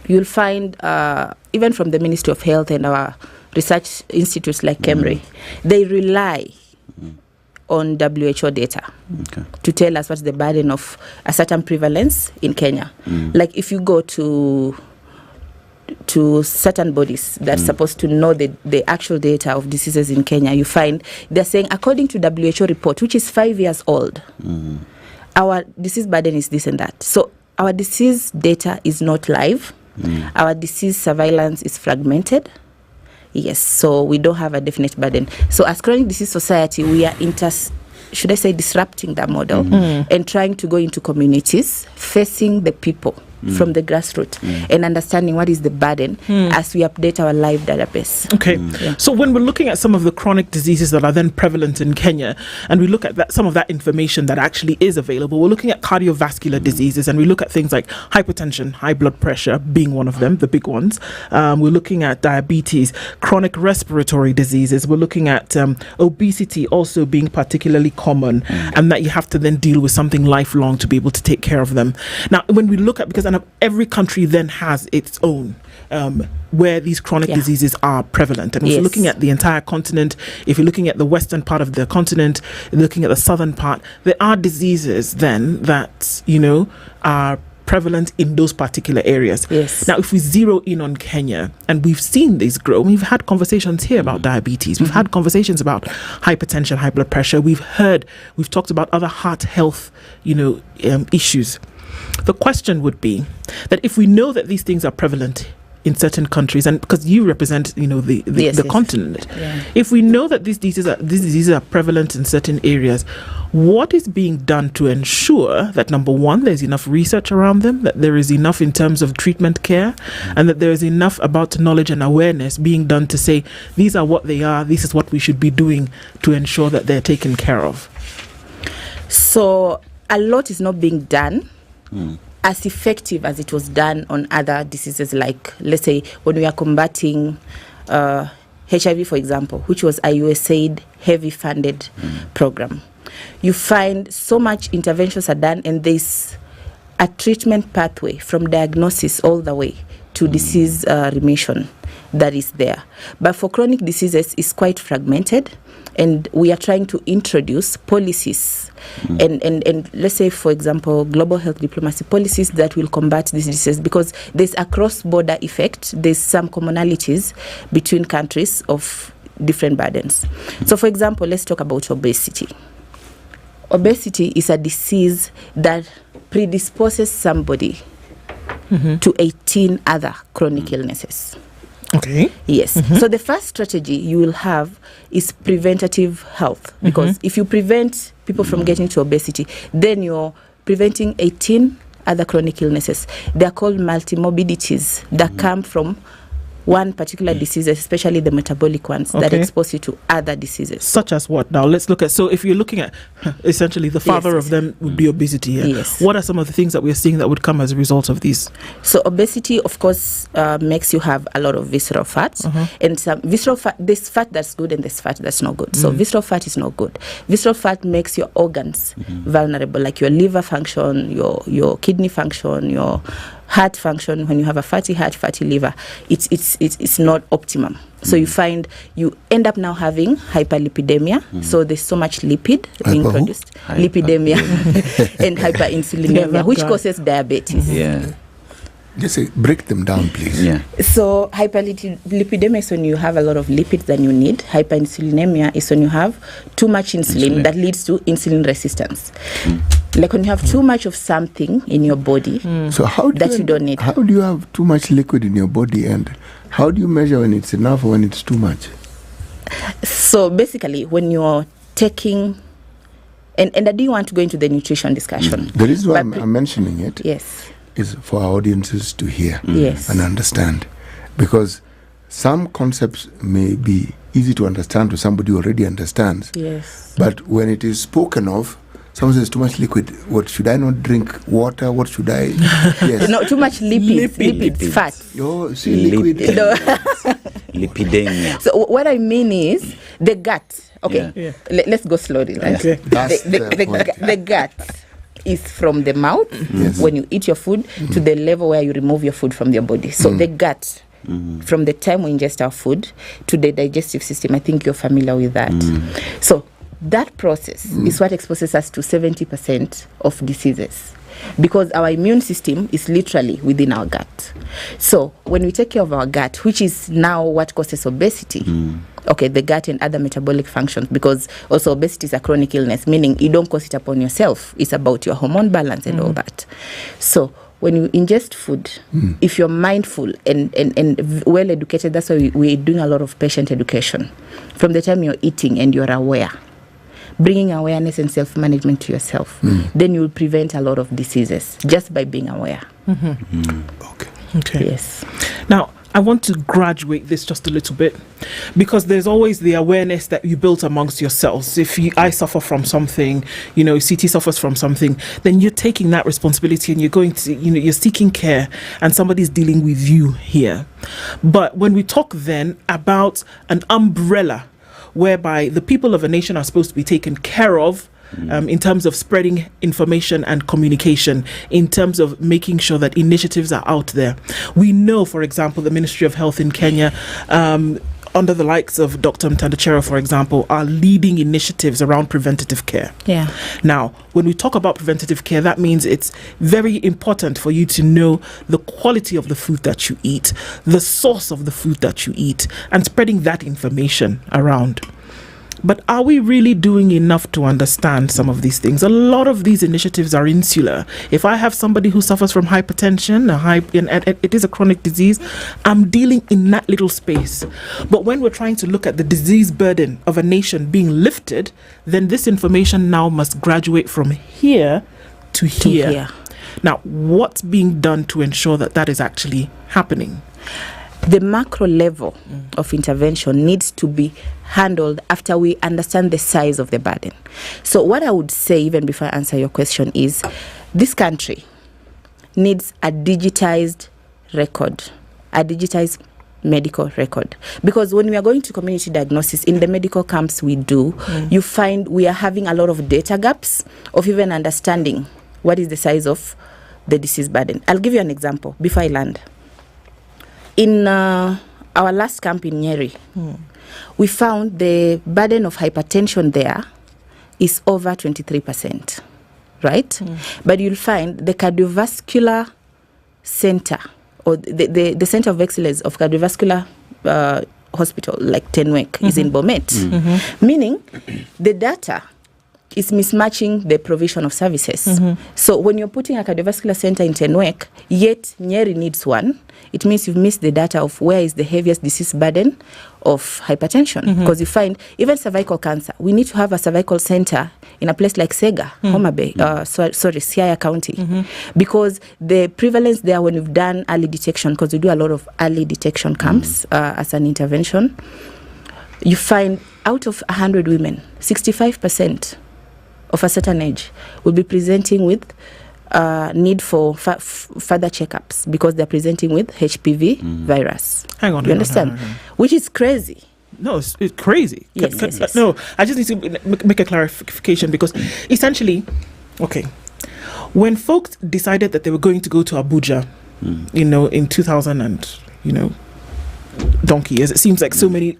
You'll find even from the Ministry of Health and our research institutes like KEMRI, they rely on WHO data to tell us what's the burden of a certain prevalence in Kenya. Like if you go to certain bodies that's supposed to know the actual data of diseases in Kenya, you find they're saying, according to WHO report, which is 5 years old, our disease burden is this and that. So our disease data is not live. Our disease surveillance is fragmented. Yes, so we don't have a definite burden. So as Chronic Disease Society, we are disrupting that model and trying to go into communities, facing the people from the grassroots and understanding what is the burden as we update our live database. Okay. So when we're looking at some of the chronic diseases that are then prevalent in Kenya, and we look at some of that information that actually is available, we're looking at cardiovascular diseases, and we look at things like hypertension, high blood pressure being one of them, the big ones. We're looking at diabetes, chronic respiratory diseases. We're looking at obesity also being particularly common, and that you have to then deal with something lifelong to be able to take care of them. Now, when we look at, because every country then has its own where these chronic diseases are prevalent. And if you're looking at the entire continent, if you're looking at the western part of the continent, looking at the southern part, there are diseases then that, are prevalent in those particular areas. Now, if we zero in on Kenya, and we've seen this grow, we've had conversations here about diabetes, we've had conversations about hypertension, high blood pressure, we've talked about other heart health, issues. The question would be that if we know that these things are prevalent in certain countries, and because you represent, the continent, if we know that these diseases are prevalent in certain areas, What is being done to ensure that, number one, there's enough research around them, that there is enough in terms of treatment care, and that there is enough about knowledge and awareness being done to say, these are what they are, this is what we should be doing to ensure that they're taken care of? So a lot is not being done as effective as it was done on other diseases, like, let's say, when we are combating HIV, for example, which was a USAID heavy funded program. You find so much interventions are done, and there's a treatment pathway from diagnosis all the way to disease remission that is there. But for chronic diseases, it's quite fragmented, and we are trying to introduce policies and let's say, for example, global health diplomacy policies that will combat these diseases, because there's a cross-border effect. There's some commonalities between countries of different burdens. So, for example, let's talk about obesity. Obesity is a disease that predisposes somebody to 18 other chronic illnesses. Okay. Yes. So the first strategy you will have is preventative health, because if you prevent people from getting to obesity, then you're preventing 18 other chronic illnesses. They are called multimorbidities that come from one particular disease, especially the metabolic ones that expose you to other diseases. Such as what? Now let's look at, so if you're looking at essentially the father of them would be obesity. Yes. What are some of the things that we're seeing that would come as a result of these? So obesity, of course, makes you have a lot of visceral fat, and some visceral fat. There's fat that's good and there's fat that's not good. So visceral fat is not good. Visceral fat makes your organs vulnerable, like your liver function, your kidney function, your heart function. When you have a fatty heart, fatty liver, it's not optimum. So you find you end up now having hyperlipidemia. So there's so much lipid being produced, lipidemia and hyperinsulinemia, which causes diabetes. Just say, break them down, please. So hyperlipidemia is when you have a lot of lipids than you need. Hyperinsulinemia is when you have too much insulin that leads to insulin resistance. Like when you have too much of something in your body So how do that you don't need. How do you have too much liquid in your body, and how do you measure when it's enough or when it's too much? So basically, when you're taking, and I do want to go into the nutrition discussion. The reason why I'm mentioning it is for our audiences to hear Yes. and understand, because some concepts may be easy to understand to somebody who already understands. Yes. But when it is spoken of, someone says too much liquid. What should I not drink? Water? What should I? Yes. No, too much lipids, fat. Oh, see, liquid. Lipidemia. So what I mean is the gut. Okay, let's go slowly. Right? Okay. That's the point. The gut is from the mouth when you eat your food to the level where you remove your food from your body. So the gut, from the time we ingest our food to the digestive system, I think you're familiar with that. So that process is what exposes us to 70% of diseases, because our immune system is literally within our gut. So when we take care of our gut, which is now what causes obesity, the gut and other metabolic functions, because also obesity is a chronic illness, meaning you don't cause it upon yourself. It's about your hormone balance and all that. So when you ingest food, if you're mindful and well educated, that's why we're doing a lot of patient education. From the time you're eating and you're aware, bringing awareness and self-management to yourself, then you'll prevent a lot of diseases just by being aware. Okay. Yes. Now, I want to graduate this just a little bit, because there's always the awareness that you built amongst yourselves. If I suffer from something, CT suffers from something, then you're taking that responsibility and you're going to, you're seeking care, and somebody's dealing with you here. But when we talk then about an umbrella whereby the people of a nation are supposed to be taken care of, in terms of spreading information and communication, in terms of making sure that initiatives are out there. We know, for example, the Ministry of Health in Kenya, under the likes of Dr. Mtandachero, for example, are leading initiatives around preventative care. Yeah. Now, when we talk about preventative care, that means it's very important for you to know the quality of the food that you eat, the source of the food that you eat, and spreading that information around. But are we really doing enough to understand some of these things? A lot of these initiatives are insular. If I have somebody who suffers from hypertension, it is a chronic disease, I'm dealing in that little space. But when we're trying to look at the disease burden of a nation being lifted, then this information now must graduate from here to here. Now, what's being done to ensure that that is actually happening? The macro level of intervention needs to be handled after we understand the size of the burden. So what I would say, even before I answer your question, is this country needs a digitized record, a digitized medical record. Because when we are going to community diagnosis, in the medical camps we do, you find we are having a lot of data gaps of even understanding what is the size of the disease burden. I'll give you an example before I land. In our last camp in Nyeri, we found the burden of hypertension there is over 23%, right? But you'll find the cardiovascular center, or the Center of Excellence of Cardiovascular Hospital, like Tenwek, is in Bomet. Meaning, the data is mismatching the provision of services. So when you're putting a cardiovascular center in Tenwek, yet Nyeri needs one, it means you've missed the data of where is the heaviest disease burden of hypertension. Because you find even cervical cancer, we need to have a cervical center in a place like Sega, Homa Bay, Siaya County, because the prevalence there, when we've done early detection, because we do a lot of early detection camps as an intervention, you find out of 100 women, 65% of a certain age will be presenting with need for further checkups because they're presenting with HPV virus. Hang on. You understand? Which is crazy. No, it's crazy. Yes. No, I just need to make a clarification because essentially, okay, when folks decided that they were going to go to Abuja, in 2000 and, donkey years, it seems like so many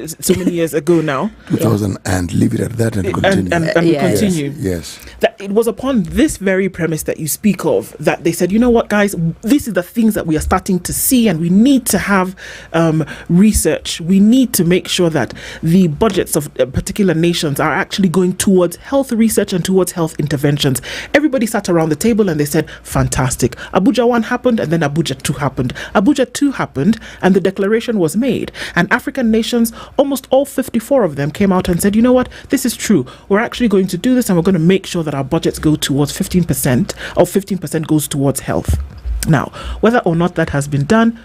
years ago now. 2000 and leave it at that and continue. And continue. Yes. That it was upon this very premise that you speak of that they said, you know what, guys, this is the things that we are starting to see, and we need to have research. We need to make sure that the budgets of particular nations are actually going towards health research and towards health interventions. Everybody sat around the table and they said, fantastic. Abuja 1 happened, and then Abuja 2 happened. Abuja 2 happened, and the declaration was made. And African nations, almost all 54 of them, came out and said, you know what, this is true. We're actually going to do this, and we're going to make sure that our budgets go towards 15%, or 15% goes towards health. Now, whether or not that has been done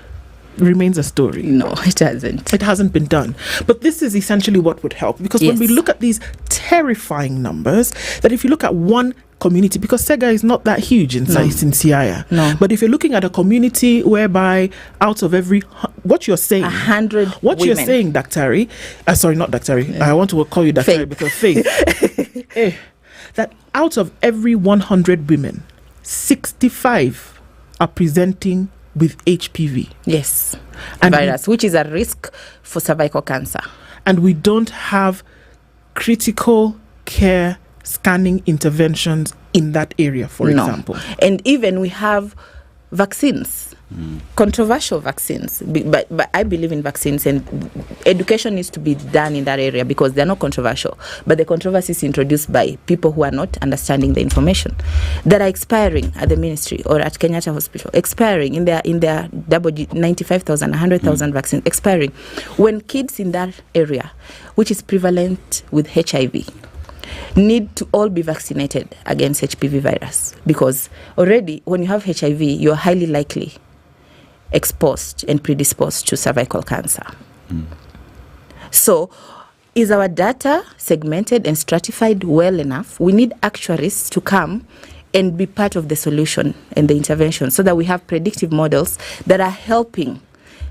remains a story. No, it hasn't. It hasn't been done. But this is essentially what would help. Because when we look at these terrifying numbers, that if you look at one community, because Sega is not that huge in size in Siaya. No. But if you're looking at a community whereby out of every, what you're saying, 100 what women. you're saying, Daktari, sorry, not Daktari, I want to call you Daktari because Faith, that out of every 100 women, 65 are presenting with HPV. Yes. And virus, which is a risk for cervical cancer. And we don't have critical care scanning interventions in that area, for example. And even we have vaccines, controversial vaccines, but I believe in vaccines, and education needs to be done in that area because they're not controversial. But the controversy is introduced by people who are not understanding the information that are expiring at the ministry or at Kenyatta Hospital, expiring in their 95,000, 100,000 vaccines expiring. When kids in that area, which is prevalent with HIV, need to all be vaccinated against HPV virus, because already when you have HIV, you're highly likely exposed and predisposed to cervical cancer. So is our data segmented and stratified well enough? We need actuaries to come and be part of the solution and the intervention so that we have predictive models that are helping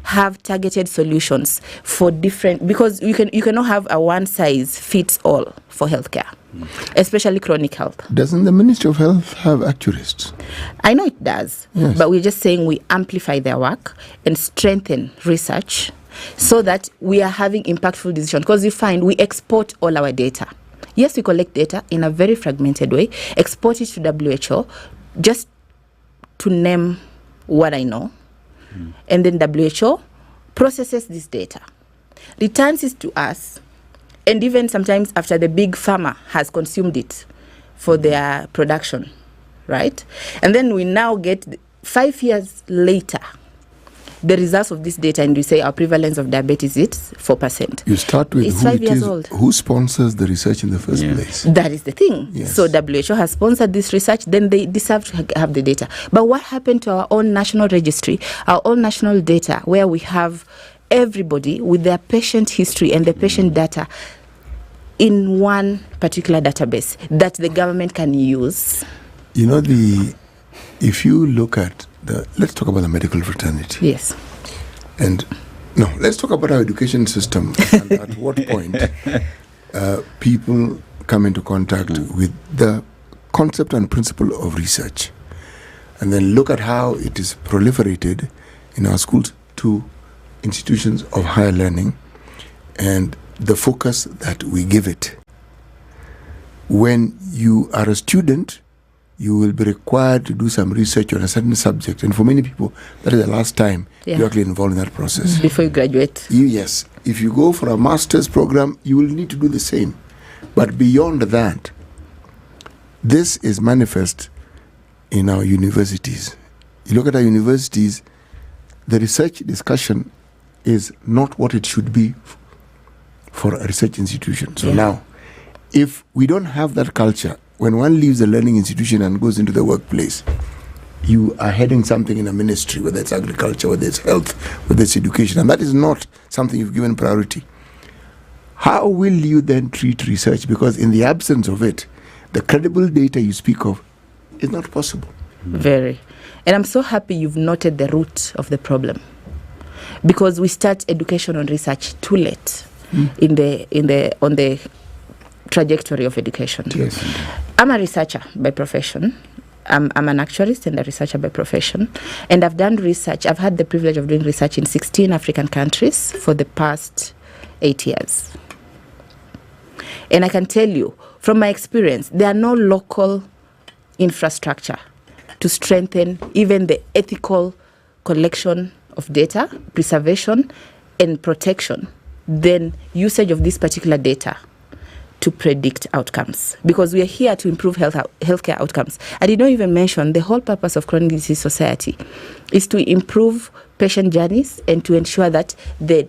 have targeted solutions for different, because you cannot have a one size fits all for healthcare, especially chronic health. Doesn't the Ministry of Health have actuaries? I know it does, but we're just saying we amplify their work and strengthen research so that we are having impactful decisions, because you find we export all our data. Yes, we collect data in a very fragmented way, export it to WHO, just to name what I know. And then WHO processes this data, returns it to us, And even sometimes after the big farmer has consumed it for their production, right? And then we now get 5 years later the results of this data, and we say our prevalence of diabetes is 4%. You start with it's who 5 it years is, old. who sponsors the research in the first place. That is the thing. Yes. So WHO has sponsored this research, then they deserve to have the data. But what happened to our own national registry, our own national data, where we have everybody with their patient history and the patient data in one particular database that the government can use? You know, if you look at let's talk about the medical fraternity. Yes. And no, let's talk about our education system and at what point people come into contact with the concept and principle of research. And then look at how it is proliferated in our schools to institutions of higher learning and the focus that we give it. When you are a student, you will be required to do some research on a certain subject. And for many people, that is the last time you're actually involved in that process. Before you graduate. Yes. If you go for a master's program, you will need to do the same. But beyond that, this is manifest in our universities. You look at our universities, the research discussion is not what it should be for a research institution. So now, if we don't have that culture, when one leaves the learning institution and goes into the workplace, you are heading something in a ministry, whether it's agriculture, whether it's health, whether it's education, and that is not something you've given priority. How will you then treat research? Because in the absence of it, the credible data you speak of is not possible. Very. And I'm so happy you've noted the root of the problem, because we start education on research too late on the trajectory of education. Yes. I'm a researcher by profession. I'm an actuarist and a researcher by profession. And I've done research. I've had the privilege of doing research in 16 African countries for the past 8 years. And I can tell you, from my experience, there are no local infrastructure to strengthen even the ethical collection of data, preservation, and protection than usage of this particular data to predict outcomes, because we are here to improve healthcare outcomes. I did not even mention the whole purpose of Chronic Disease Society is to improve patient journeys and to ensure that the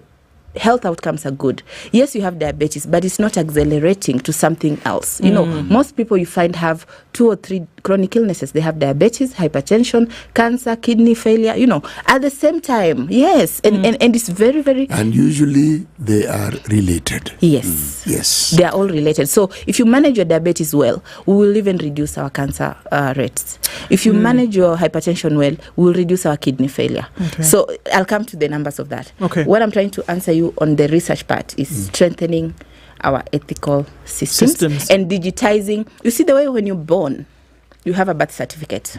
health outcomes are good. Yes, you have diabetes, but it's not accelerating to something else. You know, most people you find have 2 or 3 chronic illnesses. They have diabetes, hypertension, cancer, kidney failure, you know, at the same time. Yes. And it's very, very... And usually they are related. Yes. Yes. They are all related. So if you manage your diabetes well, we will even reduce our cancer rates. If you manage your hypertension well, we will reduce our kidney failure. Okay. So I'll come to the numbers of that. Okay. What I'm trying to answer you on the research part is strengthening our ethical systems and digitizing. You see, the way when you're born, you have a birth certificate.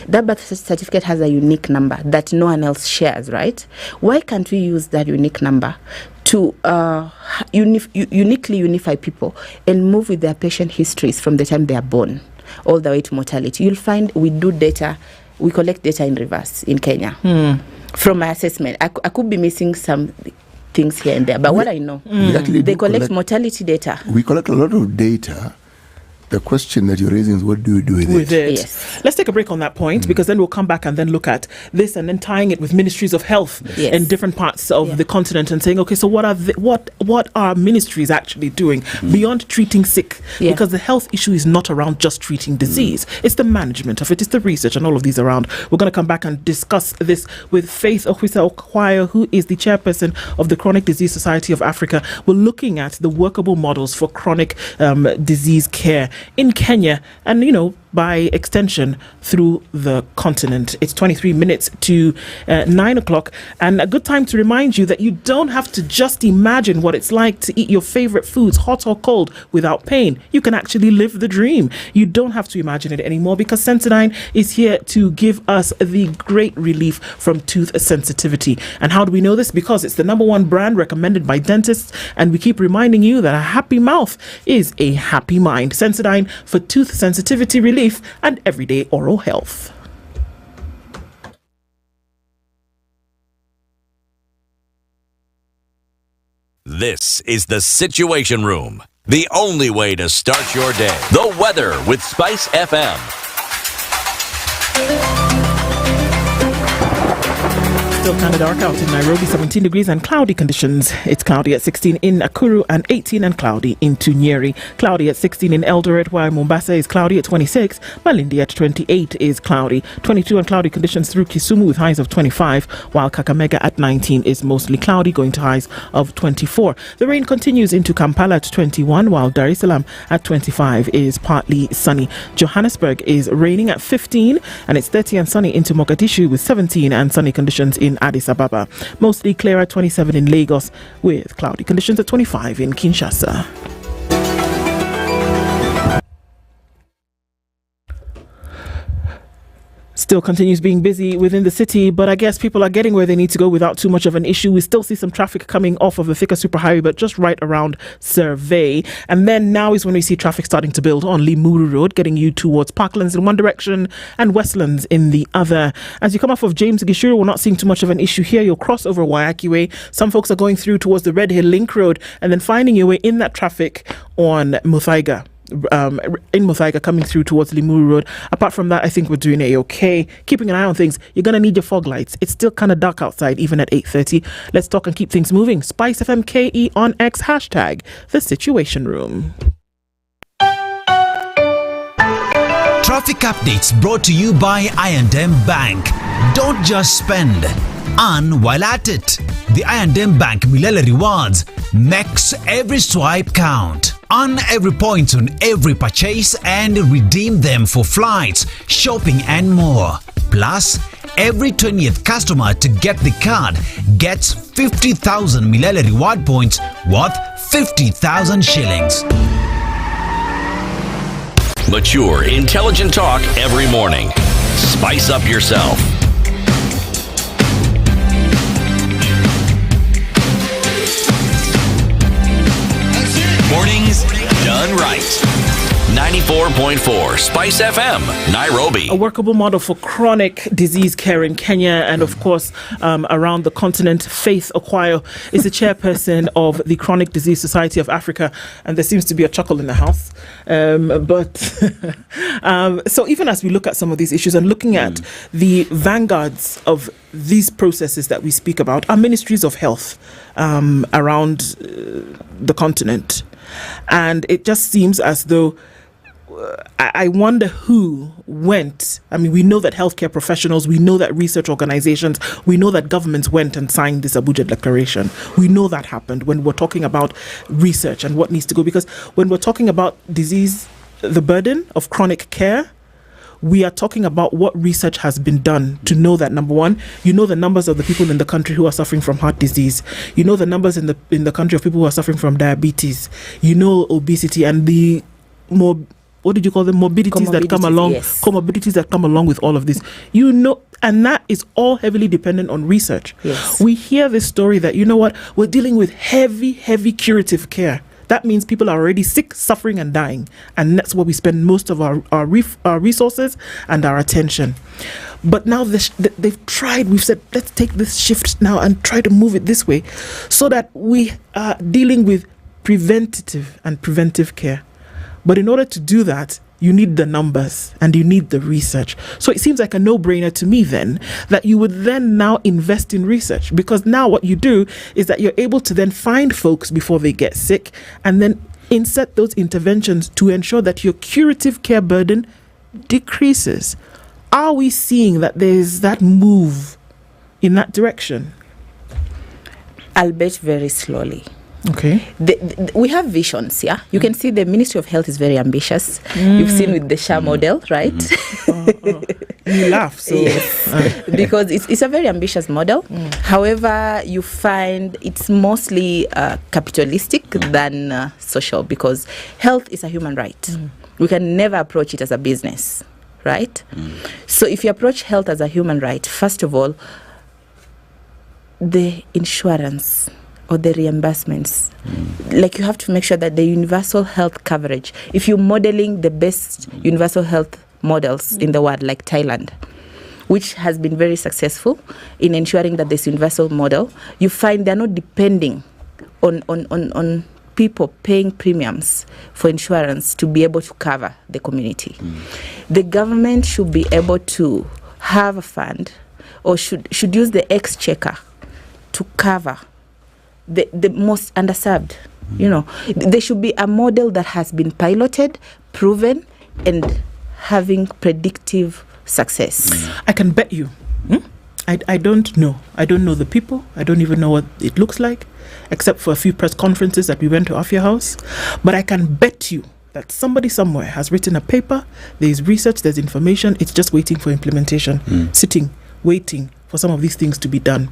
That birth certificate has a unique number that no one else shares, right? Why can't we use that unique number to uniquely unify people and move with their patient histories from the time they are born all the way to mortality? You'll find we collect data in reverse in Kenya. From my assessment, I could be missing some things here and there, but what I know, they collect mortality data. We collect a lot of data. The question that you're raising is, what do we do with it? Yes. Let's take a break on that point, because then we'll come back and then look at this and then tying it with ministries of health in different parts of the continent and saying, okay, so what are ministries actually doing beyond treating sick? Because the health issue is not around just treating disease. It's the management of it. It's the research and all of these around. We're going to come back and discuss this with Faith Okwisa-Okwire, who is the chairperson of the Chronic Disease Society of Africa. We're looking at the workable models for chronic disease care in Kenya and, you know, by extension through the continent. It's 23 minutes to 9 o'clock, and a good time to remind you that you don't have to just imagine what it's like to eat your favorite foods, hot or cold, without pain. You can actually live the dream. You don't have to imagine it anymore, because Sensodyne is here to give us the great relief from tooth sensitivity. And how do we know this? Because it's the #1 brand recommended by dentists, and we keep reminding you that a happy mouth is a happy mind. Sensodyne for tooth sensitivity relief and everyday oral health. This is the Situation Room, the only way to start your day. The weather with SpiceFM. Still kind of dark out in Nairobi, 17 degrees and cloudy conditions. It's cloudy at 16 in Nakuru and 18 and cloudy in Nyeri. Cloudy at 16 in Eldoret, while Mombasa is cloudy at 26. Malindi at 28 is cloudy. 22 and cloudy conditions through Kisumu with highs of 25, while Kakamega at 19 is mostly cloudy, going to highs of 24. The rain continues into Kampala at 21, while Dar es Salaam at 25 is partly sunny. Johannesburg is raining at 15, and it's 30 and sunny into Mogadishu with 17 and sunny conditions in Addis Ababa. Mostly clear at 27 in Lagos with cloudy conditions at 25 in Kinshasa. Still continues being busy within the city, but I guess people are getting where they need to go without too much of an issue. We still see some traffic coming off of the Thika Superhighway, but just right around Survey. And then now is when we see traffic starting to build on Limuru Road, getting you towards Parklands in one direction and Westlands in the other. As you come off of James Gishuru, we're not seeing too much of an issue here. You'll cross over Waiyaki Way. Some folks are going through towards the Red Hill Link Road and then finding your way in that traffic on Muthaiga. In Muthaiga coming through towards Limuru Road. Apart from that, I think we're doing okay. Keeping an eye on things. You're going to need your fog lights. It's still kind of dark outside even at 8:30. Let's talk and keep things moving. SpiceFM KE on X hashtag The Situation Room. Traffic updates brought to you by I&M Bank. Don't just spend, earn while at it. The I&M Bank Milele Rewards makes every swipe count. Earn every point on every purchase and redeem them for flights, shopping and more. Plus, every 20th customer to get the card gets 50,000 Milele Reward points worth 50,000 shillings. Mature, intelligent talk every morning. Spice up yourself. Mornings done right. 94.4 Spice FM, Nairobi. A workable model for chronic disease care in Kenya and, of course, around the continent. Faith Okwayo is the chairperson of the Chronic Disease Society of Africa, and there seems to be a chuckle in the house. So even as we look at some of these issues and looking at the vanguards of these processes that we speak about, are ministries of health around the continent. And it just seems as though I wonder who went. I mean, we know that healthcare professionals, we know that research organizations, we know that governments went and signed this Abuja Declaration. We know that happened when we're talking about research and what needs to go. Because when we're talking about disease, the burden of chronic care, we are talking about what research has been done to know that, number one, you know the numbers of the people in the country who are suffering from heart disease. You know the numbers in the country of people who are suffering from diabetes. You know obesity and the what did you call them? Morbidities that come along, yes. Comorbidities that come along with all of this. You know, and that is all heavily dependent on research. Yes. We hear this story that, you know what, we're dealing with heavy curative care. That means people are already sick, suffering and dying. And that's where we spend most of our resources and our attention. But now they've tried, we've said, let's take this shift now and try to move it this way so that we are dealing with preventive care. But in order to do that, you need the numbers and you need the research. So it seems like a no-brainer to me then that you would then now invest in research, because now what you do is that you're able to then find folks before they get sick and then insert those interventions to ensure that your curative care burden decreases. Are we seeing that there's that move in that direction? Albeit very slowly. Okay. We have visions, yeah? You can see the Ministry of Health is very ambitious. You've seen with the SHA model, right? You laugh, so. Yes. Because it's a very ambitious model. However, you find it's mostly capitalistic than social, because health is a human right. We can never approach it as a business, right? So if you approach health as a human right, first of all, the insurance or the reimbursements, like you have to make sure that the universal health coverage, if you're modeling the best universal health models in the world, like Thailand, which has been very successful in ensuring that this universal model, you find they're not depending on people paying premiums for insurance to be able to cover the community. The government should be able to have a fund, or should use the exchequer to cover the most underserved. There should be a model that has been piloted, proven, and having predictive success. I can bet you. I don't know. I don't know the people. I don't even know what it looks like, except for a few press conferences that we went to off your house. But I can bet you that somebody somewhere has written a paper, there's research, there's information, it's just waiting for implementation, sitting, waiting for some of these things to be done.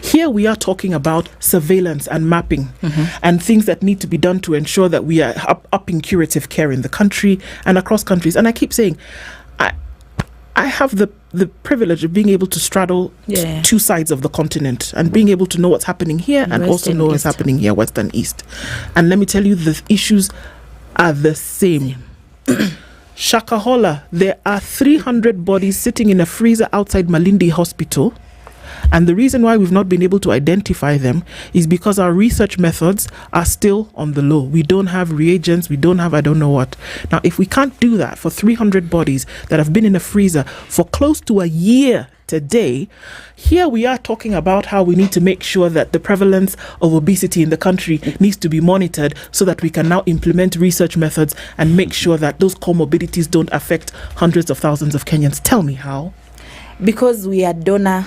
Here we are talking about surveillance and mapping and things that need to be done to ensure that we are upping curative care in the country and across countries. And I keep saying, I have the privilege of being able to straddle two sides of the continent and being able to know what's happening here and also know what's happening here, west and east. And let me tell you, the issues are the same. Shakahola, there are 300 bodies sitting in a freezer outside Malindi Hospital. And the reason why we've not been able to identify them is because our research methods are still on the low. We don't have reagents, we don't have I don't know what. Now, if we can't do that for 300 bodies that have been in a freezer for close to a year today, here we are talking about how we need to make sure that the prevalence of obesity in the country needs to be monitored so that we can now implement research methods and make sure that those comorbidities don't affect hundreds of thousands of Kenyans. Tell me how. Because we are donor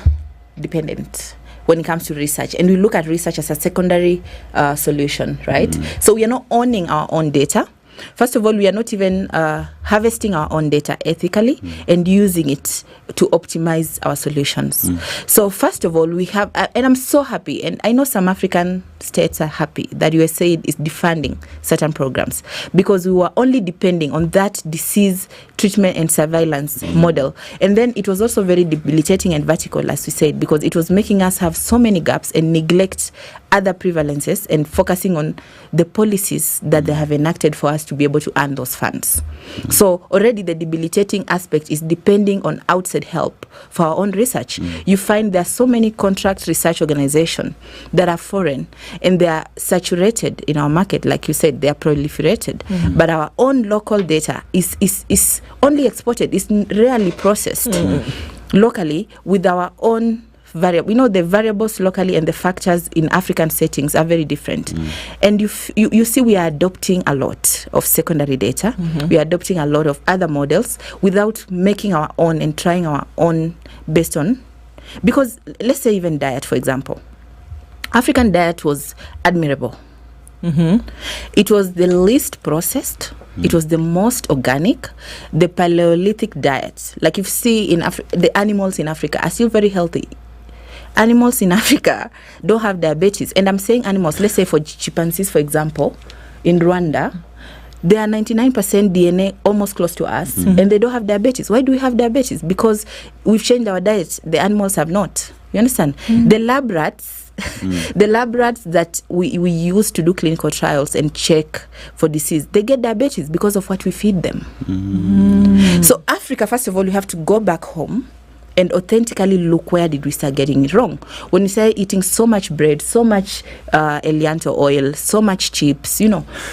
dependent when it comes to research, and we look at research as a secondary solution, right? So we are not owning our own data. First of all, we are not even harvesting our own data ethically and using it to optimize our solutions. So first of all, we have, and I'm so happy, and I know some African states are happy that USAID is defunding certain programs, because we were only depending on that disease treatment and surveillance model. And then it was also very debilitating and vertical, as we said, because it was making us have so many gaps and neglect other prevalences and focusing on the policies that they have enacted for us to be able to earn those funds. So already the debilitating aspect is depending on outside help for our own research. You find there are so many contract research organizations that are foreign and they are saturated in our market. Like you said, they are proliferated. But our own local data is only exported, it's rarely processed locally with our own variable. We know the variables locally and the factors in African settings are very different. And you see we are adopting a lot of secondary data. We are adopting a lot of other models without making our own and trying our own based on, because let's say even diet, for example. African diet was admirable. It was the least processed. It was the most organic. The Paleolithic diet, like you see in the animals in Africa are still very healthy. Animals in Africa don't have diabetes. And I'm saying animals, let's say for chimpanzees, for example, in Rwanda, they are 99% DNA almost close to us, and they don't have diabetes. Why do we have diabetes? Because we've changed our diet. The animals have not. You understand? The lab rats, the lab rats that we use to do clinical trials and check for disease, they get diabetes because of what we feed them. So Africa, first of all, you have to go back home and authentically look, where did we start getting it wrong? When you say eating so much bread, so much Elianto oil, so much chips,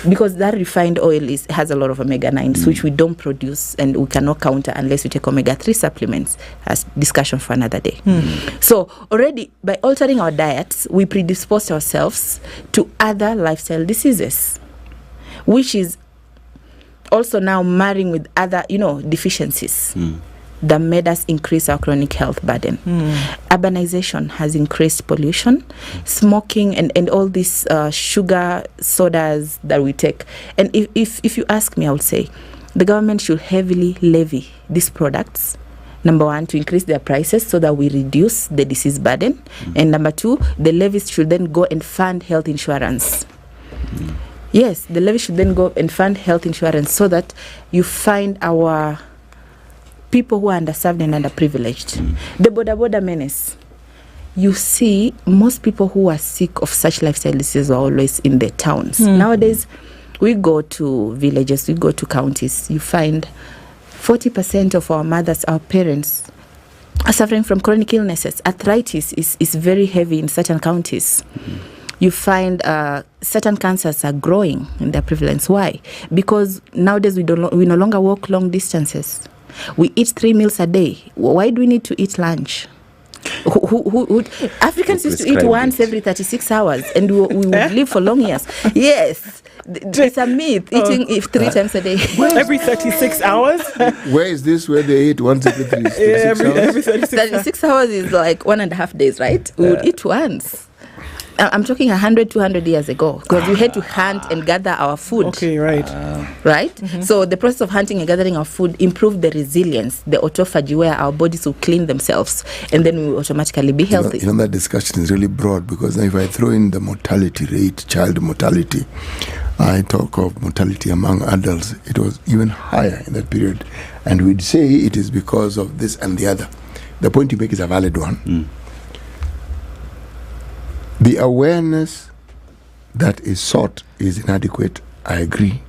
because that refined oil has a lot of omega-9s, which we don't produce and we cannot counter unless we take omega-3 supplements, as discussion for another day. So already, by altering our diets, we predispose ourselves to other lifestyle diseases, which is also now marrying with other, deficiencies that made us increase our chronic health burden. Urbanization has increased pollution, smoking, and all these sugar sodas that we take. And if you ask me, I would say the government should heavily levy these products. Number one, to increase their prices so that we reduce the disease burden. And number two, the levies should then go and fund health insurance. Yes, the levy should then go and fund health insurance so that you find our people who are underserved and underprivileged. The border menace. You see, most people who are sick of such lifestyle diseases are always in the towns. Nowadays, we go to villages, we go to counties. You find 40% of our mothers, our parents, are suffering from chronic illnesses. Arthritis is very heavy in certain counties. you find certain cancers are growing in their prevalence. Why? Because nowadays we no longer walk long distances. We eat 3 meals a day. Why do we need to eat lunch? Africans used to eat once every 36 hours, and we would live for long years. Yes. It's a myth, eating 3 times a day. Every 36 hours? Where is this where they eat once every 36 hours? Every 36 hours is like 1.5 days, right? We would eat once. I'm talking 100, 200 years ago, because we had to hunt and gather our food. Okay, right. Right? So the process of hunting and gathering our food improved the resilience, the autophagy, where our bodies will clean themselves, and then we will automatically be healthy. That discussion is really broad, because if I throw in the mortality rate, child mortality, I talk of mortality among adults, it was even higher in that period. And we'd say it is because of this and the other. The point you make is a valid one. The awareness that is sought is inadequate, I agree.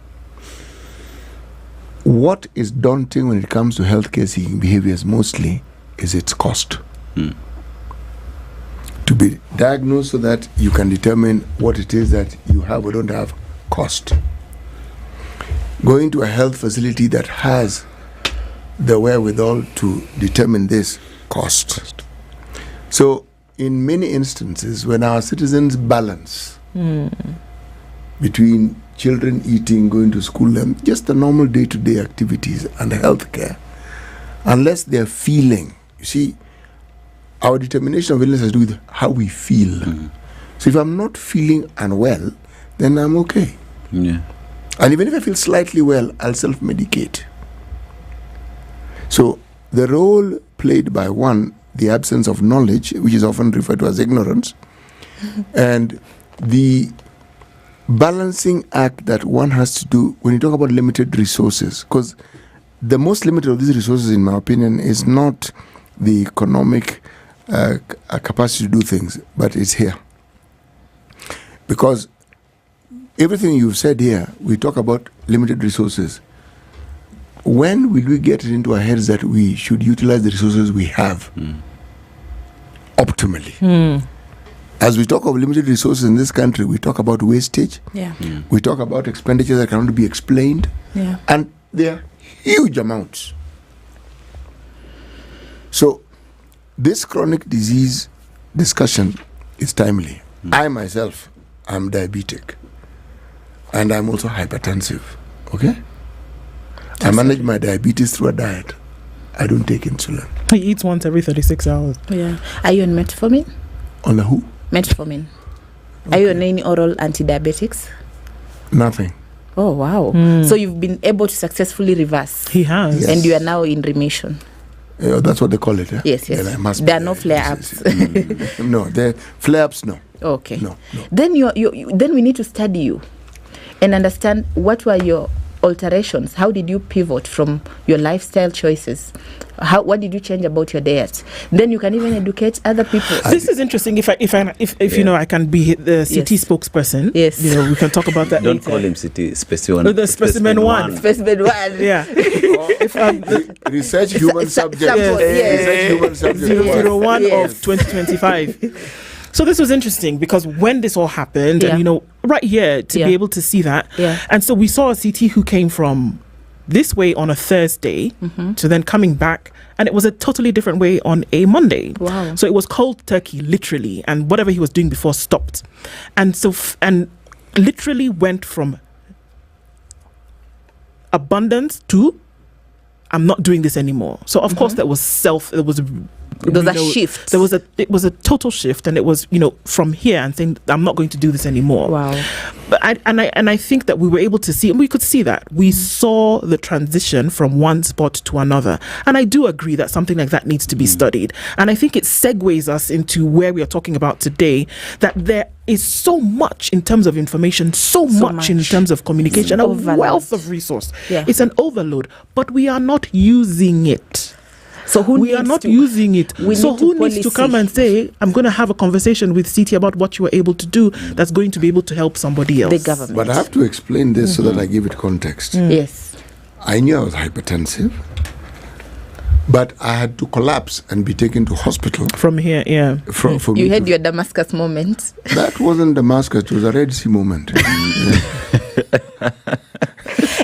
What is daunting when it comes to healthcare seeking behaviors mostly is its cost. To be diagnosed so that you can determine what it is that you have or don't have, cost. Going to a health facility that has the wherewithal to determine this, cost. So, in many instances, when our citizens balance between children eating, going to school, and just the normal day-to-day activities and healthcare, unless they're feeling, you see, our determination of illness has to do with how we feel. So if I'm not feeling unwell, then I'm okay. And even if I feel slightly well, I'll self-medicate. So the role played by one, the absence of knowledge, which is often referred to as ignorance, and the balancing act that one has to do when you talk about limited resources, because the most limited of these resources, in my opinion, is not the economic capacity to do things, but it's here. Because everything you've said here, we talk about limited resources. When will we get it into our heads that we should utilize the resources we have optimally? As we talk of limited resources in this country, we talk about wastage. We talk about expenditures that cannot be explained. And they are huge amounts. So this chronic disease discussion is timely. I myself am diabetic, and I'm also hypertensive. Okay? I manage my diabetes through a diet. I don't take insulin. He eats once every 36 hours. Are you on metformin? On the who? Metformin. Are you on any oral anti-diabetics? Nothing. Oh, wow. So you've been able to successfully reverse. He has. Yes. And you are now in remission. That's what they call it. Yes. There are no flare-ups. No, flare-ups, no. Okay. No. Then then we need to study you and understand what were your alterations. How did you pivot from your lifestyle choices? What did you change about your diet? Then you can even educate other people. This is interesting. If you know, I can be the CT spokesperson. Yes. You know, we can talk about that. Don't later. call him CT specimen. The specimen one. Specimen one. Yeah. Research human subject. Research human subject. 001 of 2025. So this was interesting because when this all happened, and you know, right here to be able to see that, and so we saw a CT who came from this way on a Thursday to then coming back, and it was a totally different way on a Monday. Wow. So it was cold turkey, literally, and whatever he was doing before stopped, and so and literally went from abundance to I'm not doing this anymore. So of course there was a shift. It was a total shift, and it was, you know, from here and saying I'm not going to do this anymore. Wow. But I think that we were able to see, and we could see that we saw the transition from one spot to another. And I do agree that something like that needs to be studied. And I think it segues us into where we are talking about today, that there is so much in terms of information, so much in terms of communication, a wealth of resource. It's an overload, but we are not using it. So we are not using it. So who needs to come and say, I'm going to have a conversation with CT about what you were able to do that's going to be able to help somebody else? The government. But I have to explain this so that I give it context. Yes. I knew I was hypertensive, But I had to collapse and be taken to hospital. From here, yeah. You had your Damascus moment. That wasn't Damascus, it was a Red Sea moment.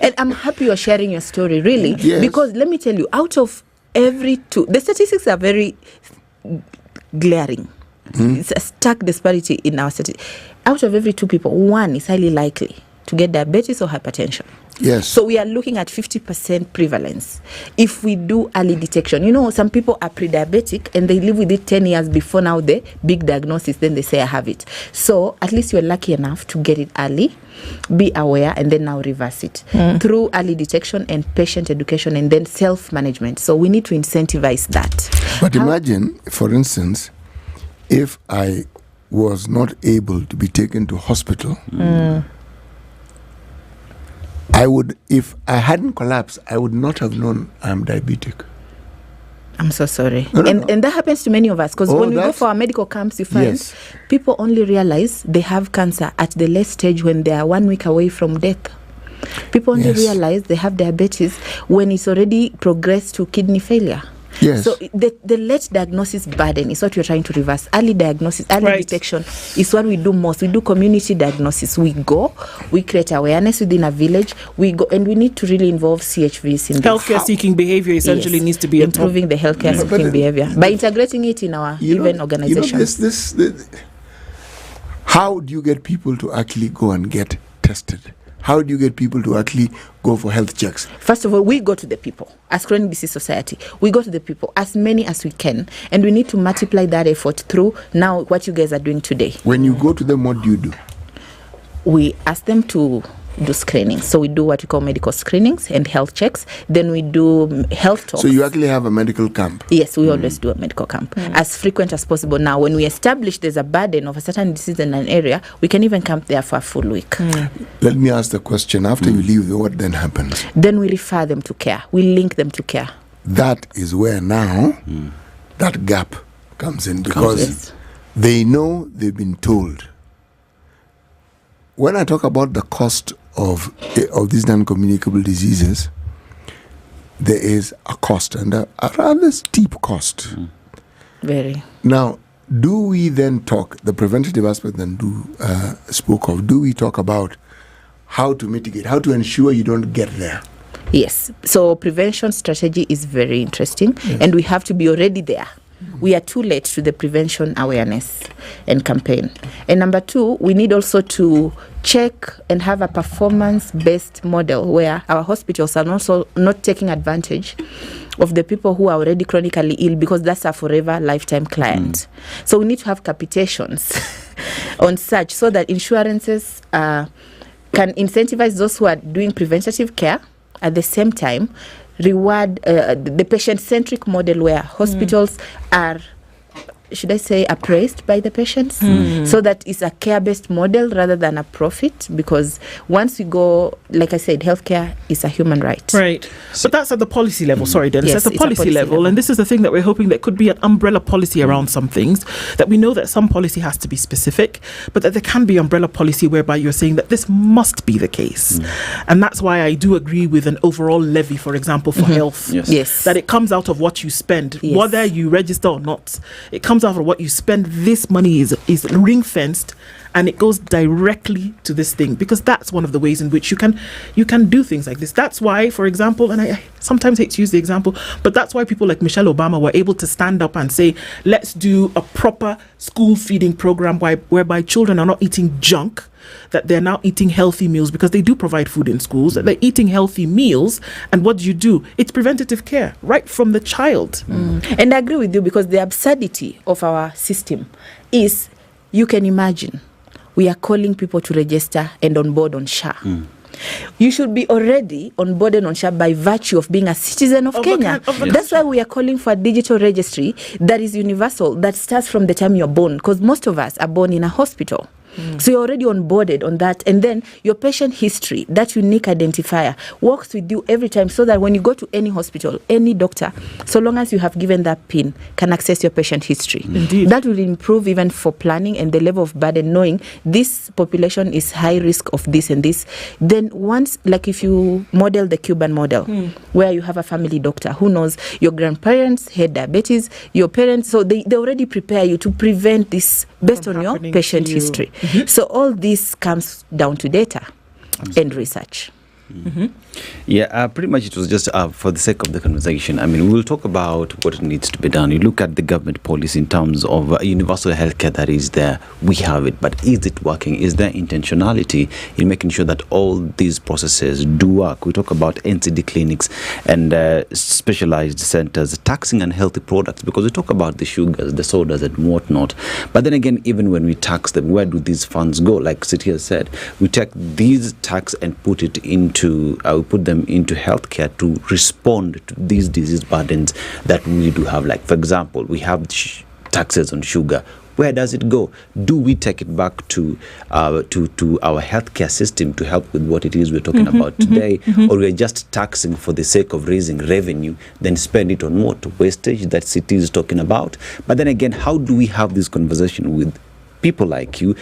And I'm happy you're sharing your story, really. Yes. Because let me tell you, out of every two, the statistics are very glaring. It's a stark disparity in our statistics. Out of every two people, one is highly likely to get diabetes or hypertension. Yes. So we are looking at 50% prevalence if we do early detection. You know, some people are pre-diabetic and they live with it 10 years before now the big diagnosis, then they say I have it. So at least you're lucky enough to get it early, be aware, and then now reverse it through early detection and patient education and then self-management. So we need to incentivize that. But imagine, for instance, if I was not able to be taken to hospital, I would, if I hadn't collapsed, I would not have known I'm diabetic. I'm so sorry. And that happens to many of us, because when we go for our medical camps, you find people only realize they have cancer at the late stage when they are 1 week away from death. People only realize they have diabetes when it's already progressed to kidney failure. Yes. So the late diagnosis burden is what we're trying to reverse. Early diagnosis, early detection is what we do most. We do community diagnosis. We go, we create awareness within a village. We go, and we need to really involve CHVs in healthcare seeking behavior. Essentially, needs to be improving the healthcare seeking behavior by integrating it in our organizations. How do you get people to actually go and get tested? How do you get people to actually go for health checks? First of all, we go to the people. As Chronic Disease Society, we go to the people, as many as we can. And we need to multiply that effort through now what you guys are doing today. When you go to them, what do you do? We ask them to do screenings. So we do what we call medical screenings and health checks. Then we do health talks. So you actually have a medical camp? Yes, we always do a medical camp. As frequent as possible. Now, when we establish there's a burden of a certain disease in an area, we can even camp there for a full week. Let me ask the question. After you leave, what then happens? Then we refer them to care. We link them to care. That is where now that gap comes in, because they know they've been told. When I talk about the cost of these non-communicable diseases, there is a cost, and a rather steep cost. Very. Now, do we then talk, the preventative aspect then spoke of, do we talk about how to mitigate, how to ensure you don't get there? Yes. So prevention strategy is very interesting, and we have to be already there. We are too late to the prevention awareness and campaign. And number two, we need also to check and have a performance-based model where our hospitals are also not taking advantage of the people who are already chronically ill, because that's a forever lifetime client. So we need to have capitations on such so that insurances can incentivize those who are doing preventative care, at the same time reward the patient-centric model where hospitals are, should I say, appraised by the patients, so that it's a care-based model rather than a profit, because once we go, like I said, healthcare is a human right. Right. But that's at the policy level. Sorry, Dennis. Yes, that's a policy level. And this is the thing that we're hoping that could be an umbrella policy around some things, that we know that some policy has to be specific, but that there can be umbrella policy whereby you're saying that this must be the case. And that's why I do agree with an overall levy, for example, for health. Yes. That it comes out of what you spend, whether you register or not. It comes out of what you spend. This money is ring-fenced, and it goes directly to this thing, because that's one of the ways in which you can do things like this. That's why, for example, and I sometimes hate to use the example, but that's why people like Michelle Obama were able to stand up and say, let's do a proper school feeding program whereby children are not eating junk, that they're now eating healthy meals, because they do provide food in schools, that they're eating healthy meals. And what do? It's preventative care right from the child. And I agree with you, because the absurdity of our system is, you can imagine, we are calling people to register and on board on SHA. You should be already on board and on SHA by virtue of being a citizen of Kenya. That's why we are calling for a digital registry that is universal, that starts from the time you're born, because most of us are born in a hospital. So you're already onboarded on that. And then your patient history, that unique identifier, works with you every time so that when you go to any hospital, any doctor, so long as you have given that PIN, can access your patient history. Indeed. That will improve even for planning and the level of burden, knowing this population is high risk of this and this. Then once, like if you model the Cuban model, where you have a family doctor who knows your grandparents had diabetes, your parents, so they already prepare you to prevent this based on your patient history. So all this comes down to data and research. Yeah, pretty much it was just for the sake of the conversation. I mean, we'll talk about what needs to be done. You look at the government policy in terms of universal healthcare that is there. We have it, but is it working? Is there intentionality in making sure that all these processes do work? We talk about NCD clinics and specialized centers taxing unhealthy products, because we talk about the sugars, the sodas and whatnot. But then again, even when we tax them, where do these funds go? Like City has said, we take these tax and put it into we put them into healthcare to respond to these disease burdens that we do have. Like, for example, we have taxes on sugar. Where does it go? Do we take it back to our healthcare system to help with what it is we're talking about today? Or we're just taxing for the sake of raising revenue, then spend it on what? Wastage that City is talking about. But then again, how do we have this conversation with people like you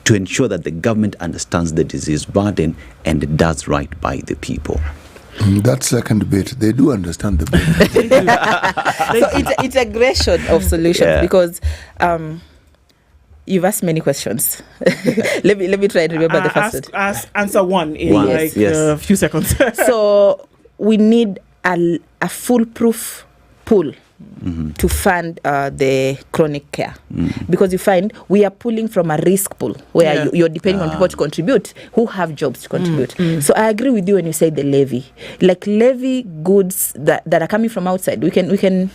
to ensure that the government understands the disease burden and does right by the people? That second bit, they do understand the bit. So it's an integration of solutions, because you've asked many questions. let me try to remember the first one. Answer one in a few seconds. So we need a foolproof pool to fund the chronic care, because you find we are pulling from a risk pool where you're depending on people to contribute who have jobs to contribute. So I agree with you when you say the levy, like levy goods that are coming from outside. We can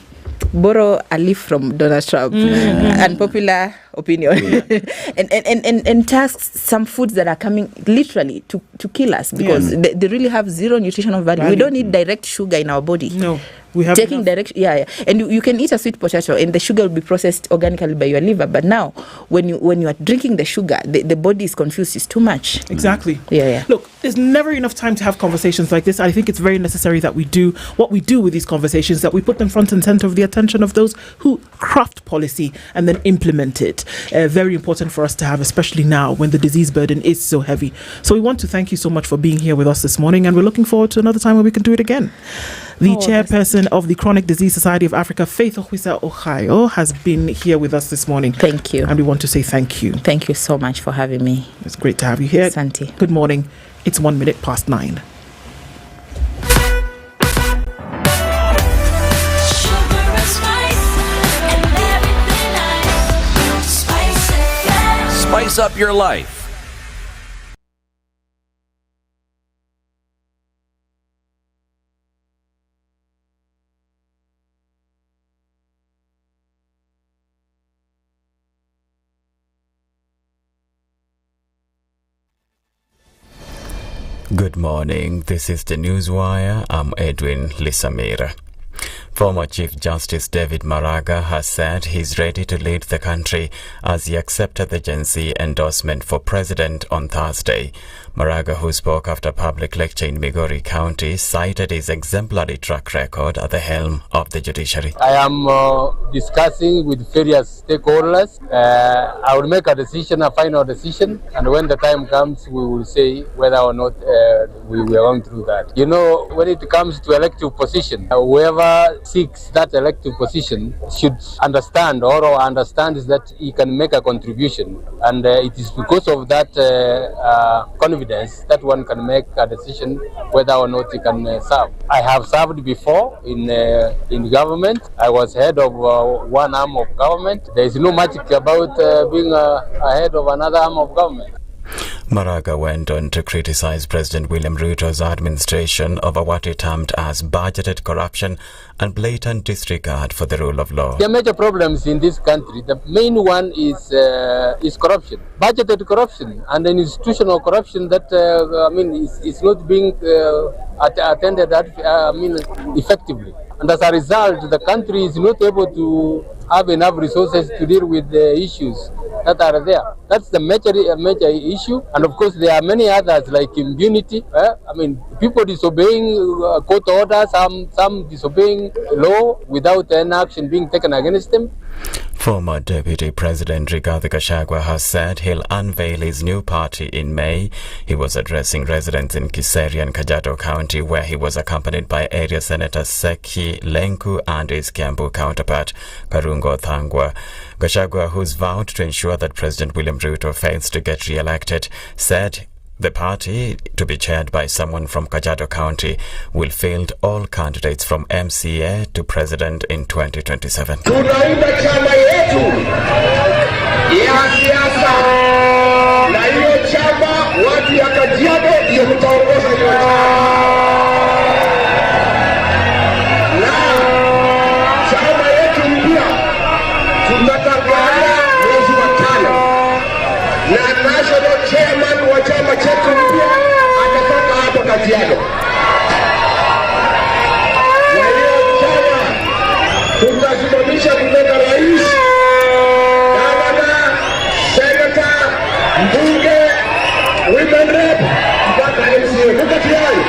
borrow a leaf from Donald Trump, unpopular opinion, and tax some foods that are coming literally to kill us, because they really have zero nutritional value. We don't need direct sugar in our body. No. We have taking direct, and you can eat a sweet potato and the sugar will be processed organically by your liver. But now, when you are drinking the sugar, the body is confused. It's too much. Exactly. Yeah. Look, there's never enough time to have conversations like this. I think it's very necessary that we do what we do with these conversations, that we put them front and center of the attention of those who craft policy and then implement it. Very important for us to have, especially now when the disease burden is so heavy. So we want to thank you so much for being here with us this morning, and we're looking forward to another time where we can do it again. The chairperson of the Chronic Disease Society of Africa, Faith Ohwisa Ohio, has been here with us this morning. Thank you. And we want to say thank you. Thank you so much for having me. It's great to have you here. Santi. Good morning. It's 1 minute past 9. Spice up your life. Good morning. This is the Newswire. I'm Edwin Lisamira. Former Chief Justice David Maraga has said he's ready to lead the country as he accepted the Gen Z endorsement for president on Thursday. Maraga, who spoke after a public lecture in Migori County, cited his exemplary track record at the helm of the judiciary. I am discussing with various stakeholders. I will make a final decision, and when the time comes, we will say whether or not we are going through that. You know, when it comes to elective position, whoever seeks that elective position should understand or understands that he can make a contribution, and it is because of that confidence that one can make a decision whether or not he can serve. I have served before in government. I was head of one arm of government. There is no magic about being a head of another arm of government. Maraga went on to criticize President William Ruto's administration over what he termed as budgeted corruption and blatant disregard for the rule of law. There are major problems in this country. The main one is corruption, budgeted corruption, and an institutional corruption that is not being attended effectively. And as a result, the country is not able to have enough resources to deal with the issues that are there. That's the major issue. And of course, there are many others like impunity. I mean, people disobeying court orders, some disobeying law without any action being taken against them. Former Deputy President Rigathi Gachagua has said he'll unveil his new party in May. He was addressing residents in Kiseri and Kajiado County, where he was accompanied by area Senator Seki Lenku and his Kiambu counterpart, Karungo Thangwa. Gachagua, who's vowed to ensure that President William Ruto fails to get re-elected, said the party, to be chaired by someone from Kajiado County, will field all candidates from MCA to president in 2027. Tunaunda chama yetu ya siasa, na hiyo chama watu ya Kajiado ndio mtaongoza na chama yetu mpya tunatangaza mwezi wa 5 na national chairman wa chama chetu mpya atatoka hapo Kajiado. Na hiyo chama tutasimamisha kutoka rais, gavana, senator, mbunge, women rep mpaka MCA. Kuka tayari.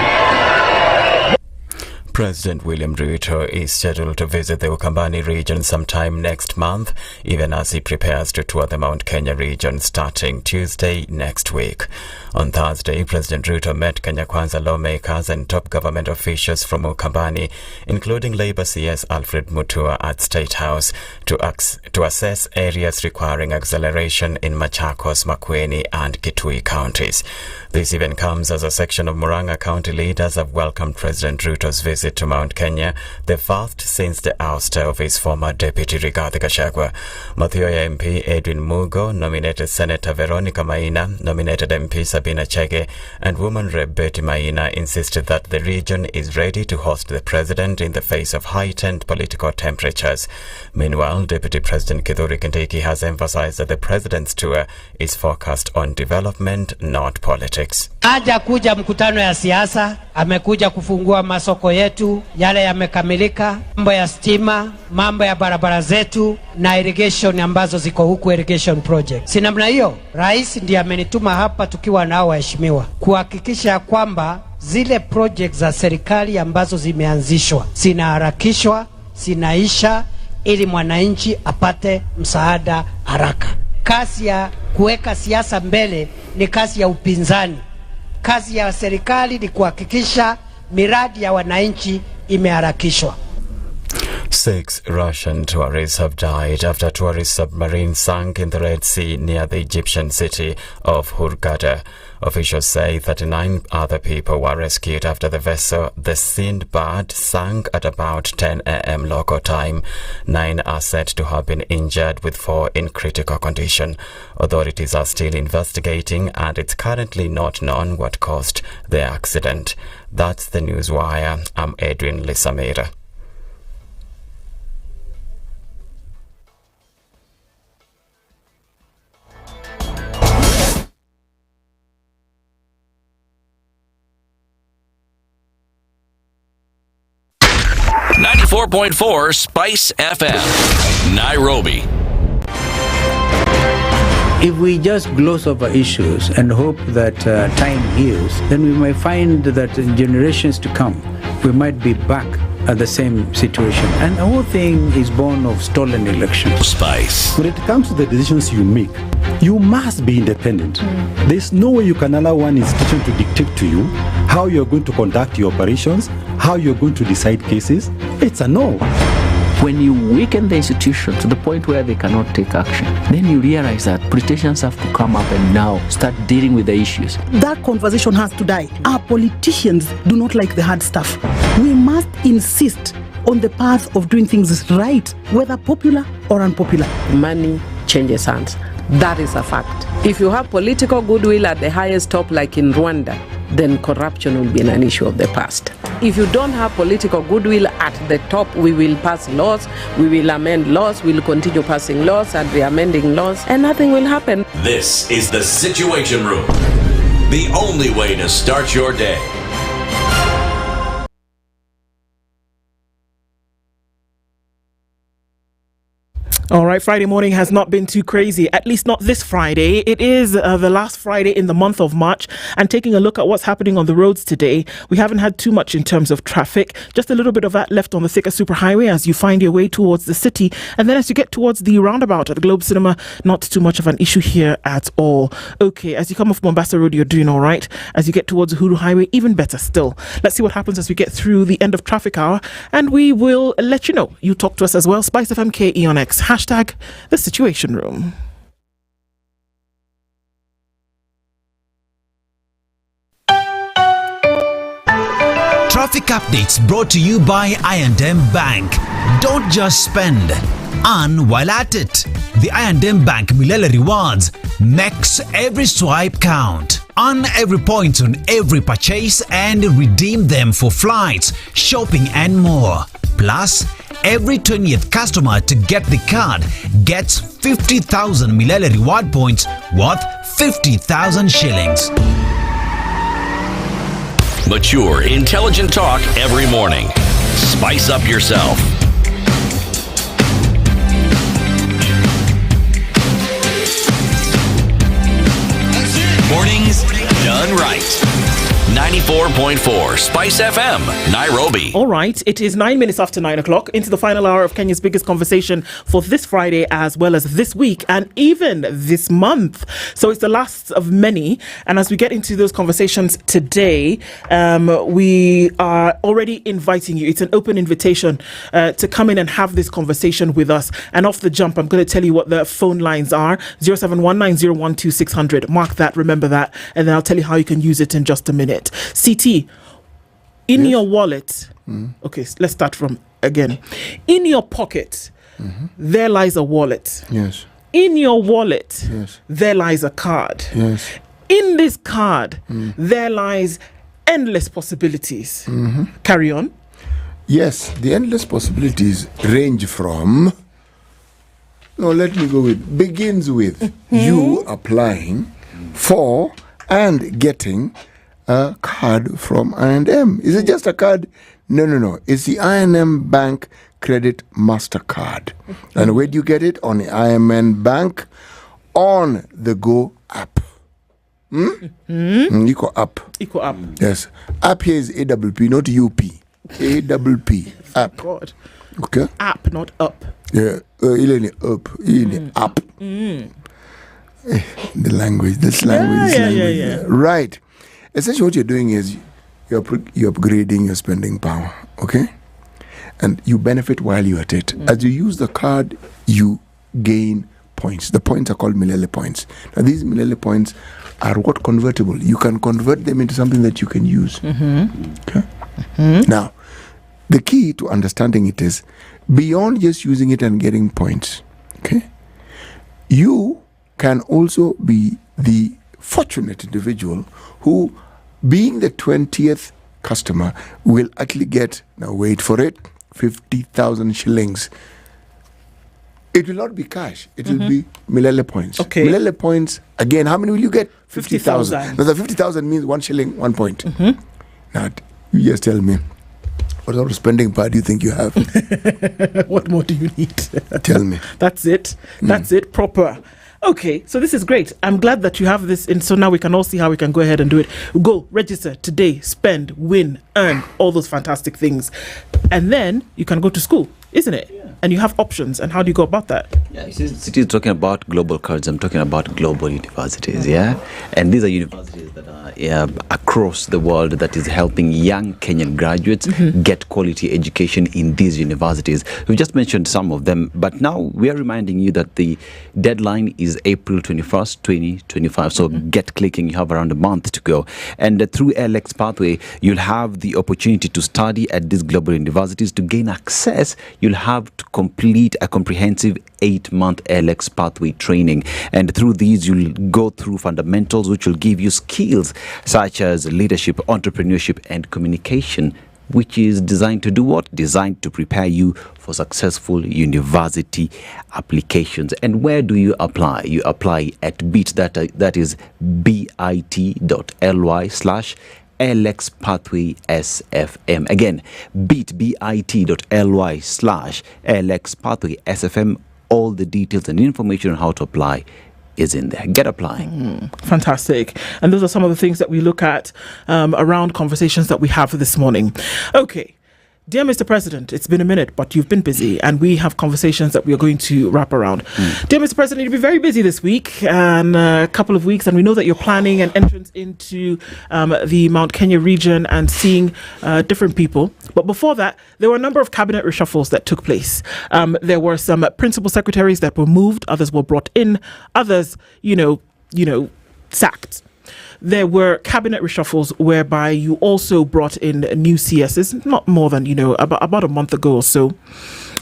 President William Ruto is scheduled to visit the Ukambani region sometime next month, even as he prepares to tour the Mount Kenya region starting Tuesday next week. On Thursday, President Ruto met Kenya Kwanza lawmakers and top government officials from Ukambani, including Labour CS Alfred Mutua at State House, to assess areas requiring acceleration in Machakos, Makueni and Kitui counties. This event comes as a section of Murang'a County leaders have welcomed President Ruto's visit to Mount Kenya, the first since the ouster of his former deputy Rigathi Gachagua. Mathioya MP Edwin Mugo nominated Senator Veronica Maina, nominated MP Sabina Chege, and woman Rep Betty Maina insisted that the region is ready to host the president in the face of heightened political temperatures. Meanwhile, Deputy President Kithure Kindiki has emphasized that the president's tour is focused on development, not politics. Haja kuja mkutano ya siasa, amekuja kufungua masoko yetu, yale yamekamilika, mambo ya stima, mambo ya barabara zetu na irrigation ambazo ziko huku, irrigation project. Si namna hiyo, rais ndiye amenituma hapa tukiwa nao waheshimiwa, kuhakikisha kwamba zile project za serikali ambazo zimeanzishwa zinaharakishwa, zinaisha, ili mwananchi apate msaada haraka. Kazi ya kuweka siasa mbele ni kazi ya upinzani. Kazi ya serikali ni kuhakikisha miradi ya wananchi imeharakishwa. 6 Russian tourists have died after a tourist submarine sank in the Red Sea near the Egyptian city of Hurghada. Officials say 39 other people were rescued after the vessel, the Sindbad, sank at about 10 a.m. local time. 9 are said to have been injured, with 4 in critical condition. Authorities are still investigating, and it's currently not known what caused the accident. That's the Newswire. I'm Edwin Lisamira. .4 Spice FM, Nairobi. If we just gloss over issues and hope that time heals, then we might find that in generations to come, we might be back at the same situation. And the whole thing is born of stolen elections. Spice. When it comes to the decisions you make, you must be independent. There's no way you can allow one institution to dictate to you how you're going to conduct your operations, how you're going to decide cases. It's a no. When you weaken the institution to the point where they cannot take action, then you realize that politicians have to come up and now start dealing with the issues. That conversation has to die. Our politicians do not like the hard stuff. We must insist on the path of doing things right, whether popular or unpopular. Money changes hands. That is a fact. If you have political goodwill at the highest top, like in Rwanda, then corruption will be an issue of the past. If you don't have political goodwill at the top, we will pass laws, we will amend laws, we will continue passing laws and re-amending laws, and nothing will happen. This is the Situation Room, the only way to start your day. right, Friday morning has not been too crazy, at least not this Friday. It is the last Friday in the month of March, and taking a look at what's happening on the roads today, we haven't had too much in terms of traffic, just a little bit of that left on the Thika Superhighway as you find your way towards the city, and then as you get towards the roundabout at the Globe Cinema, not too much of an issue here at all. Okay, as you come off Mombasa Road, you're doing all right. As you get towards Uhuru Highway, even better still. Let's see what happens as we get through the end of traffic hour, and we will let you know. You talk to us as well. SpiceFM KE on X. Hashtag The Situation Room. Traffic updates brought to you by I&M Bank. Don't just spend, earn while at it. The I&M Bank Milele Rewards makes every swipe count. Earn every point on every purchase and redeem them for flights, shopping and more. Plus, every 20th customer to get the card gets 50,000 Milele reward points worth 50,000 shillings. Mature, intelligent talk every morning. Spice up yourself. Mornings done right. 94.4 Spice FM, Nairobi. All right, it is 9 minutes after 9 o'clock into the final hour of Kenya's biggest conversation for this Friday as well as this week and even this month. So it's the last of many. And as we get into those conversations today, we are already inviting you. It's an open invitation to come in and have this conversation with us. And off the jump, I'm going to tell you what the phone lines are. 0719012600. Mark that, remember that. And then I'll tell you how you can use it in just a minute. CT, in your wallet, okay, let's start from again. In your pocket, there lies a wallet. Yes. In your wallet, Yes. there lies a card. Yes. In this card, there lies endless possibilities. Carry on. Yes, the endless possibilities range from, let me go with, begins with you applying for and getting a card from I&M. Is it just a card? No. It's the I&M Bank Credit MasterCard. And where do you get it? On the I&M Bank on the Go app. Eco app. Eco app. Yes. App here is AWP, not UP. AWP. App. God. Okay. App, not up. Yeah. Up. App. The language. This language. Yeah. Right. Essentially, what you're doing is you're upgrading your spending power, okay? And you benefit while you're at it. As you use the card, you gain points. The points are called Milele points. Now, these Milele points are what convertible. You can convert them into something that you can use. Okay? Now, the key to understanding it is beyond just using it and getting points, okay? You can also be the fortunate individual who, being the 20th customer, will actually get, now wait for it, 50,000 shillings. It will not be cash. It will be Milele points. Okay. Milele points, again, how many will you get? 50,000. Now the 50,000 means 1 shilling, 1 point. Now, you just tell me, what sort of spending power do you think you have? What more do you need? Tell me. That's it. That's it. Proper. Okay, so this is great. I'm glad that you have this, and so now we can all see how we can go ahead and do it. Go, register today, spend, win, earn, all those fantastic things. And then you can go to school, isn't it? Yeah. And you have options. And how do you go about that? Yeah, City is talking about global cards. I'm talking about global universities, yeah? And these are universities that are across the world that is helping young Kenyan graduates get quality education in these universities. We've just mentioned some of them, but now we are reminding you that the deadline is April 21st, 2025. So get clicking. You have around a month to go. And through LX Pathway, you'll have the opportunity to study at these global universities. To gain access, you'll have to complete a comprehensive 8-month LX Pathway training. And through these, you'll go through fundamentals, which will give you skills such as leadership, entrepreneurship, and communication, which is designed to do what? Designed to prepare you for successful university applications. And where do you apply? You apply at bit, that is bit.ly/LX Pathway SFM. Again, bit.ly/LX Pathway SFM, all the details and information on how to apply is in there. Get applying. Fantastic. And those are some of the things that we look at around conversations that we have this morning. Okay. Dear Mr. President, it's been a minute, but you've been busy, and we have conversations that we are going to wrap around. Dear Mr. President, you'll be very busy this week and a couple of weeks, and we know that you're planning an entrance into the Mount Kenya region and seeing different people. But before that, there were a number of cabinet reshuffles that took place. There were some principal secretaries that were moved, others were brought in, others, sacked. There were cabinet reshuffles whereby you also brought in new CSs, not more than, about a month ago or so.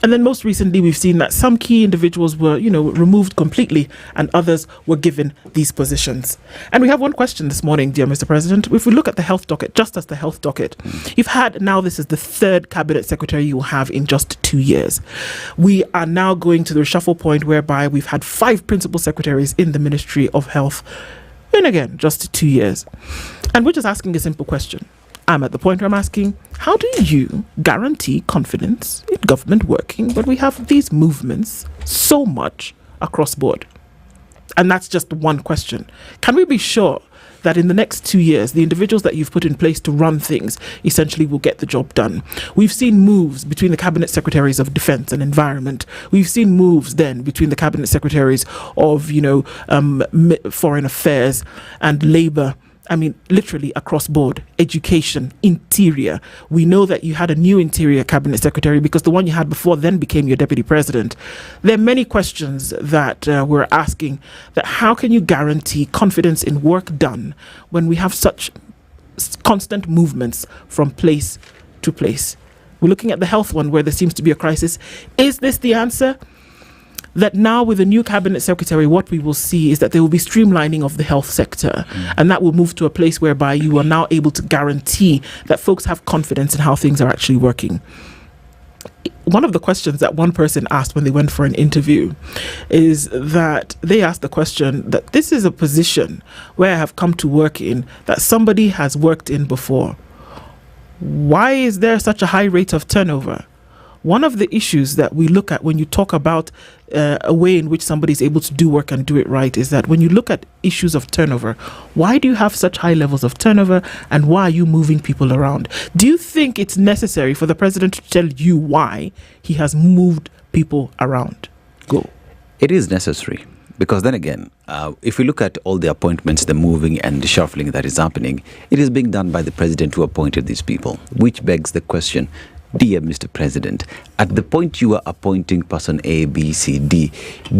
And then most recently, we've seen that some key individuals were, removed completely and others were given these positions. And we have one question this morning, dear Mr. President. If we look at the health docket, just as the health docket, you've had, now this is the third cabinet secretary you will have in just 2 years. We are now going to the reshuffle point whereby we've had 5 principal secretaries in the Ministry of Health in, again, just 2 years. And we're just asking a simple question. I'm at the point where I'm asking, how do you guarantee confidence in government working when we have these movements so much across board? And that's just one question. Can we be sure that in the next 2 years, the individuals that you've put in place to run things essentially will get the job done? We've seen moves between the cabinet secretaries of defense and environment. We've seen moves then between the cabinet secretaries of, foreign affairs and labor. I mean, literally across board, education, interior. We know that you had a new interior cabinet secretary because the one you had before then became your deputy president. There are many questions that we're asking, that how can you guarantee confidence in work done when we have such constant movements from place to place? We're looking at the health one where there seems to be a crisis. Is this the answer? That now with the new cabinet secretary, what we will see is that there will be streamlining of the health sector, and that will move to a place whereby you are now able to guarantee that folks have confidence in how things are actually working. One of the questions that one person asked when they went for an interview is that they asked the question that this is a position where I have come to work in that somebody has worked in before. Why is there such a high rate of turnover? One of the issues that we look at when you talk about a way in which somebody is able to do work and do it right is that when you look at issues of turnover, why do you have such high levels of turnover and why are you moving people around? Do you think it's necessary for the president to tell you why he has moved people around? Go. It is necessary. Because then again, if we look at all the appointments, the moving and the shuffling that is happening, it is being done by the president who appointed these people, which begs the question, dear Mr. President, at the point you were appointing person A, B, C, D,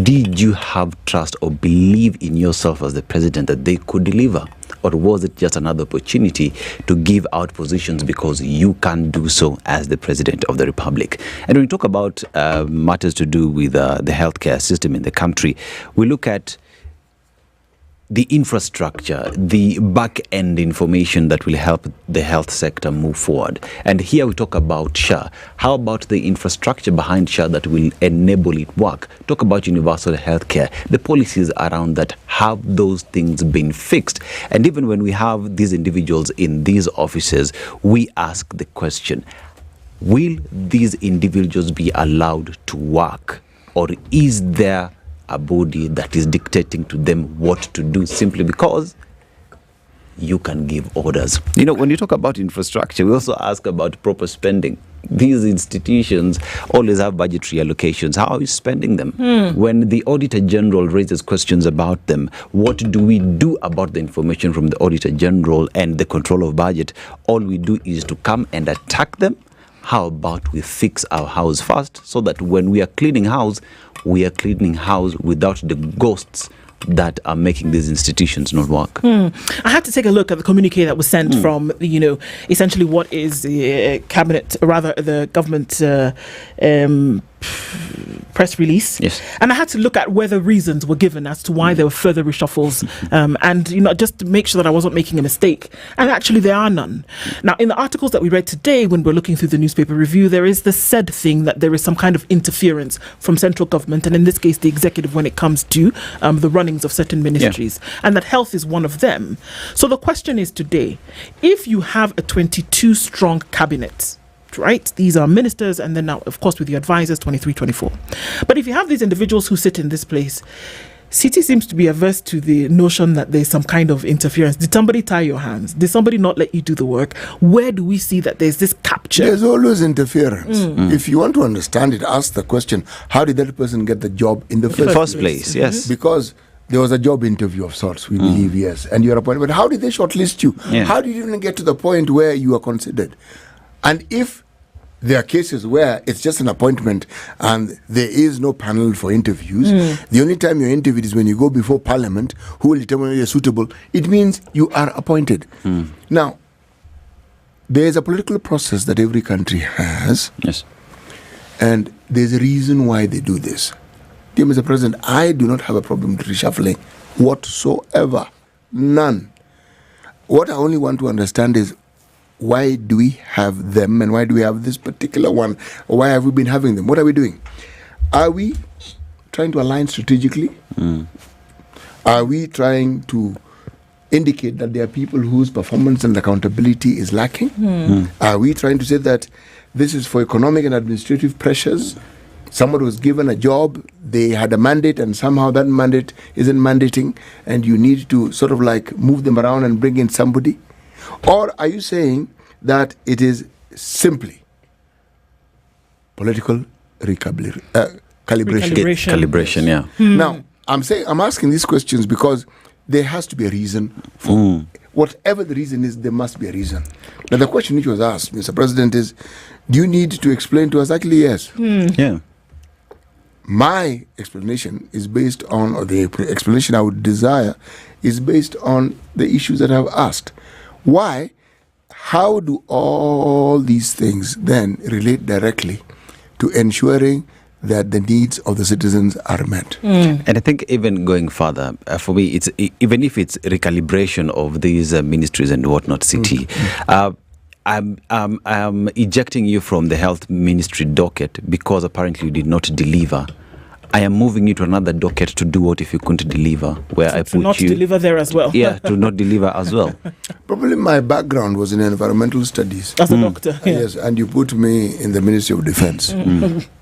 did you have trust or believe in yourself as the president that they could deliver? Or was it just another opportunity to give out positions because you can do so as the president of the republic? And when we talk about matters to do with the healthcare system in the country, we look at the infrastructure, the back-end information that will help the health sector move forward. And here we talk about SHA. How about the infrastructure behind SHA that will enable it work? Talk about universal healthcare. The policies around that, have those things been fixed? And even when we have these individuals in these offices, we ask the question, will these individuals be allowed to work? Or is there a body that is dictating to them what to do simply because you can give orders? When you talk about infrastructure, we also ask about proper spending. These institutions always have budgetary allocations. How are you spending them? When the Auditor General raises questions about them, what do we do about the information from the Auditor General and the control of budget? All we do is to come and attack them. How about we fix our house first so that when we are cleaning house, we are cleaning house without the ghosts that are making these institutions not work. I had to take a look at the communique that was sent from, essentially what is the cabinet, rather the government press release. Yes. And I had to look at where the reasons were given as to why there were further reshuffles, and just to make sure that I wasn't making a mistake. And actually there are none. Now, in the articles that we read today, when we're looking through the newspaper review, there is the said thing that there is some kind of interference from central government, and in this case the executive, when it comes to the runnings of certain ministries, and that health is one of them. So the question is today, if you have a 22 strong cabinet, right? These are ministers, and then now, of course, with your advisors, 23, 24. But if you have these individuals who sit in this place, City seems to be averse to the notion that there's some kind of interference. Did somebody tie your hands? Did somebody not let you do the work? Where do we see that there's this capture? There's always interference. If you want to understand it, ask the question, how did that person get the job in the first place? Yes. Because there was a job interview of sorts, we believe, yes, and you're appointed. But how did they shortlist you? Yeah. How did you even get to the point where you are considered? And if there are cases where it's just an appointment and there is no panel for interviews, the only time you're interviewed is when you go before Parliament, who will determine whether you're suitable. It means you are appointed. Now, there is a political process that every country has. Yes. And there's a reason why they do this. Dear Mr. President, I do not have a problem with reshuffling whatsoever. None. What I only want to understand is, why do we have them and why do we have this particular one? Or why have we been having them? What are we doing? Are we trying to align strategically? Are we trying to indicate that there are people whose performance and accountability is lacking? Are we trying to say that this is for economic and administrative pressures? Someone was given a job, they had a mandate, and somehow that mandate isn't mandating, and you need to sort of like move them around and bring in somebody? Or are you saying that it is simply political calibration? Calibration, yeah. Now, I'm asking these questions because there has to be a reason for whatever the reason is. There must be a reason. Now, the question which was asked, Mr. President, is: do you need to explain to us? Actually, yes. Yeah. My explanation is based on, or the explanation I would desire is based on the issues that I've asked. Why? How do all these things then relate directly to ensuring that the needs of the citizens are met? And I think even going further, for me, it's even if it's recalibration of these ministries and whatnot, City, I'm ejecting you from the health ministry docket because apparently you did not deliver. I am moving you to another docket to do what if you couldn't deliver, where I put you... not deliver there as well. Yeah, to not deliver as well. Probably my background was in environmental studies. As a doctor. Yeah. Yes, and you put me in the Ministry of Defense.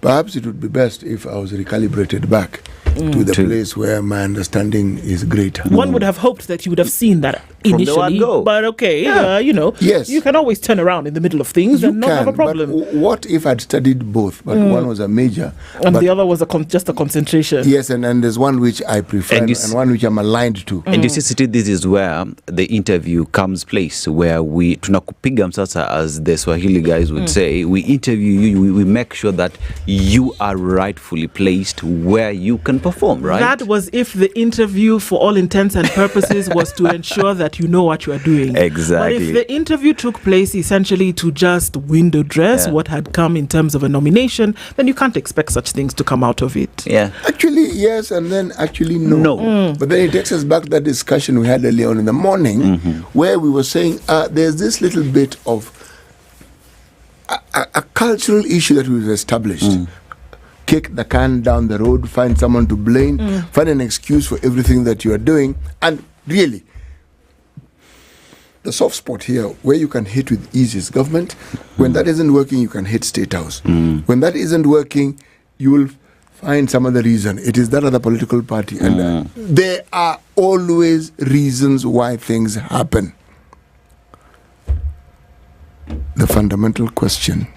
Perhaps it would be best if I was recalibrated back to the place where my understanding is greater. One would have hoped that you would have seen that initially, but okay, yes, you can always turn around in the middle of things and not have a problem. But what if I'd studied both, but one was a major and the other was just a concentration? Yes, and there's one which I prefer and one which I'm aligned to. And you see, this is where the interview comes place, where we tunakupiga msasa, as the Swahili guys would say. We interview you, we make sure that you are rightfully placed where you can perform, right? That was if the interview, for all intents and purposes, was to ensure that you know what you are doing. Exactly. But if the interview took place essentially to just window dress what had come in terms of a nomination, then you can't expect such things to come out of it. Yeah. Actually, yes, and then actually no. But then it takes us back to that discussion we had earlier on in the morning, where we were saying there's this little bit of a cultural issue that we've established. Kick the can down the road, find someone to blame, find an excuse for everything that you are doing. And really, the soft spot here where you can hit with ease is government. When that isn't working, you can hit State House. When that isn't working, you will find some other reason. It is that other political party. And there are always reasons why things happen. The fundamental question,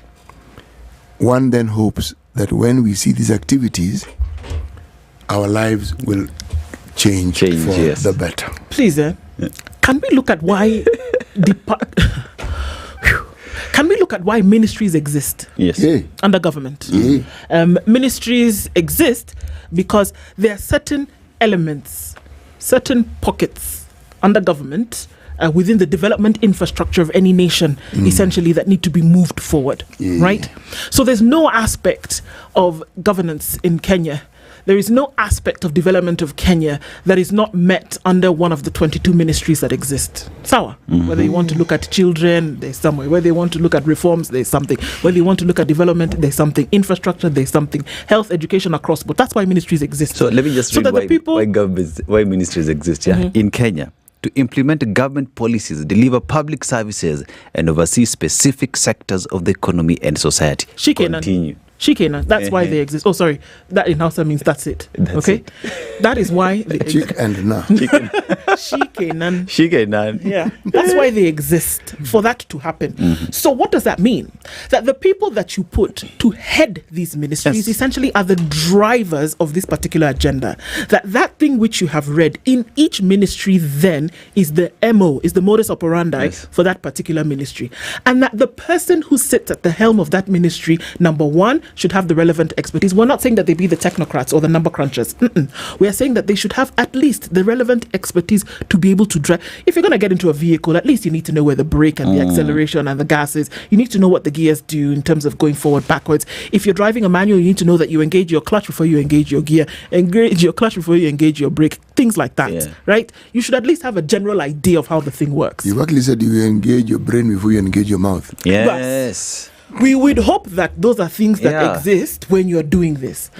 one then hopes that when we see these activities, our lives will change for the better. Please, can we look at why can we look at why ministries exist? Yes. Under government. Ministries exist because there are certain elements, certain pockets under government within the development infrastructure of any nation, essentially, that need to be moved forward, right? So there's no aspect of governance in Kenya, there is no aspect of development of Kenya that is not met under one of the 22 ministries that exist. Sawa. Whether you want to look at children, there's somewhere. Whether you want to look at reforms, there's something. Whether you want to look at development, there's something. Infrastructure, there's something. Health, education, across the board. That's why ministries exist. So let me just read why ministries exist. In Kenya, to implement government policies, deliver public services, and oversee specific sectors of the economy and society. Continue. Shikena, that's why they exist. Oh, sorry. That in Hausa means that's it. Okay? That is why they exist. Shikenan. Yeah. That's why they exist, for that to happen. Mm-hmm. So what does that mean? That the people that you put to head these ministries essentially are the drivers of this particular agenda. That thing which you have read in each ministry then is the MO, is the modus operandi for that particular ministry. And that the person who sits at the helm of that ministry, number one, should have the relevant expertise. We're not saying that they be the technocrats or the number crunchers. We are saying that they should have at least the relevant expertise to be able to drive. If you're going to get into a vehicle, at least you need to know where the brake and the acceleration and the gas is. You need to know what the gears do in terms of going forward, backwards. If you're driving a manual, you need to know that you engage your clutch before you engage your gear, engage your clutch before you engage your brake, things like that, right? You should at least have a general idea of how the thing works. You actually said you engage your brain before you engage your mouth. Yes. We would hope that those are things that exist when you're doing this.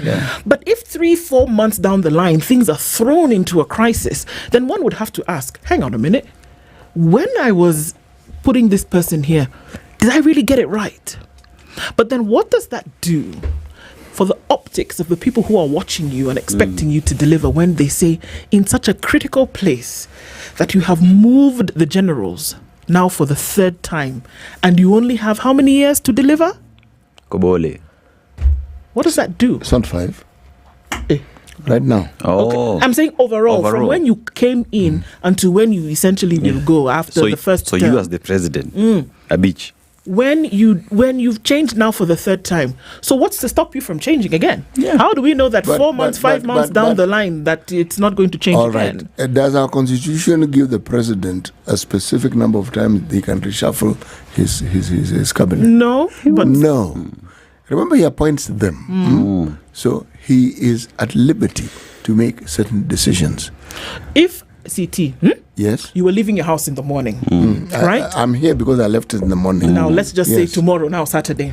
But if 3-4 months down the line, things are thrown into a crisis, then one would have to ask, hang on a minute, when I was putting this person here, did I really get it right? But then what does that do for the optics of the people who are watching you and expecting you to deliver when they say, in such a critical place, that you have moved the generals now for the third time, and you only have how many years to deliver? Kobole. What does that do? It's not 5. Right now. Okay. I'm saying overall, from when you came in until when you essentially will go after the first term. So you as the president, a bitch. When you've changed now for the third time, so what's to stop you from changing again? How do we know that 4 months, 5 months down the line that it's not going to change again? All right. Does our constitution give the president a specific number of times he can reshuffle his cabinet? No. No. Remember, he appoints them. So he is at liberty to make certain decisions. If CT, yes, you were leaving your house in the morning, right? I'm here because I left it in the morning. Now let's just say tomorrow, now Saturday.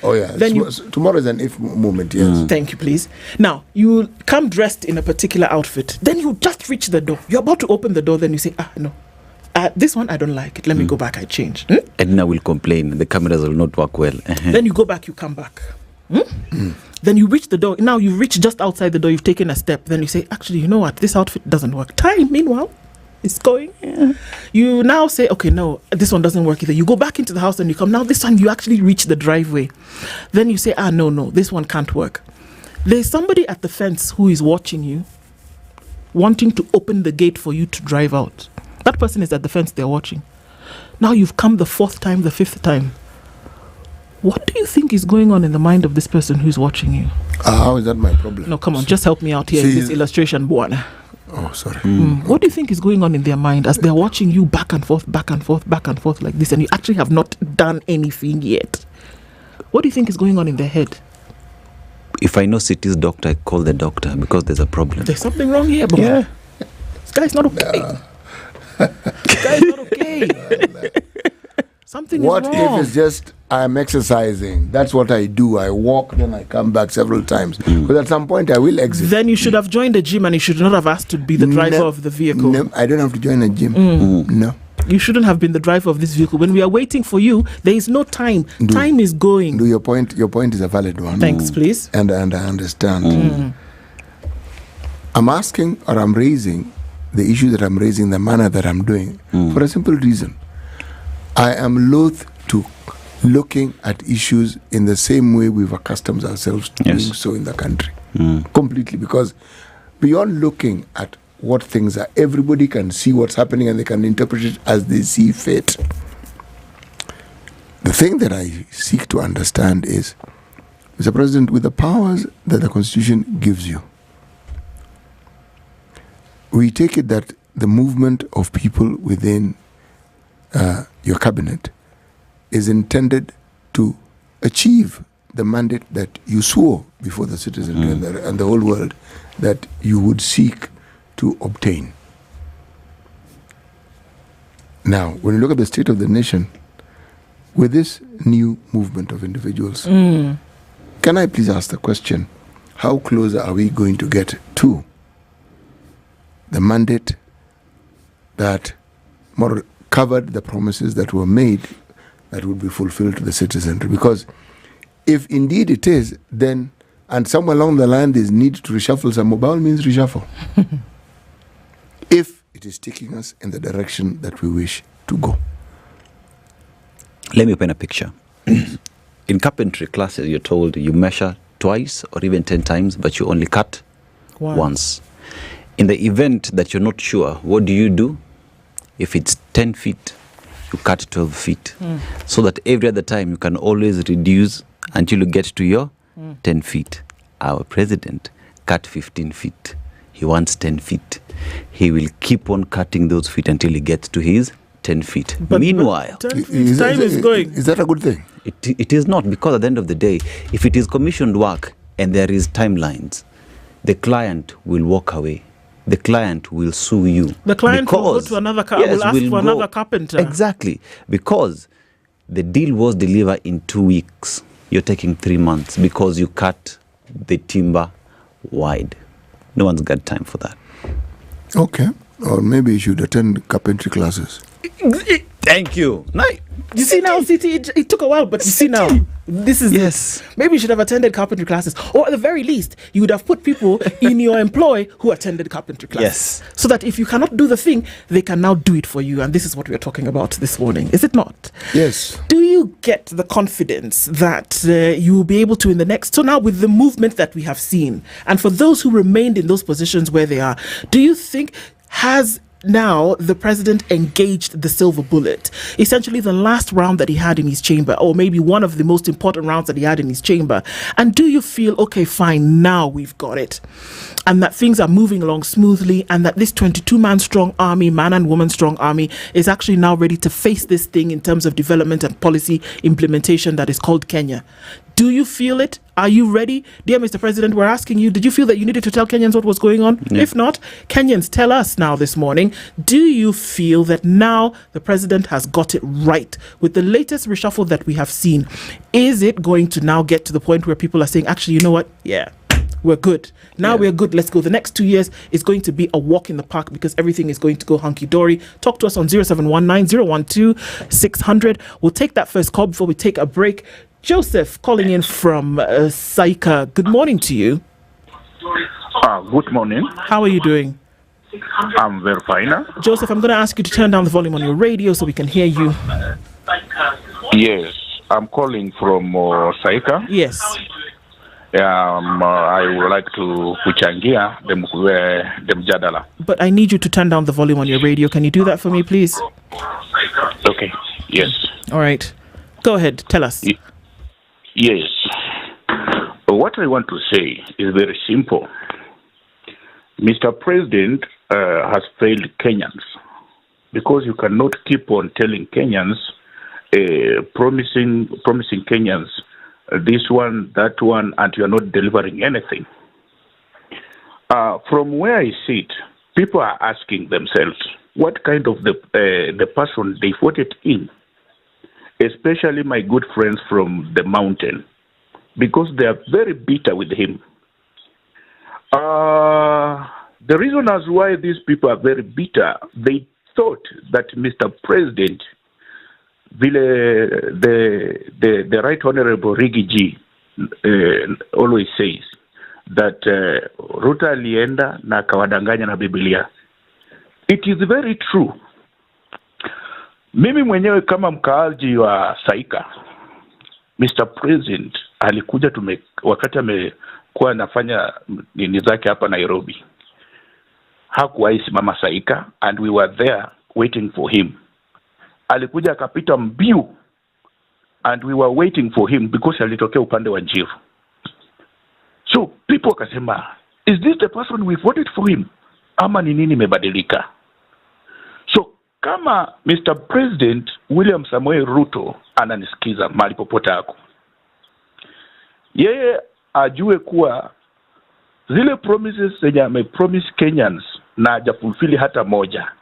Oh yeah, then tomorrow is an if moment. Yes. Thank you, please. Now you come dressed in a particular outfit. Then you just reach the door. You're about to open the door. Then you say, no. This one I don't like it. Let me go back. I change. Edna will complain. The cameras will not work well. Then you go back. You come back. Then you reach the door. Now you reach just outside the door. You've taken a step. Then you say, actually, you know what? This outfit doesn't work. Time, meanwhile, is going. You now say, okay, no, this one doesn't work either. You go back into the house and you come. Now this time you actually reach the driveway. Then you say, no, this one can't work. There's somebody at the fence who is watching you, wanting to open the gate for you to drive out. That person is at the fence. They're watching. Now you've come the 4th time, the 5th time. What do you think is going on in the mind of this person who's watching you? How is that my problem? No, come on, just help me out here in this illustration, Buana. Oh, sorry. What do you think is going on in their mind as they're watching you back and forth like this, and you actually have not done anything yet? What do you think is going on in their head? If I know City's doctor, I call the doctor because there's a problem. There's something wrong here, bro. Yeah. This guy's not okay. This guy's not okay. Something is wrong. What if it's just I'm exercising? That's what I do. I walk, then I come back several times. Because at some point I will exit. Then you should have joined the gym and you should not have asked to be the driver of the vehicle. No, I don't have to join a gym. No. You shouldn't have been the driver of this vehicle. When we are waiting for you, there is no time. Time is going. Your point is a valid one. Thanks, please. And I understand. I'm asking or I'm raising the issue that I'm raising, the manner that I'm doing, for a simple reason. I am loath to looking at issues in the same way we've accustomed ourselves to doing so in the country. Completely. Because beyond looking at what things are, everybody can see what's happening and they can interpret it as they see fit. The thing that I seek to understand is, Mr. President, with the powers that the Constitution gives you, we take it that the movement of people within your cabinet is intended to achieve the mandate that you swore before the citizenry and the whole world that you would seek to obtain. Now, when you look at the state of the nation, with this new movement of individuals, can I please ask the question, how close are we going to get to the mandate that covered the promises that were made that would be fulfilled to the citizenry. Because if indeed it is, then, and somewhere along the line there's need to reshuffle some, by all means reshuffle. If it is taking us in the direction that we wish to go. Let me paint a picture. In carpentry classes, you're told you measure twice or even 10 times, but you only cut once. In the event that you're not sure, what do? If it's 10 feet, you cut 12 feet. So that every other time you can always reduce until you get to your 10 feet. Our president cut 15 feet. He wants 10 feet. He will keep on cutting those feet until he gets to his 10 feet. But Meanwhile, time is going. Is that a good thing? It is not, because at the end of the day, if it is commissioned work and there is timelines, the client will walk away. The client will sue you. The client will go to another will ask for another carpenter. Exactly. Because the deal was delivered in 2 weeks. You're taking 3 months because you cut the timber wide. No one's got time for that. Okay. Or maybe you should attend carpentry classes. Thank you. Nice. You see now, City, it took a while, but you see now, this is yes. Maybe you should have attended carpentry classes, or at the very least, you would have put people in your employ who attended carpentry classes. Yes. So that if you cannot do the thing, they can now do it for you. And this is what we're talking about this morning, is it not? Yes. Do you get the confidence that you will be able to in the next, so now with the movement that we have seen, and for those who remained in those positions where they are, do you think has now the president engaged the silver bullet, essentially the last round that he had in his chamber, or maybe one of the most important rounds that he had in his chamber? And do you feel, okay, fine, now we've got it, and that things are moving along smoothly, and that this 22-man strong army, man and woman strong army, is actually now ready to face this thing in terms of development and policy implementation that is called Kenya? Do you feel it? Are you ready? Dear Mr. President, we're asking you, did you feel that you needed to tell Kenyans what was going on? Yeah. If not, Kenyans, tell us now this morning, do you feel that now the president has got it right with the latest reshuffle that we have seen? Is it going to now get to the point where people are saying, actually, you know what? Yeah, we're good. Now we're good. Let's go. The next 2 years is going to be a walk in the park because everything is going to go hunky-dory. Talk to us on 0719-012-600. We'll take that first call before we take a break. Joseph calling in from Saika. Good morning to you. Good morning. How are you doing? I'm very fine. Joseph, I'm going to ask you to turn down the volume on your radio so we can hear you. Yes, I'm calling from Saika. Yes. I would like to kuchangia the mjadala. But I need you to turn down the volume on your radio. Can you do that for me, please? Okay. Yes. All right. Go ahead. Tell us. Yes. What I want to say is very simple. Mr. President has failed Kenyans because you cannot keep on telling Kenyans, promising Kenyans this one, that one, and you are not delivering anything. From where I sit, people are asking themselves what kind of the person they voted in, especially my good friends from the mountain, because they are very bitter with him. The reason as why these people are very bitter, they thought that Mr. President, the Right Honorable Rigiji always says that Ruta alienda na kawadanganya na Biblia. It is very true. Mimi mwenyewe kama mkaaji wa Saika, Mr. President alikuja wakati amekuwa anafanya nini zake hapa Nairobi. Hakuwahi simama Saika, and we were there waiting for him. Alikuja akapita mbiu, and we were waiting for him because alitokea upande wa Njiru. So people wakasema, is this the person we voted for him? Ama ni nini imebadilika? So kama Mr. President William Samoei Ruto ananisikiza mahali popote ako, yeye ajue kuwa zile promises zenye amepromise Kenyans na hajafulfill hata moja.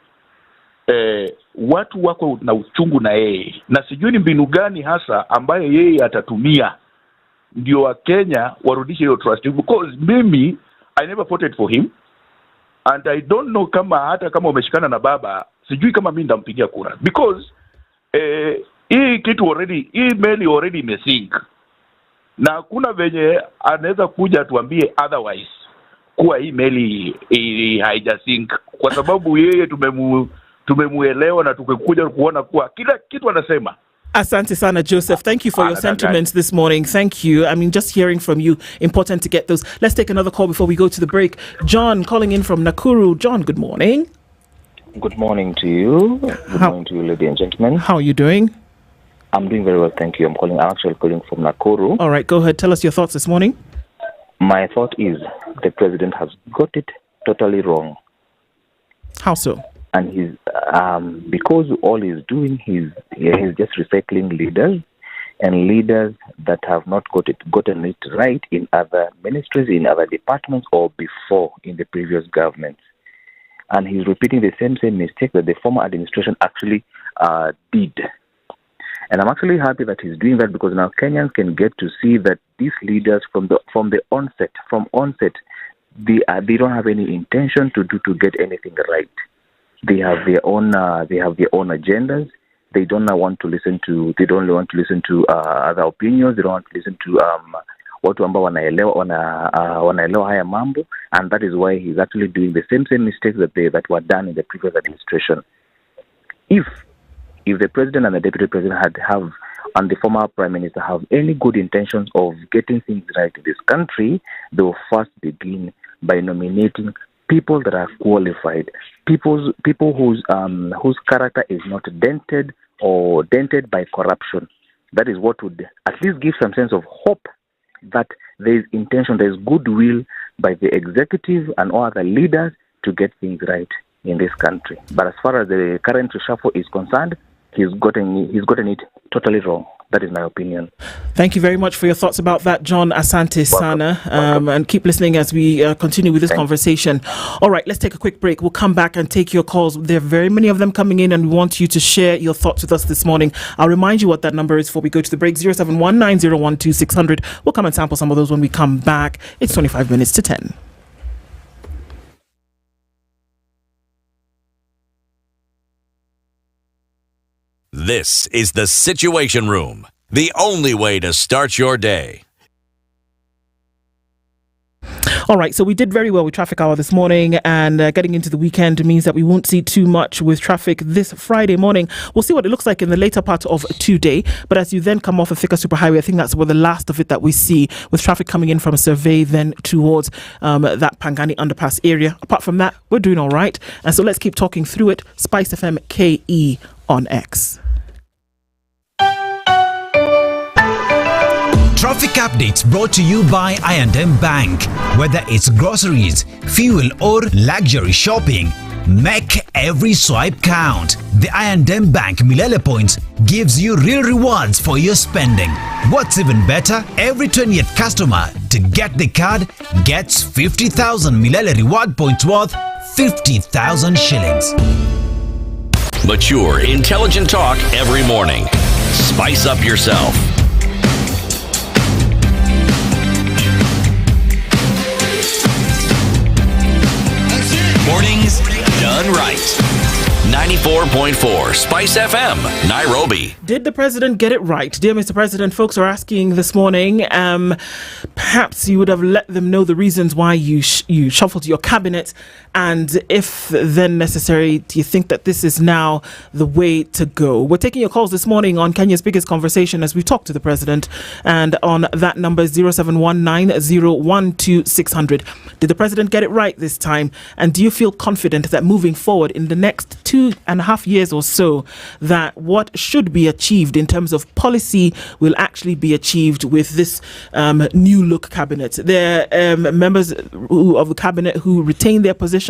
Watu wako na uchungu na yeye, na sijui ni mbinu gani hasa ambayo yeye atatumia ndio wa Kenya warudishe hiyo trust, because mimi I never voted for him, and I don't know kama hata kama umeshikana na baba sijui kama mimi ndampigia kura because hii kitu already, hii meli already imesink, na kuna venye anaweza kuja tuambie otherwise kuwa hii meli haijasink, kwa sababu yeye tumemuelewa na tukekuja kuona kuwa kila kitu anasema. Asante sana, Joseph. Thank you for your sentiments this morning. Thank you. I mean, just hearing from you, important to get those. Let's take another call before we go to the break. John calling in from Nakuru. John, good morning. Good morning to you. Good morning to you, ladies and gentlemen. How are you doing? I'm doing very well, thank you. I'm actually calling from Nakuru. All right, go ahead. Tell us your thoughts this morning. My thought is the president has got it totally wrong. How so? And he's because all he's doing, he's just recycling leaders, and leaders that have not gotten it right in other ministries, in other departments, or before in the previous governments. And he's repeating the same mistake that the former administration actually did. And I'm actually happy that he's doing that, because now Kenyans can get to see that these leaders from onset, they don't have any intention to get anything right. They have their own agendas. They don't want to listen to other opinions. They don't want to listen to watu ambao wanaelewa haya mambo, and that is why he's actually doing the same mistakes that were done in the previous administration. If the president and the deputy president and the former prime minister have any good intentions of getting things right in this country, they will first begin by nominating people that are qualified, people whose character is not dented by corruption. That is what would at least give some sense of hope that there is intention, there is goodwill by the executive and all other leaders to get things right in this country. But as far as the current reshuffle is concerned, he's gotten it totally wrong. That is my opinion. Thank you very much for your thoughts about that, John. Asante sana. And keep listening as we continue with this conversation. All right, let's take a quick break. We'll come back and take your calls. There are very many of them coming in, and we want you to share your thoughts with us this morning. I'll remind you what that number is before we go to the break. 0719012600. We'll come and sample some of those when we come back. It's 25 minutes to 10. This is the Situation Room, the only way to start your day. All right, so we did very well with traffic hour this morning, and getting into the weekend means that we won't see too much with traffic this Friday morning. We'll see what it looks like in the later part of today, but as you then come off a thicker superhighway, I think that's where the last of it that we see, with traffic coming in from a survey then towards that Pangani underpass area. Apart from that, we're doing all right, and so let's keep talking through it. SpiceFM KE on X. Traffic updates brought to you by I&M Bank. Whether it's groceries, fuel or luxury shopping, make every swipe count. The I&M Bank Milele Points gives you real rewards for your spending. What's even better, every 20th customer to get the card gets 50,000 Milele reward points worth 50,000 shillings. Mature, intelligent talk every morning. Spice up yourself. Mornings done right. 94.4 Spice FM, Nairobi. Did the president get it right? Dear Mr. President, folks are asking this morning, perhaps you would have let them know the reasons why you shuffled your cabinet, and if then necessary, do you think that this is now the way to go? We're taking your calls this morning on Kenya's biggest conversation as we talk to the president, and on that number 0719012600. Did the president get it right this time? And do you feel confident that moving forward in the next 2.5 years or so, that what should be achieved in terms of policy will actually be achieved with this new look cabinet? There are members of the cabinet who retain their positions.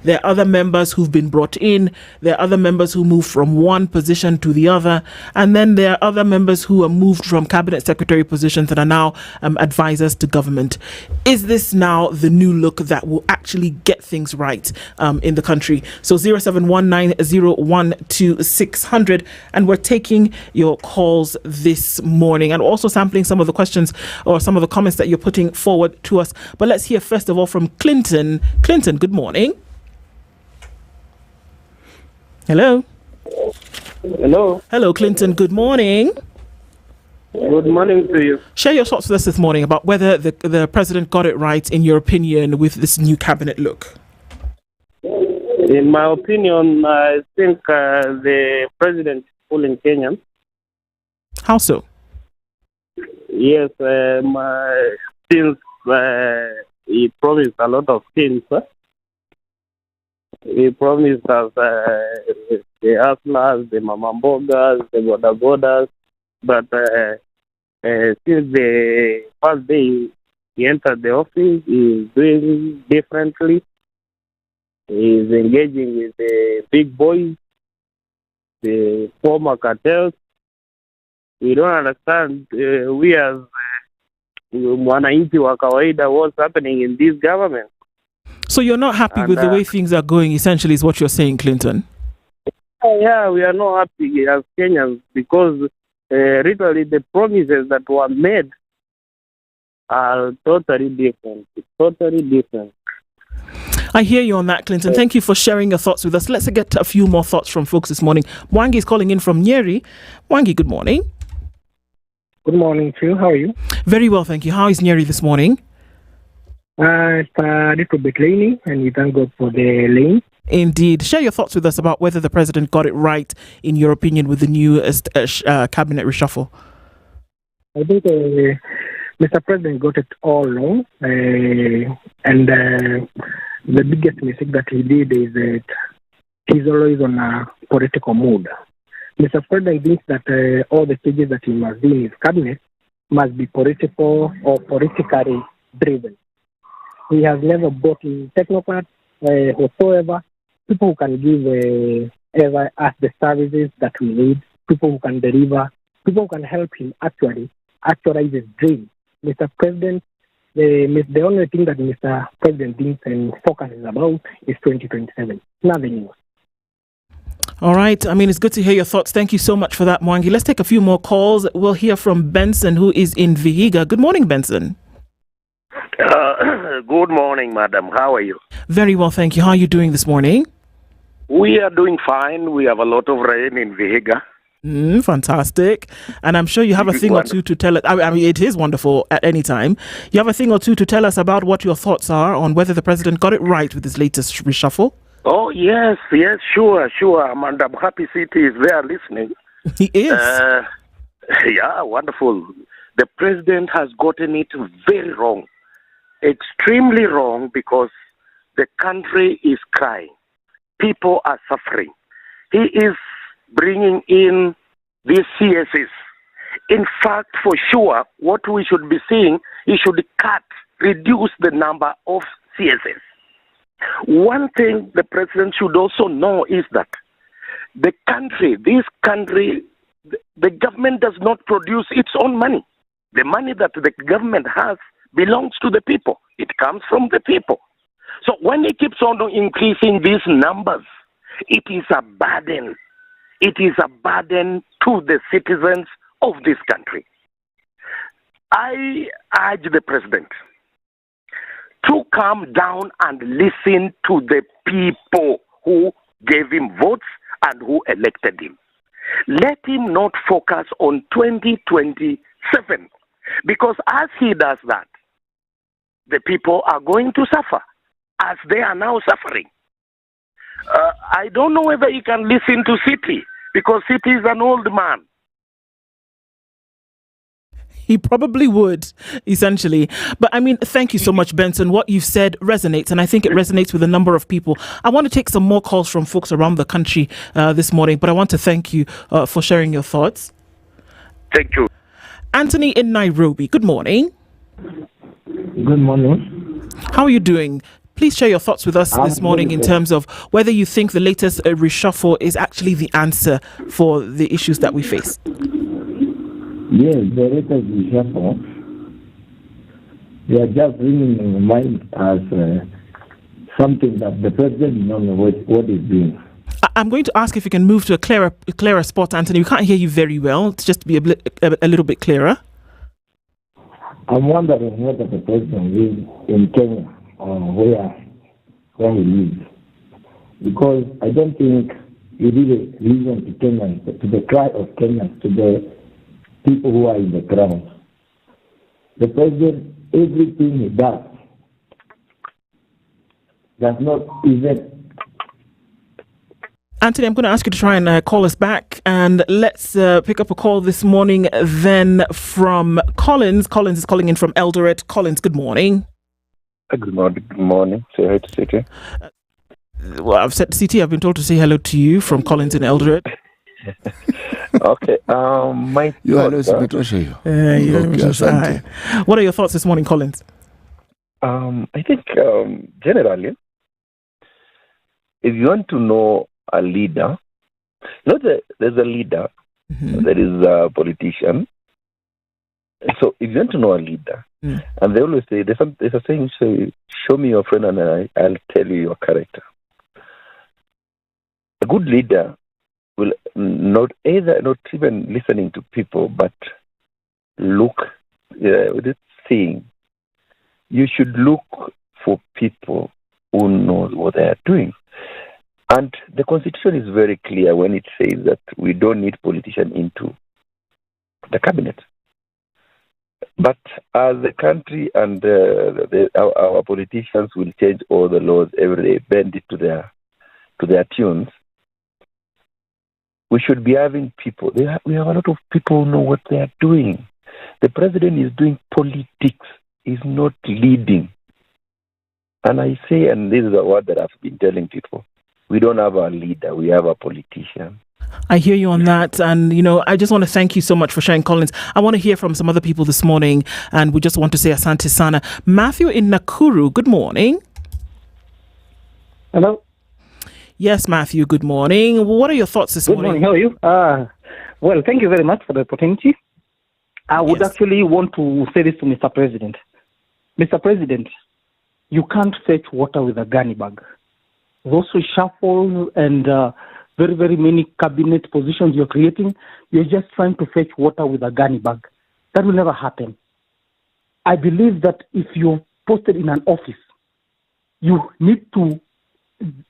There are other members who've been brought in. There are other members who move from one position to the other. And then there are other members who are moved from cabinet secretary positions that are now advisors to government. Is this now the new look that will actually get things right in the country? So 0719012600, and we're taking your calls this morning and also sampling some of the questions or some of the comments that you're putting forward to us. But let's hear first of all from Clinton. Clinton, good morning. Hello. Hello. Hello, Clinton. Good morning. Good morning to you. Share your thoughts with us this morning about whether the president got it right, in your opinion, with this new cabinet look. In my opinion, I think the president is fooling Kenyans. How so? Yes, since he promised a lot of things. He promised us the hustlers, the mamambogas, the bodabodas, but since the first day he entered the office, he's doing differently. He's engaging with the big boys, the former cartels. We don't understand, we as mwananchi wa kawaida, what's happening in this government. So you're not happy with the way things are going, essentially, is what you're saying, Clinton? Yeah, we are not happy as Kenyans because literally the promises that were made are totally different. It's totally different. I hear you on that, Clinton. Thank you for sharing your thoughts with us. Let's get a few more thoughts from folks this morning. Mwangi is calling in from Nyeri. Mwangi, good morning. Good morning to you. How are you? Very well, thank you. How is Nyeri this morning? It's a little bit rainy, and we thank God for the rain. Indeed. Share your thoughts with us about whether the president got it right, in your opinion, with the new cabinet reshuffle. I think Mr. President got it all wrong, and the biggest mistake that he did is that he's always on a political mood. Mr. President thinks that all the changes that he must do in his cabinet must be political or politically driven. He has never brought in technocrats whatsoever, people who can give us the services that we need, people who can deliver, people who can help him actualize his dream. Mr. President, the only thing that Mr. President thinks and focuses about is 2027. Nothing else. All right. I mean, it's good to hear your thoughts. Thank you so much for that, Mwangi. Let's take a few more calls. We'll hear from Benson, who is in Vihiga. Good morning, Benson. Good morning, madam. How are you? Very well, thank you. How are you doing this morning? We are doing fine. We have a lot of rain in Vihiga. Fantastic. And I'm sure you have a thing or two to tell us. I mean, it is wonderful at any time. You have a thing or two to tell us about what your thoughts are on whether the president got it right with his latest reshuffle. Oh, yes, sure. Madam Happy City is there listening. He is. Yeah, wonderful. The president has gotten it very wrong. Extremely wrong, because the country is crying. People are suffering. He is bringing in these CSs. In fact, for sure, what we should be seeing, he should reduce the number of CSs. One thing the president should also know is that this country, the government does not produce its own money. The money that the government has belongs to the people. It comes from the people. So when he keeps on increasing these numbers, it is a burden. It is a burden to the citizens of this country. I urge the president to calm down and listen to the people who gave him votes and who elected him. Let him not focus on 2027, because as he does that, the people are going to suffer, as they are now suffering. I don't know whether he can listen to City, because City is an old man. He probably would, essentially. But I mean, thank you so much, Benson. What you've said resonates, and I think it resonates with a number of people. I want to take some more calls from folks around the country this morning, but I want to thank you for sharing your thoughts. Thank you. Anthony in Nairobi, good morning. Good morning. How are you doing? Please share your thoughts with us this morning in terms of whether you think the latest reshuffle is actually the answer for the issues that we face. Yes, the latest reshuffle, they are just bringing in mind as something that the president knows what he's doing. I'm going to ask if you can move to a clearer spot, Anthony. We can't hear you very well. It's just to be a little bit clearer. I'm wondering whether the president lives in Kenya or where he lives. Because I don't think he really listened to Kenyans, to the cry of Kenyans, to the people who are in the ground. The president, everything he does not even. Anthony, I'm going to ask you to try and call us back, and let's pick up a call this morning then from Collins. Collins is calling in from Eldoret. Collins, good morning. Good morning. Good morning. Say hi to CT. Well, I've said CT. I've been told to say hello to you from Collins in Eldoret. Okay. You are listening. What are your thoughts this morning, Collins? I think generally, if you want to know a leader, there's a leader, there is a politician. So if you want to know a leader, and they always say, there's a saying, say, show me your friend and I'll tell you your character. A good leader will not even listening to people, but look with this thing. You should look for people who know what they are doing. And the Constitution is very clear when it says that we don't need politicians into the cabinet. But as the country and our politicians will change all the laws every day, bend it to their tunes, we should be having people. We have a lot of people who know what they are doing. The president is doing politics. He's not leading. And I say, and this is a word that I've been telling people, we don't have a leader, we have a politician. I hear you on that. And, I just want to thank you so much for sharing, Collins. I want to hear from some other people this morning, and we just want to say asante sana. Matthew in Nakuru, good morning. Hello. Yes, Matthew, good morning. What are your thoughts this morning? Good morning. How are you? Well, thank you very much for the opportunity. I would actually want to say this to Mr. President. Mr. President, you can't fetch water with a gunny bag. Those reshuffles and very, very many cabinet positions you're creating, you're just trying to fetch water with a gunny bag. That will never happen. I believe that if you're posted in an office, you need to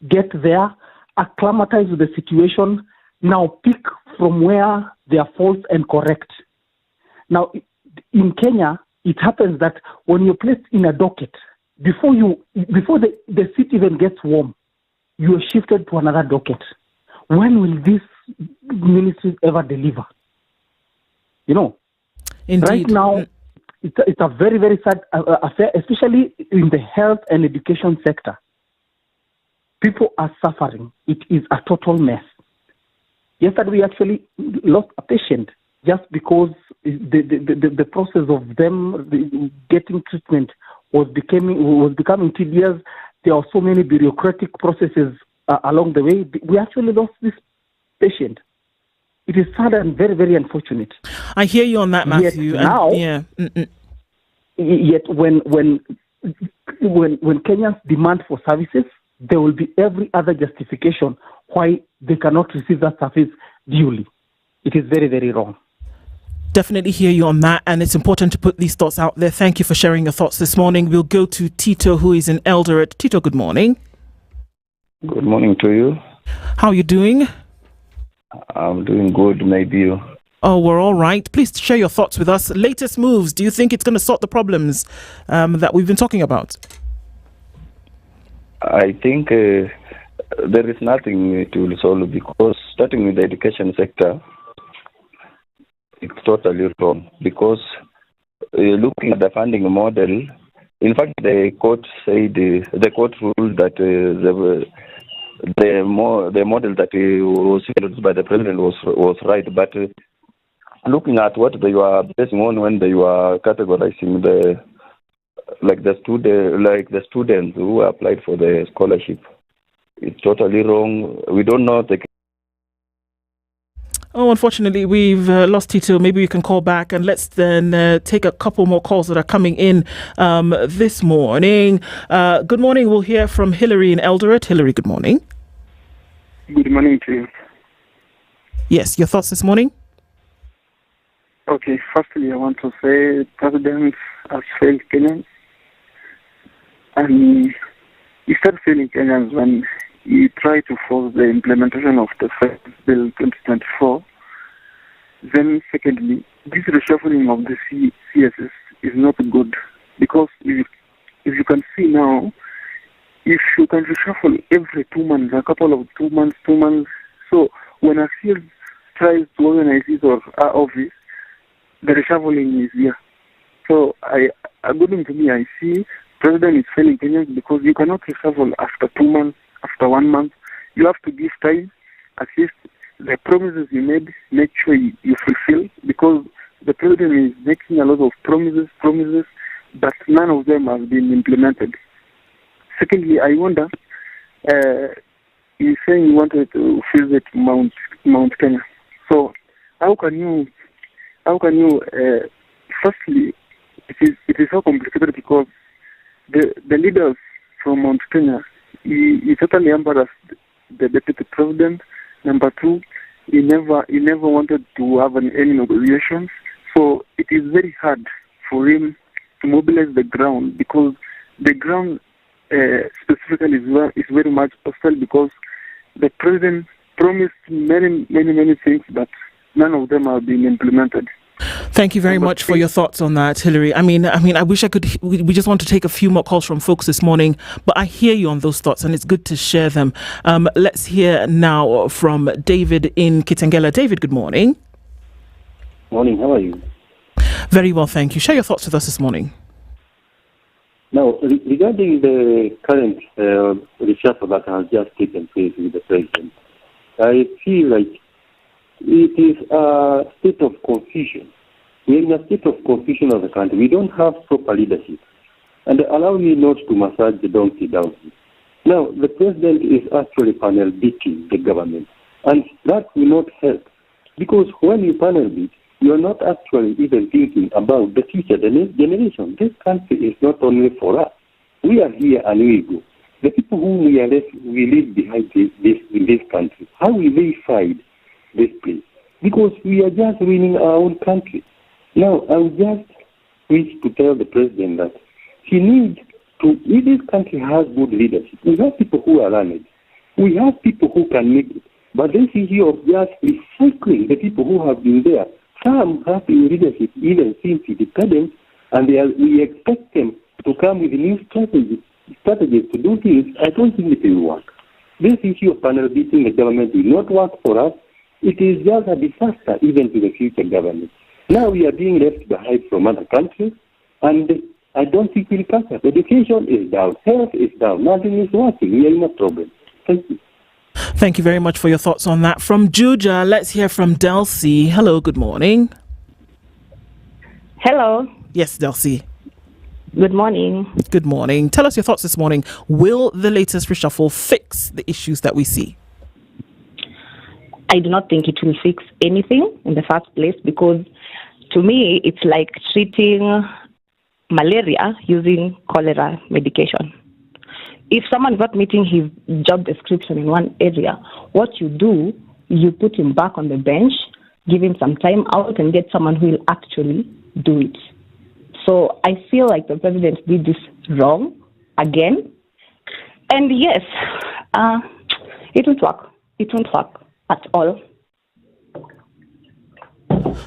get there, acclimatize with the situation, now pick from where they are false and correct. Now, in Kenya, it happens that when you're placed in a docket, before the seat even gets warm, you are shifted to another docket. When will these ministries ever deliver? Indeed. Right now, it's a very, very sad affair, especially in the health and education sector. People are suffering. It is a total mess. Yesterday, we actually lost a patient just because the process of them getting treatment was becoming tedious. There are so many bureaucratic processes along the way. We actually lost this patient. It is sad and very, very unfortunate. I hear you on that, Matthew. Yet when Kenyans demand for services, there will be every other justification why they cannot receive that service duly. It is very, very wrong. Definitely hear you on that, and it's important to put these thoughts out there. Thank you for sharing your thoughts this morning. We'll go to Tito, who is in Eldoret. Tito, good morning. Good morning to you. How are you doing? I'm doing good, maybe you. Oh, we're all right. Please share your thoughts with us. Latest moves. Do you think it's going to sort the problems that we've been talking about? I think there is nothing to solve, because starting with the education sector, it's totally wrong, because looking at the funding model, in fact, the court ruled that the model that was used by the president was right. But looking at what they were basing on when they were categorizing the students who applied for the scholarship, it's totally wrong. We don't know the. Oh, unfortunately, we've lost Tito. Maybe we can call back, and let's then take a couple more calls that are coming in this morning. Good morning. We'll hear from Hillary in Eldoret. Hillary, good morning. Good morning to you. Yes, your thoughts this morning? Okay, firstly, I want to say President has failed Kenyans. And he started failing Kenyans when he tried to force the implementation of the first bill 2024. Then secondly, this reshuffling of the CSS is not good, because if you can see now, if you can reshuffle every 2 months, a couple of 2 months, so when a CS tries to organize his or her office, the reshuffling is here. So according to me, I see President is failing Kenyans because you cannot reshuffle after 2 months, after 1 month. You have to give time. At least the promises you made, make sure you fulfill, because the President is making a lot of promises, but none of them have been implemented. Secondly, I wonder, you're saying you wanted to visit Mount Kenya. So how can you? Firstly, it is so complicated because the leaders from Mount Kenya, he totally embarrassed the deputy president. Number two, he never wanted to have any negotiations. So it is very hard for him to mobilize the ground, because the ground specifically is very much hostile, because the president promised many things, but none of them have been implemented. Thank you very much for your thoughts on that, Hilary. I mean, I wish I could. We just want to take a few more calls from folks this morning, but I hear you on those thoughts, and it's good to share them. Let's hear now from David in Kitengela. David, good morning. Morning. How are you? Very well, thank you. Share your thoughts with us this morning. Now, regarding the current reshuffle that has just taken place with the president, I feel like it is a state of confusion. We are in a state of confusion of the country. We don't have proper leadership. And allow me not to massage the donkey down here. Now, the president is actually panel beating the government. And that will not help. Because when you panel beat, you are not actually even thinking about the future, the next generation. This country is not only for us. We are here and we go. The people whom we leave behind in this country, how will they fight this place? Because we are just ruining our own country. Now, I would just wish to tell the president that he needs to, if this country has good leadership, we have people who are learned. We have people who can make it. But this issue of just recycling the people who have been there, some have been leadership even since independence, and we expect them to come with new strategies to do things. I don't think it will work. This issue of panel beating the government will not work for us. It is just a disaster even to the future government. Now we are being left behind from other countries, and I don't think we'll catch up. Education is down, health is down, nothing is working. We are in a problem. Thank you. Thank you very much for your thoughts on that. From Juja, let's hear from Delcy. Hello, good morning. Hello. Yes, Delcy. Good morning. Good morning. Tell us your thoughts this morning. Will the latest reshuffle fix the issues that we see? I do not think it will fix anything in the first place, because to me, it's like treating malaria using cholera medication. If someone is not meeting his job description in one area, what you do, you put him back on the bench, give him some time out, and get someone who will actually do it. So I feel like the president did this wrong again. And yes, it won't work. It won't work at all.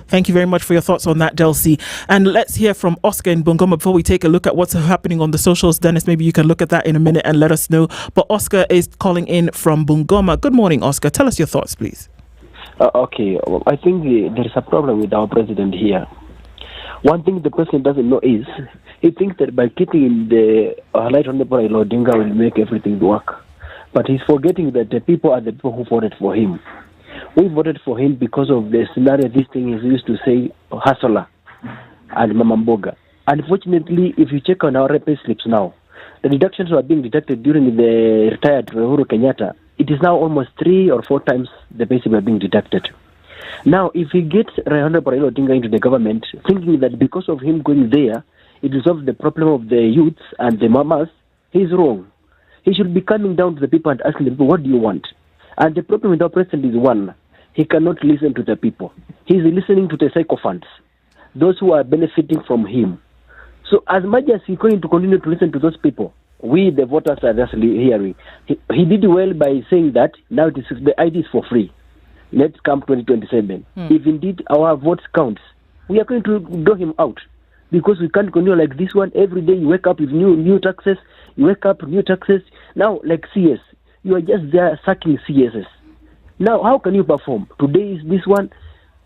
Thank you very much for your thoughts on that, Delcy. And let's hear from Oscar in Bungoma before we take a look at what's happening on the socials. Dennis, maybe you can look at that in a minute and let us know. But Oscar is calling in from Bungoma. Good morning, Oscar. Tell us your thoughts, please. Okay. Well, I think there is a problem with our president here. One thing the president doesn't know is he thinks that by keeping the Right Honorable Raila Odinga will make everything work. But he's forgetting that the people are the people who voted for him. We voted for him because of the scenario, this thing is used to say, hustler and Mama Mboga. Unfortunately, if you check on our pay slips now, the deductions were being deducted during the retired Uhuru Kenyatta. It is now almost 3 or 4 times the pay slip are being deducted. Now, if he gets Honorable Raila Odinga into the government, thinking that because of him going there, it resolves the problem of the youths and the mamas, he's wrong. He should be coming down to the people and asking the people, what do you want? And the problem with our president is one, he cannot listen to the people. He's listening to the sycophants, those who are benefiting from him. So as much as he's going to continue to listen to those people, we, the voters, are just hearing. He did well by saying that now the ID is for free. Let's come 2027. If indeed our votes counts, we are going to draw him out, because we can't continue like this one. Every day you wake up with new taxes. You wake up new taxes. Now, like CS, you are just there sucking CSs. Now, how can you perform? Today is this one.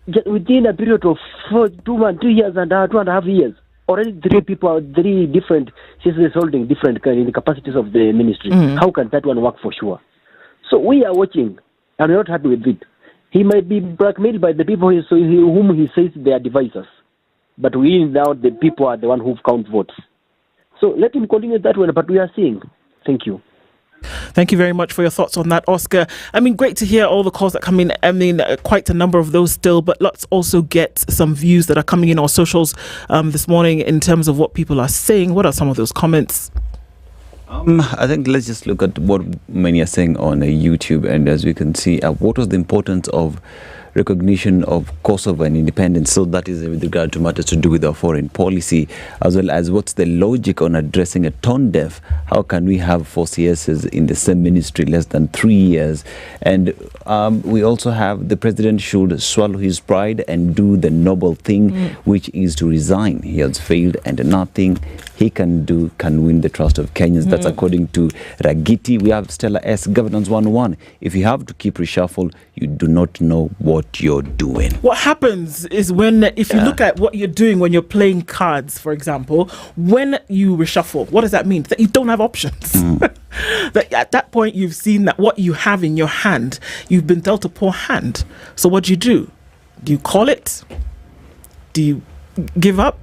Within a period of 2 years and 2.5 years, already three different CSs holding different kind of capacities of the ministry. How can that one work for sure? So we are watching, and we're not happy with it. He might be blackmailed by the people whom he says they are devisers. But we now, the people are the one who count votes. So let him continue that way, but we are seeing. Thank you. Thank you very much for your thoughts on that, Oscar. I mean, great to hear all the calls that come in. I mean, quite a number of those still, but let's also get some views that are coming in on socials this morning in terms of what people are saying. What are some of those comments? I think let's just look at what many are saying on YouTube. And as we can see, what was the importance of recognition of Kosovo and independence? So that is with regard to matters to do with our foreign policy, as well as what's the logic on addressing a tone deaf? How can we have 4 CSs in the same ministry less than 3 years? And we also have the president should swallow his pride and do the noble thing, which is to resign. He has failed, and nothing he can do can win the trust of Kenyans. That's according to Ragiti. We have Stella S. Governance 101. If you have to keep reshuffle, you do not know what you're doing. What happens is if you look at what you're doing when you're playing cards, for example, when you reshuffle, what does that mean? That you don't have options. That at that point you've seen that what you have in your hand, you've been dealt a poor hand. So what do? Do you call it? Do you give up?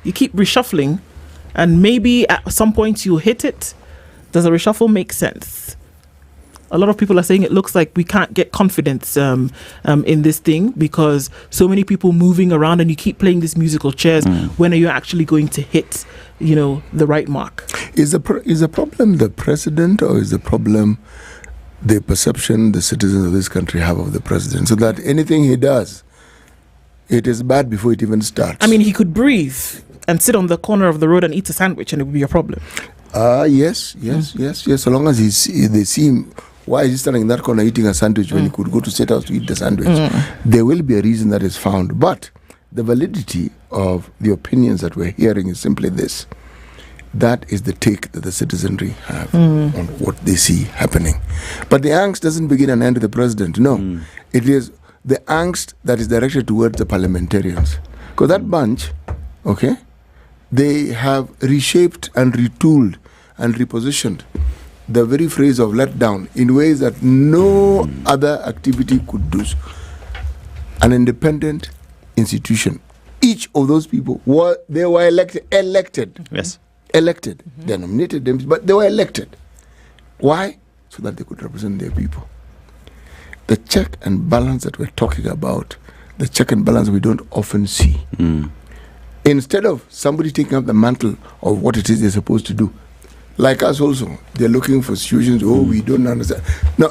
You keep reshuffling, and maybe at some point you'll hit it. Does a reshuffle make sense? A lot of people are saying it looks like we can't get confidence in this thing, because so many people moving around and you keep playing these musical chairs. When are you actually going to hit, the right mark? Is the problem the president, or is the problem the perception the citizens of this country have of the president? So that anything he does, it is bad before it even starts. I mean, he could breathe and sit on the corner of the road and eat a sandwich, and it would be a problem. Yes. So long as they see him. Why is he standing in that corner eating a sandwich when he could go to State House to eat the sandwich? There will be a reason that is found. But the validity of the opinions that we're hearing is simply this. That is the take that the citizenry have on what they see happening. But the angst doesn't begin and end with the president. No. It is the angst that is directed towards the parliamentarians. Because that bunch, they have reshaped and retooled and repositioned the very phrase of let down in ways that no other activity could do. An independent institution. Each of those people were elected. Yes. Elected. They nominated them, but they were elected. Why? So that they could represent their people. The check and balance that we're talking about, the check and balance we don't often see. Instead of somebody taking up the mantle of what it is they're supposed to do, like us also, they're looking for solutions. We don't understand. Now,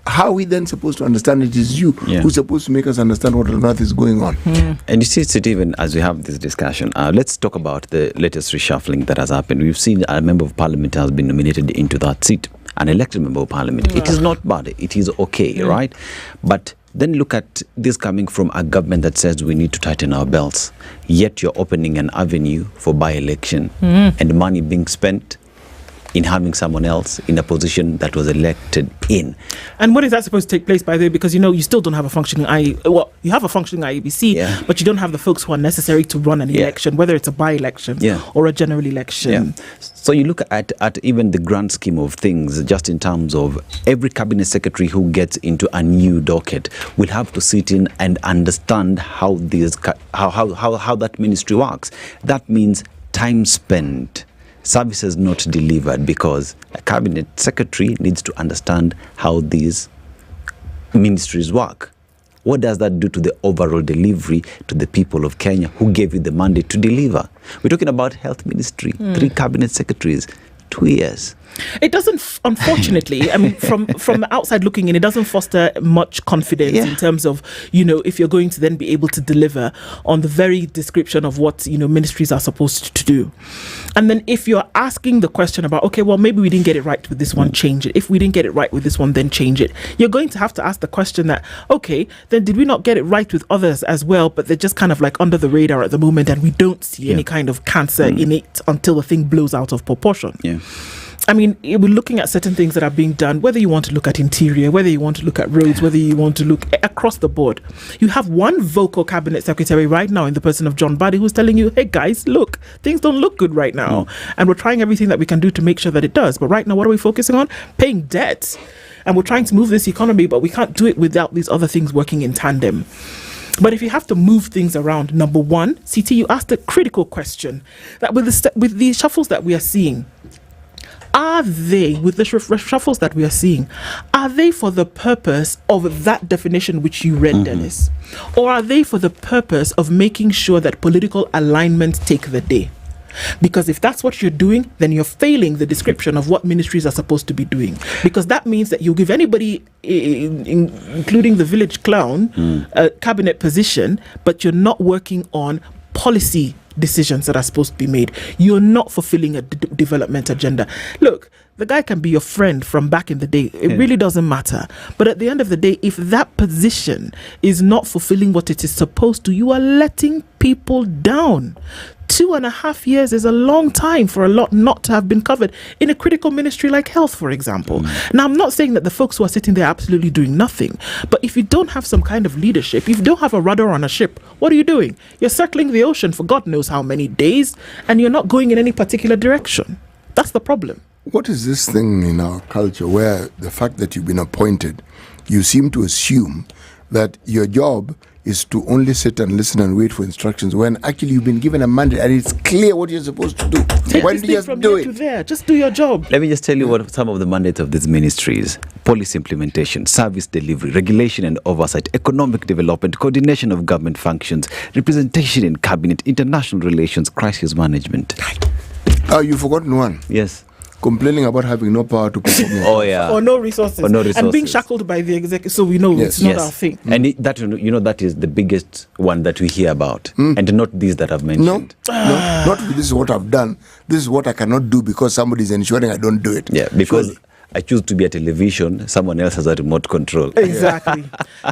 how are we then supposed to understand? It is you who's supposed to make us understand what on earth is going on. And you see, Stephen, as we have this discussion, let's talk about the latest reshuffling that has happened. We've seen a member of parliament has been nominated into that seat, an elected member of parliament. It is not bad. It is okay, right? But then look at this coming from a government that says we need to tighten our belts. Yet you're opening an avenue for by-election and money being spent in having someone else in a position that was elected in. And when is that supposed to take place, by the way? Because, you still don't have a functioning you have a functioning IEBC, but you don't have the folks who are necessary to run an election, whether it's a by-election or a general election. So you look at even the grand scheme of things, just in terms of every cabinet secretary who gets into a new docket will have to sit in and understand how that ministry works. That means time spent, services not delivered, because a cabinet secretary needs to understand how these ministries work. What does that do to the overall delivery to the people of Kenya who gave you the mandate to deliver? We're talking about health ministry, 3 cabinet secretaries, 2 years. It doesn't, unfortunately, I mean, from the outside looking in, it doesn't foster much confidence in terms of, if you're going to then be able to deliver on the very description of what, ministries are supposed to do. And then if you're asking the question about, okay, well, maybe we didn't get it right with this one, change it. If we didn't get it right with this one, then change it. You're going to have to ask the question that, okay, then did we not get it right with others as well, but they're just kind of like under the radar at the moment and we don't see any kind of cancer in it until the thing blows out of proportion. Yeah. I mean, we're looking at certain things that are being done, whether you want to look at interior, whether you want to look at roads, whether you want to look across the board. You have one vocal cabinet secretary right now in the person of John Badi who's telling you, hey guys, look, things don't look good right now. And we're trying everything that we can do to make sure that it does. But right now, what are we focusing on? Paying debt. And we're trying to move this economy, but we can't do it without these other things working in tandem. But if you have to move things around, number one, CT, you asked a critical question that with the shuffles that we are seeing, are they, with the reshuffles that we are seeing, are they for the purpose of that definition which you read, Dennis? Or are they for the purpose of making sure that political alignments take the day? Because if that's what you're doing, then you're failing the description of what ministries are supposed to be doing. Because that means that you give anybody, including the village clown, a cabinet position, but you're not working on policy decisions that are supposed to be made. You're not fulfilling a development agenda. Look, the guy can be your friend from back in the day. It really doesn't matter. But at the end of the day, if that position is not fulfilling what it is supposed to, you are letting people down. 2.5 years is a long time for a lot not to have been covered in a critical ministry like health, for example. Now, I'm not saying that the folks who are sitting there are absolutely doing nothing, but if you don't have some kind of leadership, if you don't have a rudder on a ship, what are you doing? You're circling the ocean for God knows how many days, and you're not going in any particular direction. That's the problem. What is this thing in our culture where the fact that you've been appointed, you seem to assume that your job is to only sit and listen and wait for instructions when actually you've been given a mandate and it's clear what you're supposed to do? Why don't you just do it? There. Just do your job. Let me just tell you what some of the mandates of these ministries: policy implementation, service delivery, regulation and oversight, economic development, coordination of government functions, representation in cabinet, international relations, crisis management. Oh, you've forgotten one. Yes. Complaining about having no power to perform. Or no resources. And being shackled by the executive, so we know it's not our thing. And that is the biggest one that we hear about, and not these that I've mentioned. No, not this is what I've done. This is what I cannot do because somebody is ensuring I don't do it. Yeah, because I choose to be a television, someone else has a remote control. Exactly.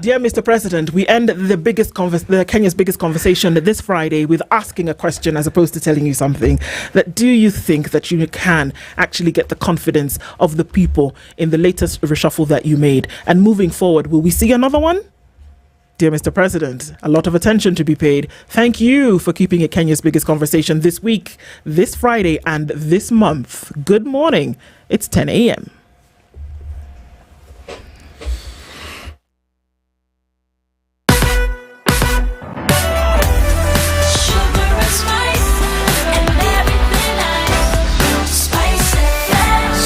Dear Mr. President, we end Kenya's biggest conversation this Friday with asking a question as opposed to telling you something. That do you think that you can actually get the confidence of the people in the latest reshuffle that you made? And moving forward, will we see another one? Dear Mr. President, a lot of attention to be paid. Thank you for keeping it Kenya's biggest conversation this week, this Friday, and this month. Good morning. It's 10 a.m.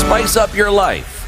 Spice up your life